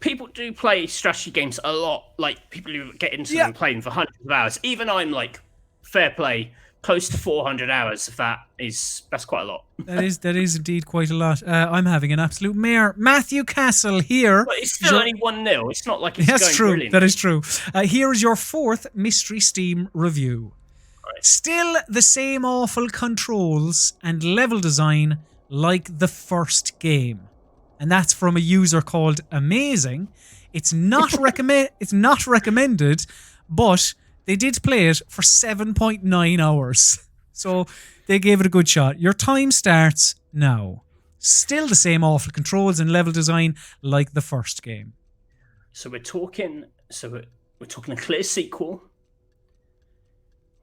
Speaker 2: people do play strategy games a lot. Like, people who get into them playing for hundreds of hours. Even I'm like, fair play, close to 400 hours. If that's quite a lot.
Speaker 1: That is indeed quite a lot. I'm having an absolute mare. Matthew Castle here.
Speaker 2: But it's still only 1-0. It's not like it's
Speaker 1: That's
Speaker 2: going
Speaker 1: true.
Speaker 2: brilliant.
Speaker 1: That is true. Here is your 4th Mystery Steam review.
Speaker 2: Right.
Speaker 1: Still the same awful controls and level design like the first game. And that's from a user called Amazing. It's not recommended, but they did play it for 7.9 hours. So they gave it a good shot. Your time starts now. Still the same awful controls and level design like the first game.
Speaker 2: So we're talking a clear sequel.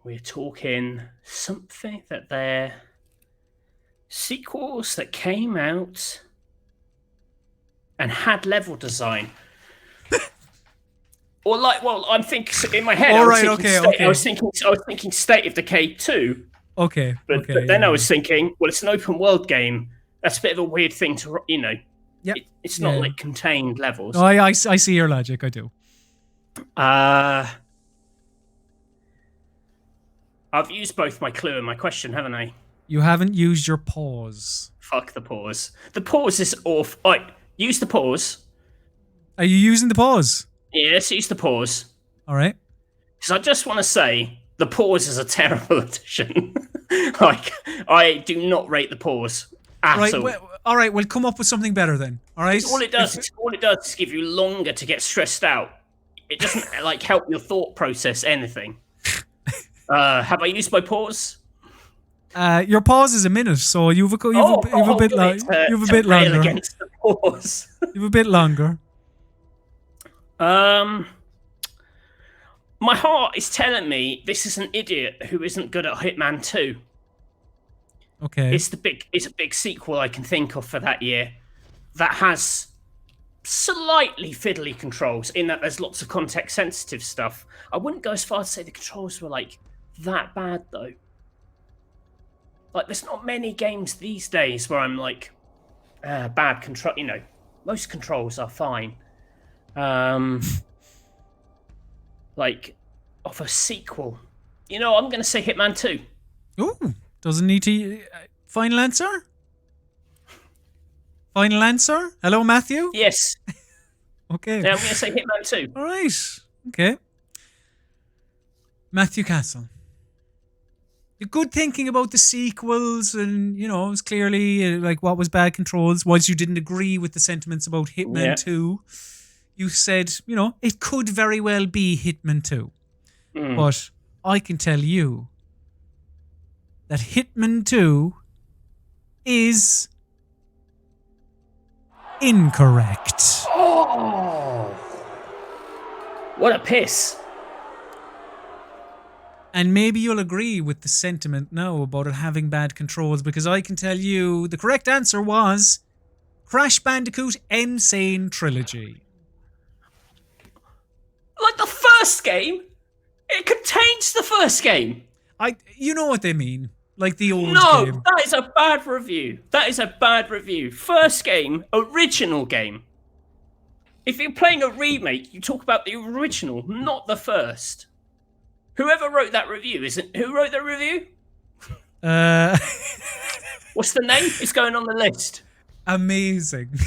Speaker 2: We're talking something that they're sequels that came out and had level design. Or I'm thinking in my head. I was thinking State of Decay 2.
Speaker 1: Okay.
Speaker 2: But then I was thinking, well, it's an open world game. That's a bit of a weird thing to,
Speaker 1: Yep.
Speaker 2: It's not like contained levels.
Speaker 1: Oh, I see your logic. I do.
Speaker 2: I've used both my clue and my question, haven't I?
Speaker 1: You haven't used your pause.
Speaker 2: Fuck the pause. The pause is off. Use the pause.
Speaker 1: Are you using the pause?
Speaker 2: Yes, use the pause.
Speaker 1: All right.
Speaker 2: Because I just want to say the pause is a terrible addition. I do not rate the pause at all.
Speaker 1: All right, we'll come up with something better then. All right.
Speaker 2: All it does is give you longer to get stressed out. It doesn't help your thought process anything. Have I used my pause?
Speaker 1: Your pause is a minute, so you've a bit longer.
Speaker 2: Against the pause.
Speaker 1: You've a bit longer.
Speaker 2: My heart is telling me this is an idiot who isn't good at Hitman 2.
Speaker 1: Okay.
Speaker 2: It's a big sequel I can think of for that year that has slightly fiddly controls in that there's lots of context sensitive stuff. I wouldn't go as far as to say the controls were that bad though. There's not many games these days where I'm bad control. Most controls are fine. Of a sequel. I'm going to say Hitman 2.
Speaker 1: Ooh, doesn't need to... final answer? Final answer? Hello, Matthew?
Speaker 2: Yes.
Speaker 1: Okay.
Speaker 2: Yeah, I'm going to say Hitman 2.
Speaker 1: All right. Okay. Matthew Castle. You're good thinking about the sequels and, it was clearly what was bad controls. Once you didn't agree with the sentiments about Hitman 2, you said, it could very well be Hitman 2. But I can tell you that Hitman 2 is incorrect.
Speaker 2: Oh! What a piss.
Speaker 1: And maybe you'll agree with the sentiment now about it having bad controls, because I can tell you the correct answer was Crash Bandicoot Insane Trilogy.
Speaker 2: Like the first game? It contains the first game.
Speaker 1: You know what they mean. Like the old
Speaker 2: No,
Speaker 1: game.
Speaker 2: that is a bad review. That is a bad review. First game, original game. If you're playing a remake, you talk about the original, not the first. Whoever wrote that review who wrote the review? What's the name? It's going on the list.
Speaker 1: Amazing.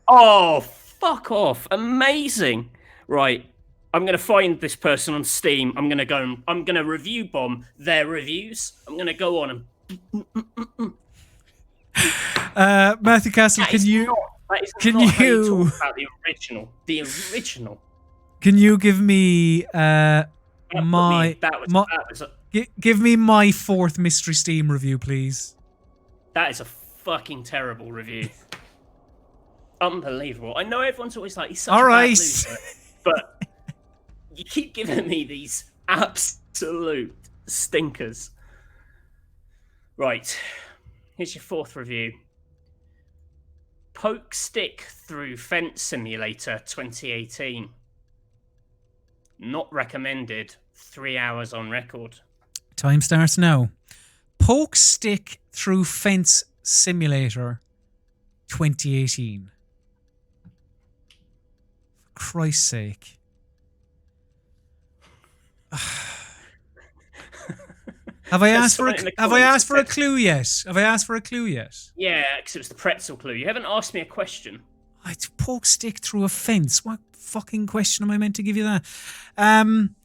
Speaker 2: Oh, fuck off. Amazing. Right. I'm going to find this person on Steam. I'm going to review bomb their reviews. I'm going to go on and...
Speaker 1: Matthew Castle, can you
Speaker 2: talk about the original. The original.
Speaker 1: Can you give me give me my fourth Mystery Steam review, please?
Speaker 2: That is a fucking terrible review. Unbelievable. I know everyone's always like, he's such a bad loser, but you keep giving me these absolute stinkers. Right. Here's your fourth review. Poke Stick Through Fence Simulator 2018. Not recommended. 3 hours on record.
Speaker 1: Time starts now. Poke Stick Through Fence Simulator 2018. For Christ's sake. Have I asked for a clue yet? Have I asked for a clue yet?
Speaker 2: Yeah, because it was the pretzel clue. You haven't asked me a question.
Speaker 1: It's poke stick through a fence. What fucking question am I meant to give you that? I'm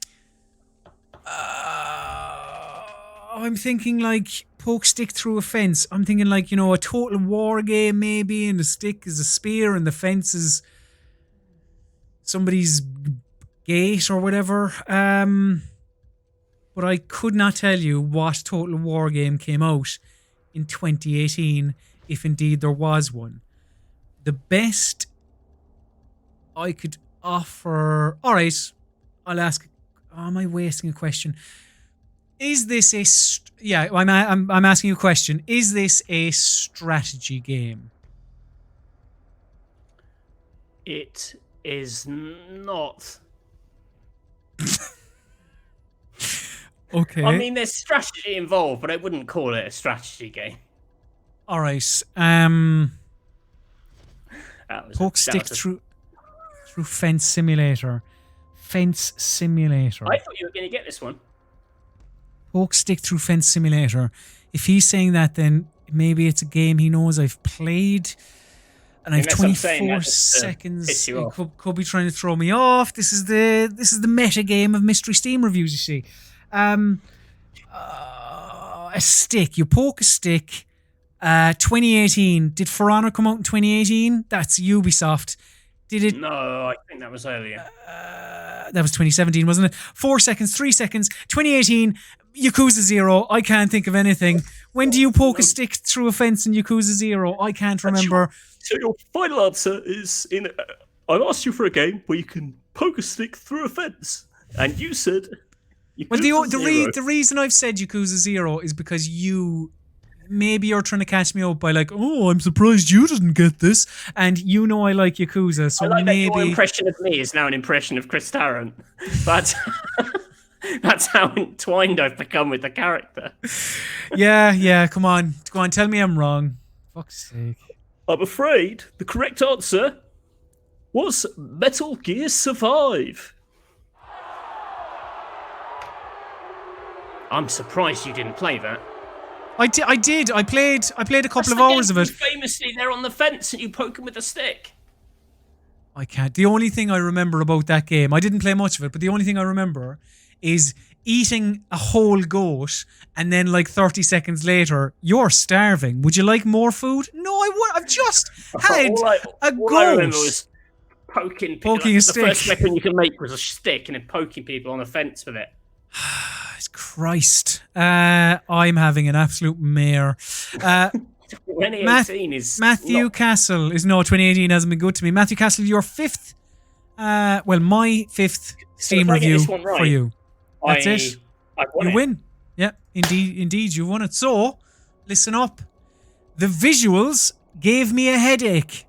Speaker 1: thinking like poke stick through a fence. I'm thinking like, you know, a Total War game maybe, and the stick is a spear and the fence is somebody's gate or whatever. But I could not tell you what Total War game came out in 2018, if indeed there was one. The best I could offer... All right, I'll ask... Oh, am I wasting a question? Is this a... I'm asking you a question. Is this a strategy game?
Speaker 2: It is not...
Speaker 1: Okay.
Speaker 2: I mean, there's strategy involved, but I wouldn't call it a strategy game.
Speaker 1: All right. Poke stick through fence simulator. Fence simulator.
Speaker 2: I thought you were going to get this one.
Speaker 1: Poke stick through fence simulator. If he's saying that, then maybe it's a game he knows I've played. And I've 24 seconds. He could be trying to throw me off. This is the meta game of Mystery Steam reviews, you see. A stick. You poke a stick. 2018. Did For Honor come out in 2018? That's Ubisoft. Did it?
Speaker 2: No, I think that was earlier.
Speaker 1: That was 2017, wasn't it? 4 seconds, 3 seconds. 2018. Yakuza 0. I can't think of anything. When do you poke a stick through a fence in Yakuza 0? I can't remember.
Speaker 2: So your final answer is in... I've asked you for a game where you can poke a stick through a fence. And you said...
Speaker 1: Well, the reason I've said Yakuza 0 is because maybe you're trying to catch me up by like, oh, I'm surprised you didn't get this, and you know I like Yakuza, so I like maybe
Speaker 2: that your impression of me is now an impression of Chris Tarrant. But that's how entwined I've become with the character.
Speaker 1: Yeah. Come on, tell me I'm wrong. Fuck's sake.
Speaker 2: I'm afraid the correct answer was Metal Gear Survive. I'm surprised you didn't play that.
Speaker 1: I did. I played a couple of hours of it.
Speaker 2: Famously, they're on the fence and you poke them with a stick.
Speaker 1: I can't. The only thing I remember about that game, I didn't play much of it, but the only thing I remember is eating a whole goat, and then like 30 seconds later, you're starving. Would you like more food? No, I would. I've just had a goat.
Speaker 2: All I remember was poking
Speaker 1: a stick.
Speaker 2: The first weapon you can make was a stick, and then poking people on the fence with it.
Speaker 1: Christ. I'm having an absolute mare.
Speaker 2: 2018 is...
Speaker 1: Matthew Castle is... No, 2018 hasn't been good to me. Matthew Castle, your fifth... my fifth
Speaker 2: So
Speaker 1: Steam
Speaker 2: if I get
Speaker 1: review
Speaker 2: this one
Speaker 1: for
Speaker 2: right,
Speaker 1: you. That's it.
Speaker 2: I won
Speaker 1: You
Speaker 2: it.
Speaker 1: win. Yeah, indeed, you won it. So, listen up. The visuals gave me a headache.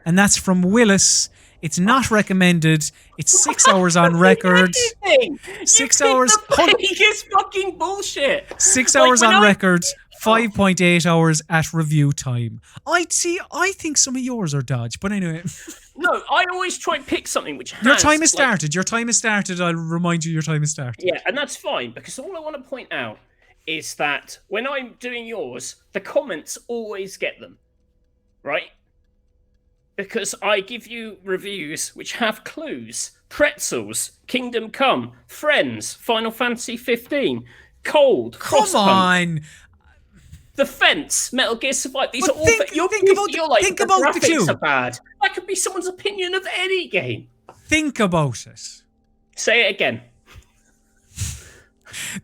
Speaker 1: And that's from Willis. It's not recommended. It's 6 hours on record.
Speaker 2: Anything.
Speaker 1: 6
Speaker 2: You
Speaker 1: hours.
Speaker 2: picked the biggest fucking bullshit.
Speaker 1: 6
Speaker 2: Like,
Speaker 1: hours
Speaker 2: when
Speaker 1: on
Speaker 2: I-
Speaker 1: record. 5.8 hours at review time. I think some of yours are dodge, but anyway.
Speaker 2: No, I always try and pick something which has...
Speaker 1: Your time has
Speaker 2: like-
Speaker 1: started. Your time has started. I'll remind you your time has started.
Speaker 2: Yeah, and that's fine, because all I want to point out is that when I'm doing yours, the comments always get them, right? Because I give you reviews which have clues. Pretzels, Kingdom Come, Friends, Final Fantasy 15, Cold,
Speaker 1: Come
Speaker 2: Frostpunk,
Speaker 1: on.
Speaker 2: The Fence, Metal Gear Survive. These
Speaker 1: But
Speaker 2: are all...
Speaker 1: think about the
Speaker 2: graphics
Speaker 1: clue.
Speaker 2: are bad. That could be someone's opinion of any game.
Speaker 1: Think about it.
Speaker 2: Say it again.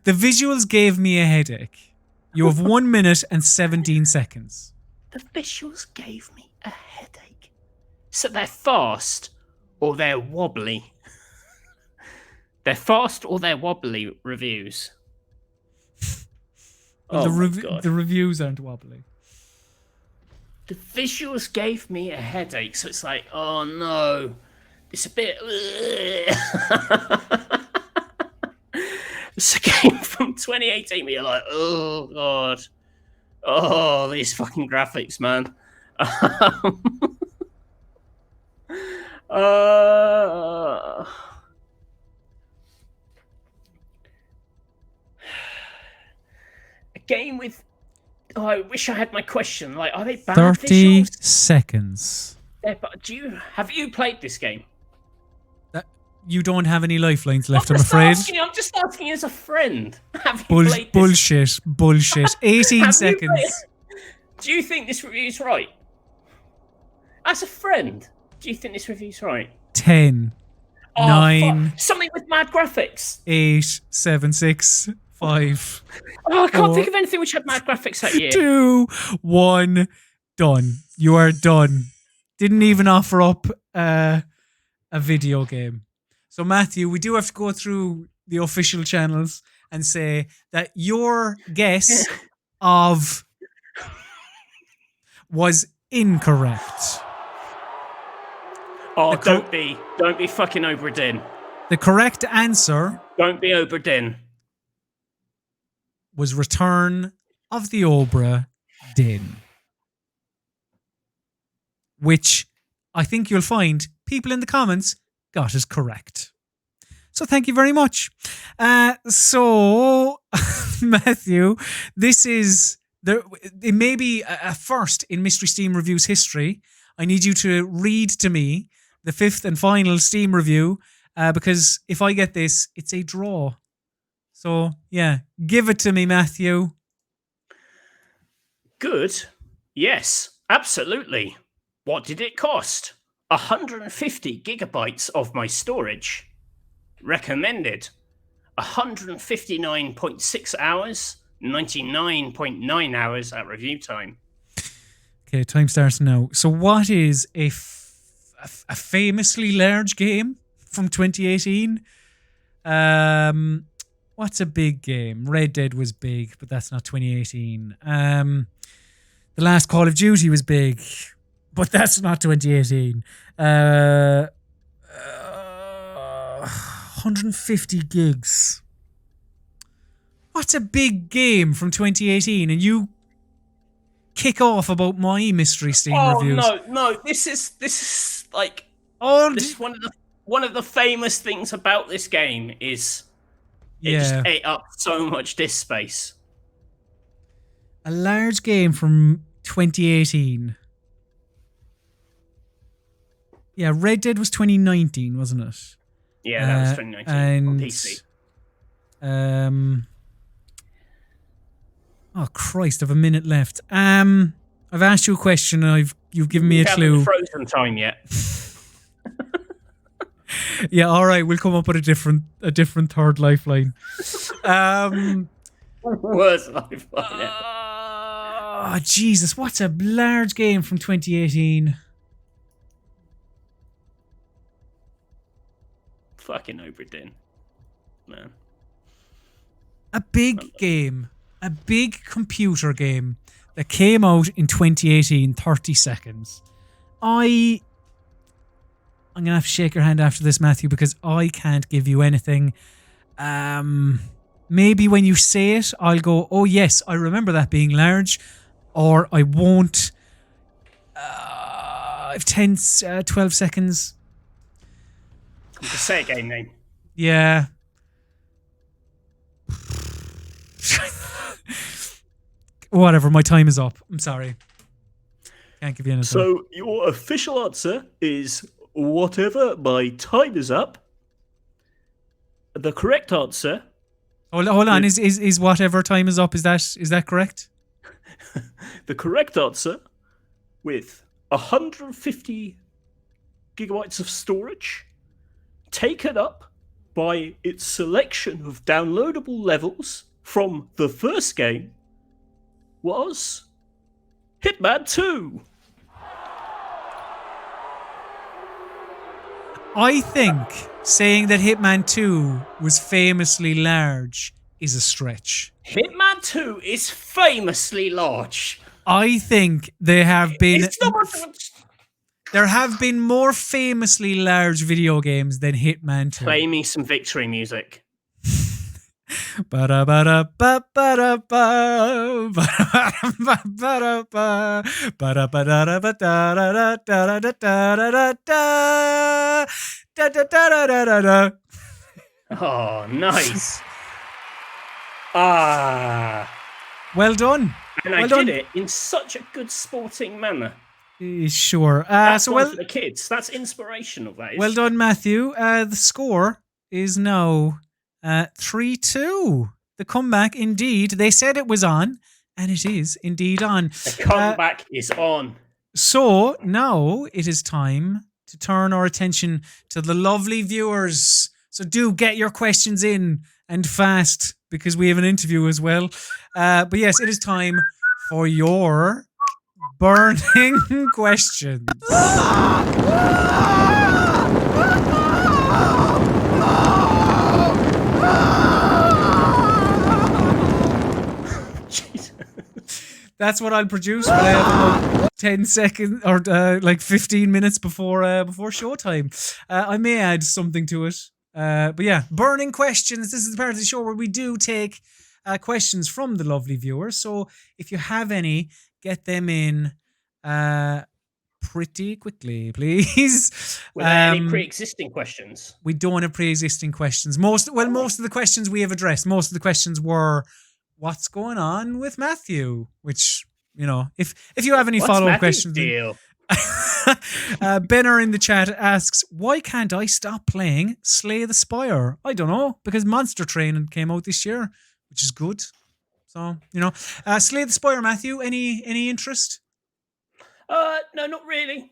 Speaker 1: The visuals gave me a headache. You have 1 minute and 17 seconds.
Speaker 2: The visuals gave me a headache. So they're fast or they're wobbly. They're fast or they're wobbly reviews.
Speaker 1: Well,
Speaker 2: Oh my God.
Speaker 1: the reviews aren't wobbly.
Speaker 2: The visuals gave me a headache, so it's like, oh no, it's a bit... It's a game from 2018 where you're like, oh God. Oh, these fucking graphics, man. A game with... Oh, I wish I had my question. Like, are they bad
Speaker 1: 30
Speaker 2: visuals?
Speaker 1: seconds.
Speaker 2: Have you played this game?
Speaker 1: You don't have any lifelines left, I'm afraid.
Speaker 2: I'm just asking as a friend. Have you played this?
Speaker 1: Bullshit. 18 seconds.
Speaker 2: Do you think this review's right? As a friend, do you think this review's right?
Speaker 1: 10,
Speaker 2: Oh,
Speaker 1: 9,
Speaker 2: fuck. Something with mad graphics.
Speaker 1: 8, 7, 6, 5,
Speaker 2: Oh, I can't
Speaker 1: 4,
Speaker 2: think of anything which had mad graphics that year.
Speaker 1: 2, 1. Done. You are done. Didn't even offer up a video game. So, Matthew, we do have to go through the official channels and say that your guess of was incorrect.
Speaker 2: Oh, don't be fucking Obra Dinn.
Speaker 1: The correct answer
Speaker 2: Don't be Obra Dinn.
Speaker 1: was Return of the Obra Dinn, which I think you'll find people in the comments got is correct. So thank you very much. So Matthew, it may be a first in Mystery Steam Reviews history. I need you to read to me the fifth and final Steam review, because if I get this, it's a draw. So yeah, give it to me, Matthew.
Speaker 2: Good. Yes, absolutely. What did it cost? 150 gigabytes of my storage. Recommended. 159.6 hours, 99.9 hours at review time.
Speaker 1: Okay, time starts now. So what is a famously large game from 2018? What's a big game? Red Dead was big, but that's not 2018. The last Call of Duty was big, but that's not 2018. 150 gigs. What's a big game from 2018? And you kick off about my Mystery Steam reviews.
Speaker 2: No. This is like
Speaker 1: This
Speaker 2: is one of the famous things about this game is it just ate up so much disk space.
Speaker 1: A large game from 2018. Yeah, Red Dead was 2019, wasn't it?
Speaker 2: Yeah, that was 2019 on PC.
Speaker 1: Oh Christ, I've a minute left. I've asked you a question and you've given me a clue.
Speaker 2: Haven't frozen time yet.
Speaker 1: Yeah, all right, we'll come up with a different third lifeline.
Speaker 2: Worst lifeline yet.
Speaker 1: Oh Jesus, what's a large game from 2018?
Speaker 2: Fucking Obra Dinn. Man.
Speaker 1: A big game. A big computer game that came out in 2018, 30 seconds. I'm going to have to shake your hand after this, Matthew, because I can't give you anything. Maybe when you say it, I'll go, oh yes, I remember that being large, or I won't. 10, 12 seconds.
Speaker 2: Just say a game name.
Speaker 1: Yeah. Whatever, my time is up. I'm sorry. Can't give you anything.
Speaker 2: So your official answer is whatever, my time is up. The correct answer.
Speaker 1: Hold on. Is whatever time is up? Is that correct?
Speaker 2: The correct answer, with 150 gigabytes of storage, taken up by its selection of downloadable levels from the first game, was Hitman 2.
Speaker 1: I think saying that Hitman 2 was famously large is a stretch.
Speaker 2: Hitman 2 is famously large.
Speaker 1: I think there have been
Speaker 2: It's not much.
Speaker 1: there have been more famously large video games than Hitman 2.
Speaker 2: Play me some victory music. Oh, nice.
Speaker 1: Well done.
Speaker 2: And I did it in such a good sporting manner.
Speaker 1: Sure.
Speaker 2: That's for the kids. That's inspirational, that is.
Speaker 1: Well done, Matthew. The score is now 3-2. The comeback, indeed. They said it was on, and it is indeed on.
Speaker 2: The comeback is on.
Speaker 1: So now it is time to turn our attention to the lovely viewers. So do get your questions in, and fast, because we have an interview as well. But yes, it is time for your burning questions. That's what I'll produce when I have about 10 seconds or like 15 minutes before showtime. I may add something to it. But yeah, burning questions. This is the part of the show where we do take questions from the lovely viewers. So if you have any, get them in pretty quickly, please.
Speaker 2: Were there any pre-existing questions?
Speaker 1: We don't have pre-existing questions. Most of the questions we have addressed. Most of the questions were, what's going on with Matthew? Which, you know, if you have any follow-up questions.
Speaker 2: Deal?
Speaker 1: Benner in the chat asks, why can't I stop playing Slay the Spire? I don't know, because Monster Train came out this year, which is good. So, you know, Slay the Spire, Matthew, any interest?
Speaker 2: No, not really.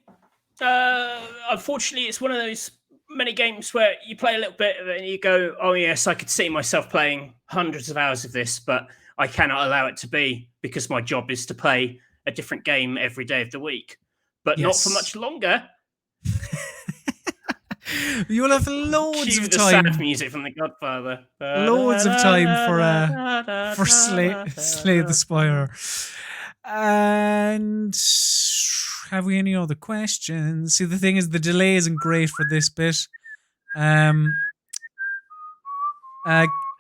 Speaker 2: Unfortunately, it's one of those many games where you play a little bit of it and you go, oh yes, I could see myself playing hundreds of hours of this, but I cannot allow it to be because my job is to play a different game every day of the week. But not for much longer.
Speaker 1: You'll have loads of
Speaker 2: the
Speaker 1: time.
Speaker 2: Sad music from The Godfather.
Speaker 1: Loads of time for Slay the Spire. And have we any other questions? See, the thing is, the delay isn't great for this bit.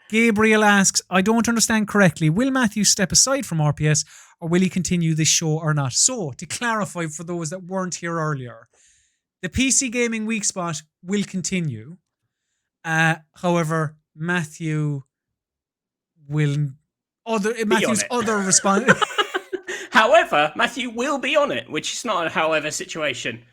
Speaker 1: Gabriel asks, I don't understand correctly. Will Matthew step aside from RPS, or will he continue this show or not? So, to clarify for those that weren't here earlier, the PC Gaming Weekspot will continue. However, Matthew's other response.
Speaker 2: However, Matthew will be on it, which is not a however situation.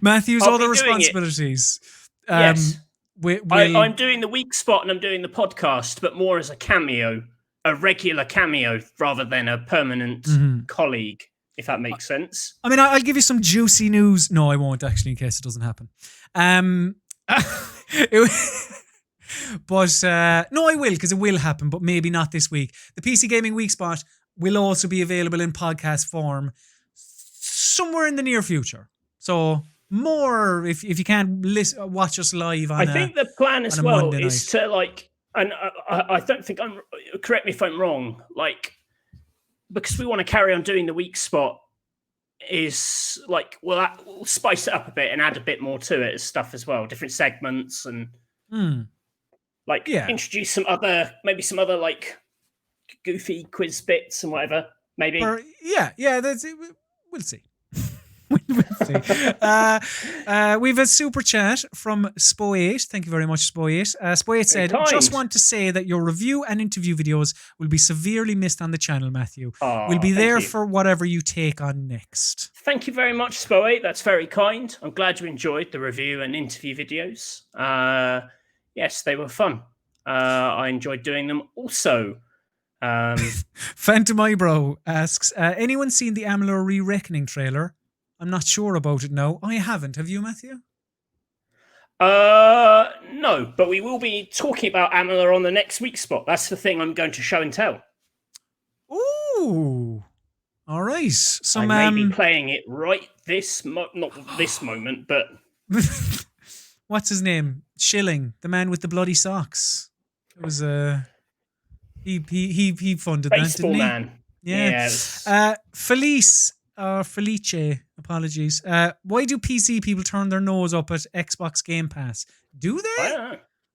Speaker 1: Matthew's other responsibilities.
Speaker 2: Yes. I'm doing the Weekspot and I'm doing the podcast, but more as a cameo, a regular cameo rather than a permanent colleague, if that makes sense.
Speaker 1: I mean, I'll give you some juicy news. No, I won't actually, in case it doesn't happen. But no, I will, because it will happen, but maybe not this week. The PC Gaming Weekspot will also be available in podcast form somewhere in the near future. So more if you can't watch us live
Speaker 2: I
Speaker 1: on
Speaker 2: think the plan as
Speaker 1: a
Speaker 2: well
Speaker 1: Monday
Speaker 2: is
Speaker 1: night.
Speaker 2: to like, and I don't think I'm. Correct me if I'm wrong. Like, because we want to carry on doing the week spot, is like we'll spice it up a bit and add a bit more to it as stuff as well, different segments and like
Speaker 1: Yeah.
Speaker 2: introduce some other like goofy quiz bits and whatever. Maybe.
Speaker 1: Yeah. That's it. We'll see. We'll see. We've a super chat from Spo8. Thank you very much, Spo8. Spo8 said, just want to say that your review and interview videos will be severely missed on the channel, Matthew. We'll be there for whatever you take on next.
Speaker 2: Thank you very much, Spo8. That's very kind. I'm glad you enjoyed the review and interview videos. Yes, they were fun. I enjoyed doing them also.
Speaker 1: Phantom Eyebrow asks, anyone seen the Amalur Re-Reckoning trailer? I'm not sure about it now. I haven't. Have you, Matthew?
Speaker 2: No, but we will be talking about Amalur on the next week spot. That's the thing I'm going to show and tell.
Speaker 1: Ooh. All right.
Speaker 2: I may be playing it right not this moment, but
Speaker 1: what's his name? Schilling, the man with the bloody socks. It was he funded
Speaker 2: Baseball
Speaker 1: that, didn't he?
Speaker 2: Man.
Speaker 1: Yeah. Felice apologies. Why do PC people turn their nose up at Xbox Game Pass? Do they?
Speaker 2: I don't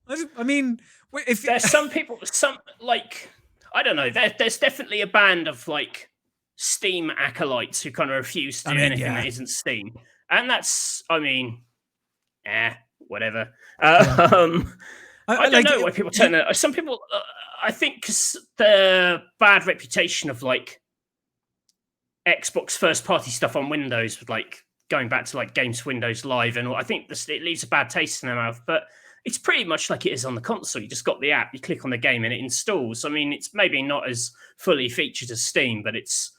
Speaker 2: know.
Speaker 1: I mean, if
Speaker 2: there's some people, I don't know. There's definitely a band of like Steam acolytes who kind of refuse to do anything that isn't Steam, and that's, whatever. I don't know why people turn it. Some people, I think, because the bad reputation of like Xbox first-party stuff on Windows, with like going back to like games for Windows Live, and all, I think it leaves a bad taste in their mouth. But it's pretty much like it is on the console. You just got the app, you click on the game, and it installs. I mean, it's maybe not as fully featured as Steam, but it's,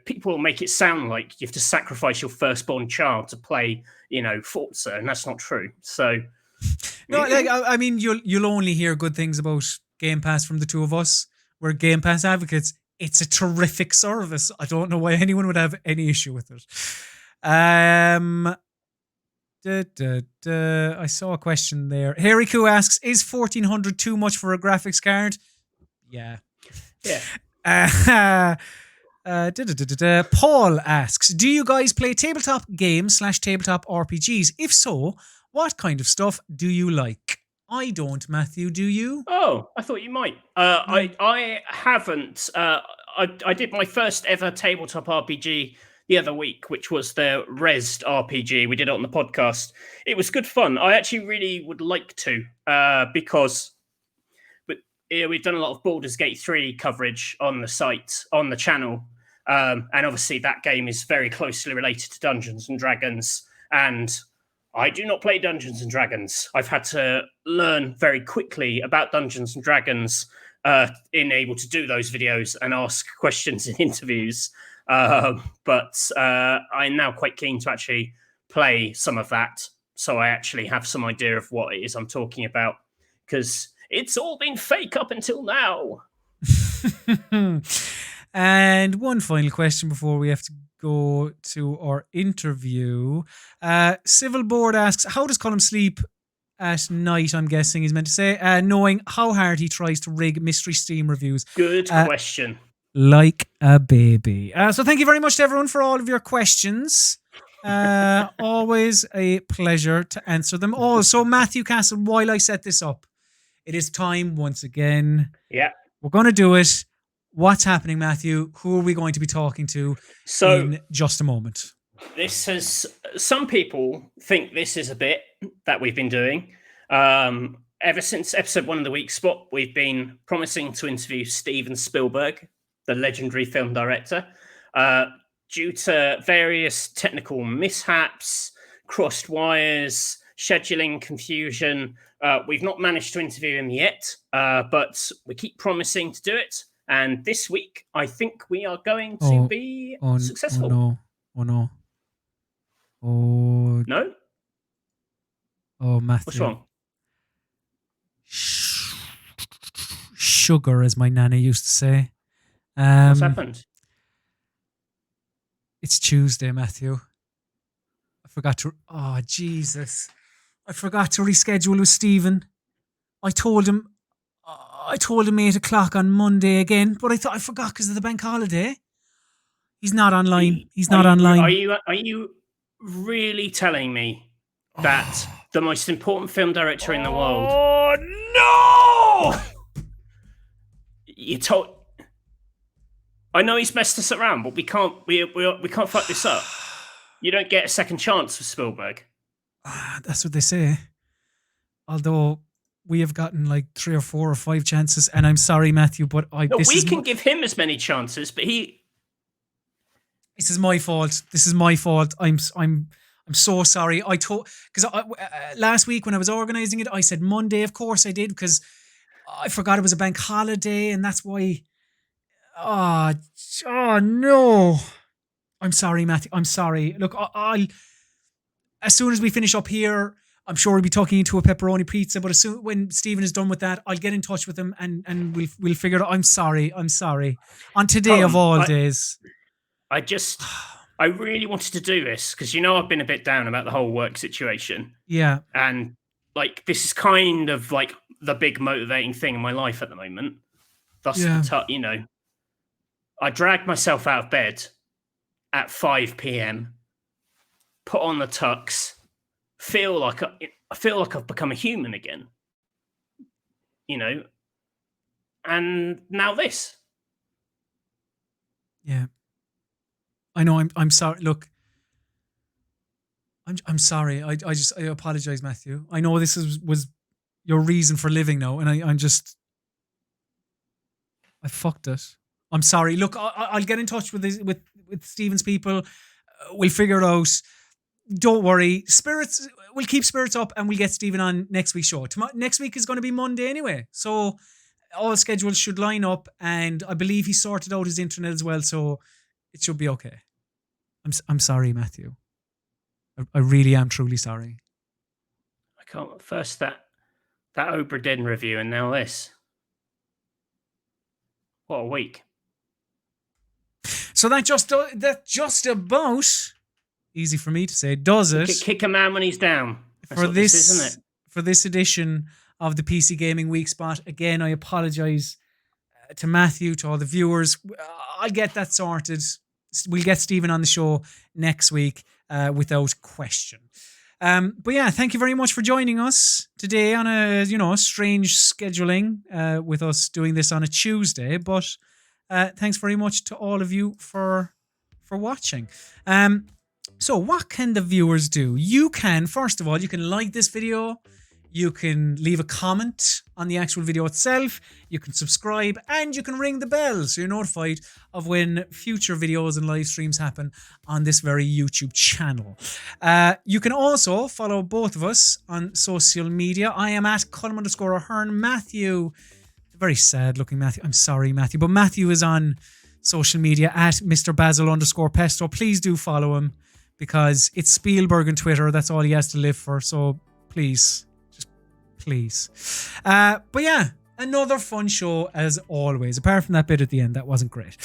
Speaker 2: people will make it sound like you have to sacrifice your firstborn child to play, Forza, and that's not true. So,
Speaker 1: no, I mean, you'll only hear good things about Game Pass from the two of us. We're Game Pass advocates. It's a terrific service. I don't know why anyone would have any issue with it. I saw a question there. Hariku asks, is 1400 too much for a graphics card? Yeah. Paul asks, do you guys play tabletop games / tabletop RPGs? If so, what kind of stuff do you like? I don't, Matthew. Do you?
Speaker 2: Oh, I thought you might. I haven't. I did my first ever tabletop RPG the other week, which was the Resd RPG. We did it on the podcast. It was good fun. I actually really would like to, because we've done a lot of Baldur's Gate 3 coverage on the site, on the channel. And obviously that game is very closely related to Dungeons and Dragons. And I do not play Dungeons and Dragons. I've had to learn very quickly about Dungeons and Dragons in able to do those videos and ask questions in interviews. But I'm now quite keen to actually play some of that, so I actually have some idea of what it is I'm talking about, because it's all been fake up until now.
Speaker 1: And one final question before we have to go to our interview. Civil Board asks, how does Colm sleep at night, I'm guessing he's meant to say, knowing how hard he tries to rig Mystery Steam reviews?
Speaker 2: Good question.
Speaker 1: Like a baby. So thank you very much to everyone for all of your questions. Always a pleasure to answer them all. So Matthew Castle, while I set this up, it is time once again.
Speaker 2: Yeah.
Speaker 1: We're going to do it. What's happening, Matthew? Who are we going to be talking to in just a moment?
Speaker 2: Some people think this is a bit that we've been doing. Ever since episode 1 of the Week Spot, we've been promising to interview Steven Spielberg, the legendary film director. Due to various technical mishaps, crossed wires, scheduling confusion, we've not managed to interview him yet, but we keep promising to do it. And this week, I think we are going to be successful.
Speaker 1: Oh, no. Oh,
Speaker 2: no.
Speaker 1: Oh, Matthew.
Speaker 2: What's wrong?
Speaker 1: Sugar, as my nana used to say.
Speaker 2: What's happened?
Speaker 1: It's Tuesday, Matthew. Forgot to. Oh, Jesus. I forgot to reschedule with Stephen. I told him 8 o'clock on Monday again, but I forgot because of the bank holiday. He's not online. He's not online.
Speaker 2: Are you really telling me that the most important film director in the world?
Speaker 1: Oh no!
Speaker 2: You told. I know he's messed us around, but we can't fuck this up. You don't get a second chance with Spielberg.
Speaker 1: That's what they say. Although we have gotten like 3 or 4 or 5 chances, and I'm sorry, Matthew, but
Speaker 2: we can give him as many chances, but
Speaker 1: This is my fault. This is my fault. I'm so sorry. I told because last week when I was organizing it, I said Monday. Of course, I did because I forgot it was a bank holiday, and that's why. Oh no! I'm sorry, Matthew. I'm sorry. Look, I'll as soon as we finish up here, I'm sure we'll be talking into a pepperoni pizza. But as soon when Stephen is done with that, I'll get in touch with him and we'll figure it out. I'm sorry. On today of all days.
Speaker 2: I really wanted to do this because I've been a bit down about the whole work situation.
Speaker 1: Yeah.
Speaker 2: And like this is kind of like the big motivating thing in my life at the moment. Thus, I dragged myself out of bed at 5 p.m. Put on the tux, I feel like I've become a human again. And now this.
Speaker 1: Yeah. I know. I'm sorry. Look, I'm sorry. I apologize, Matthew. I know this was your reason for living now, and I fucked it. I'm sorry. Look, I'll get in touch with Stephen's people. We'll figure it out. Don't worry. We'll keep spirits up, and we'll get Stephen on next week's show. Next week is going to be Monday anyway, so all schedules should line up, and I believe he sorted out his internet as well, so it should be okay. I'm sorry, Matthew. I really am truly sorry.
Speaker 2: I can't. First that Obra Dinn review, and now this. What a week.
Speaker 1: So that just about, easy for me to say, does it.
Speaker 2: Kick a man when he's down.
Speaker 1: That's for this, isn't it? For this edition of the PC Gaming Weekspot. Again, I apologise to Matthew, to all the viewers. I'll get that sorted. We'll get Stephen on the show next week without question. But yeah, thank you very much for joining us today on a strange scheduling with us doing this on a Tuesday. But thanks very much to all of you for watching. So what can the viewers do? You can, first of all, you can like this video. You can leave a comment on the actual video itself. You can subscribe and you can ring the bell so you're notified of when future videos and live streams happen on this very YouTube channel. You can also follow both of us on social media. I am at Colm_Ahern. Matthew, very sad looking Matthew. I'm sorry, Matthew, but Matthew is on social media at Mr. Basil_Pesto. Please do follow him because it's Spielberg on Twitter. That's all he has to live for. So please. But yeah, another fun show as always. Apart from that bit at the end, that wasn't great.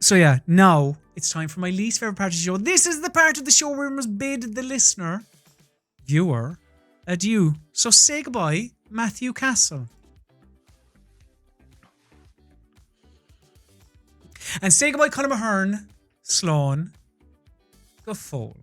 Speaker 1: So yeah, now it's time for my least favorite part of the show. This is the part of the show where we must bid the listener, viewer, adieu. So say goodbye, Matthew Castle. And say goodbye, Colm Ahern, Sloan, Gafol.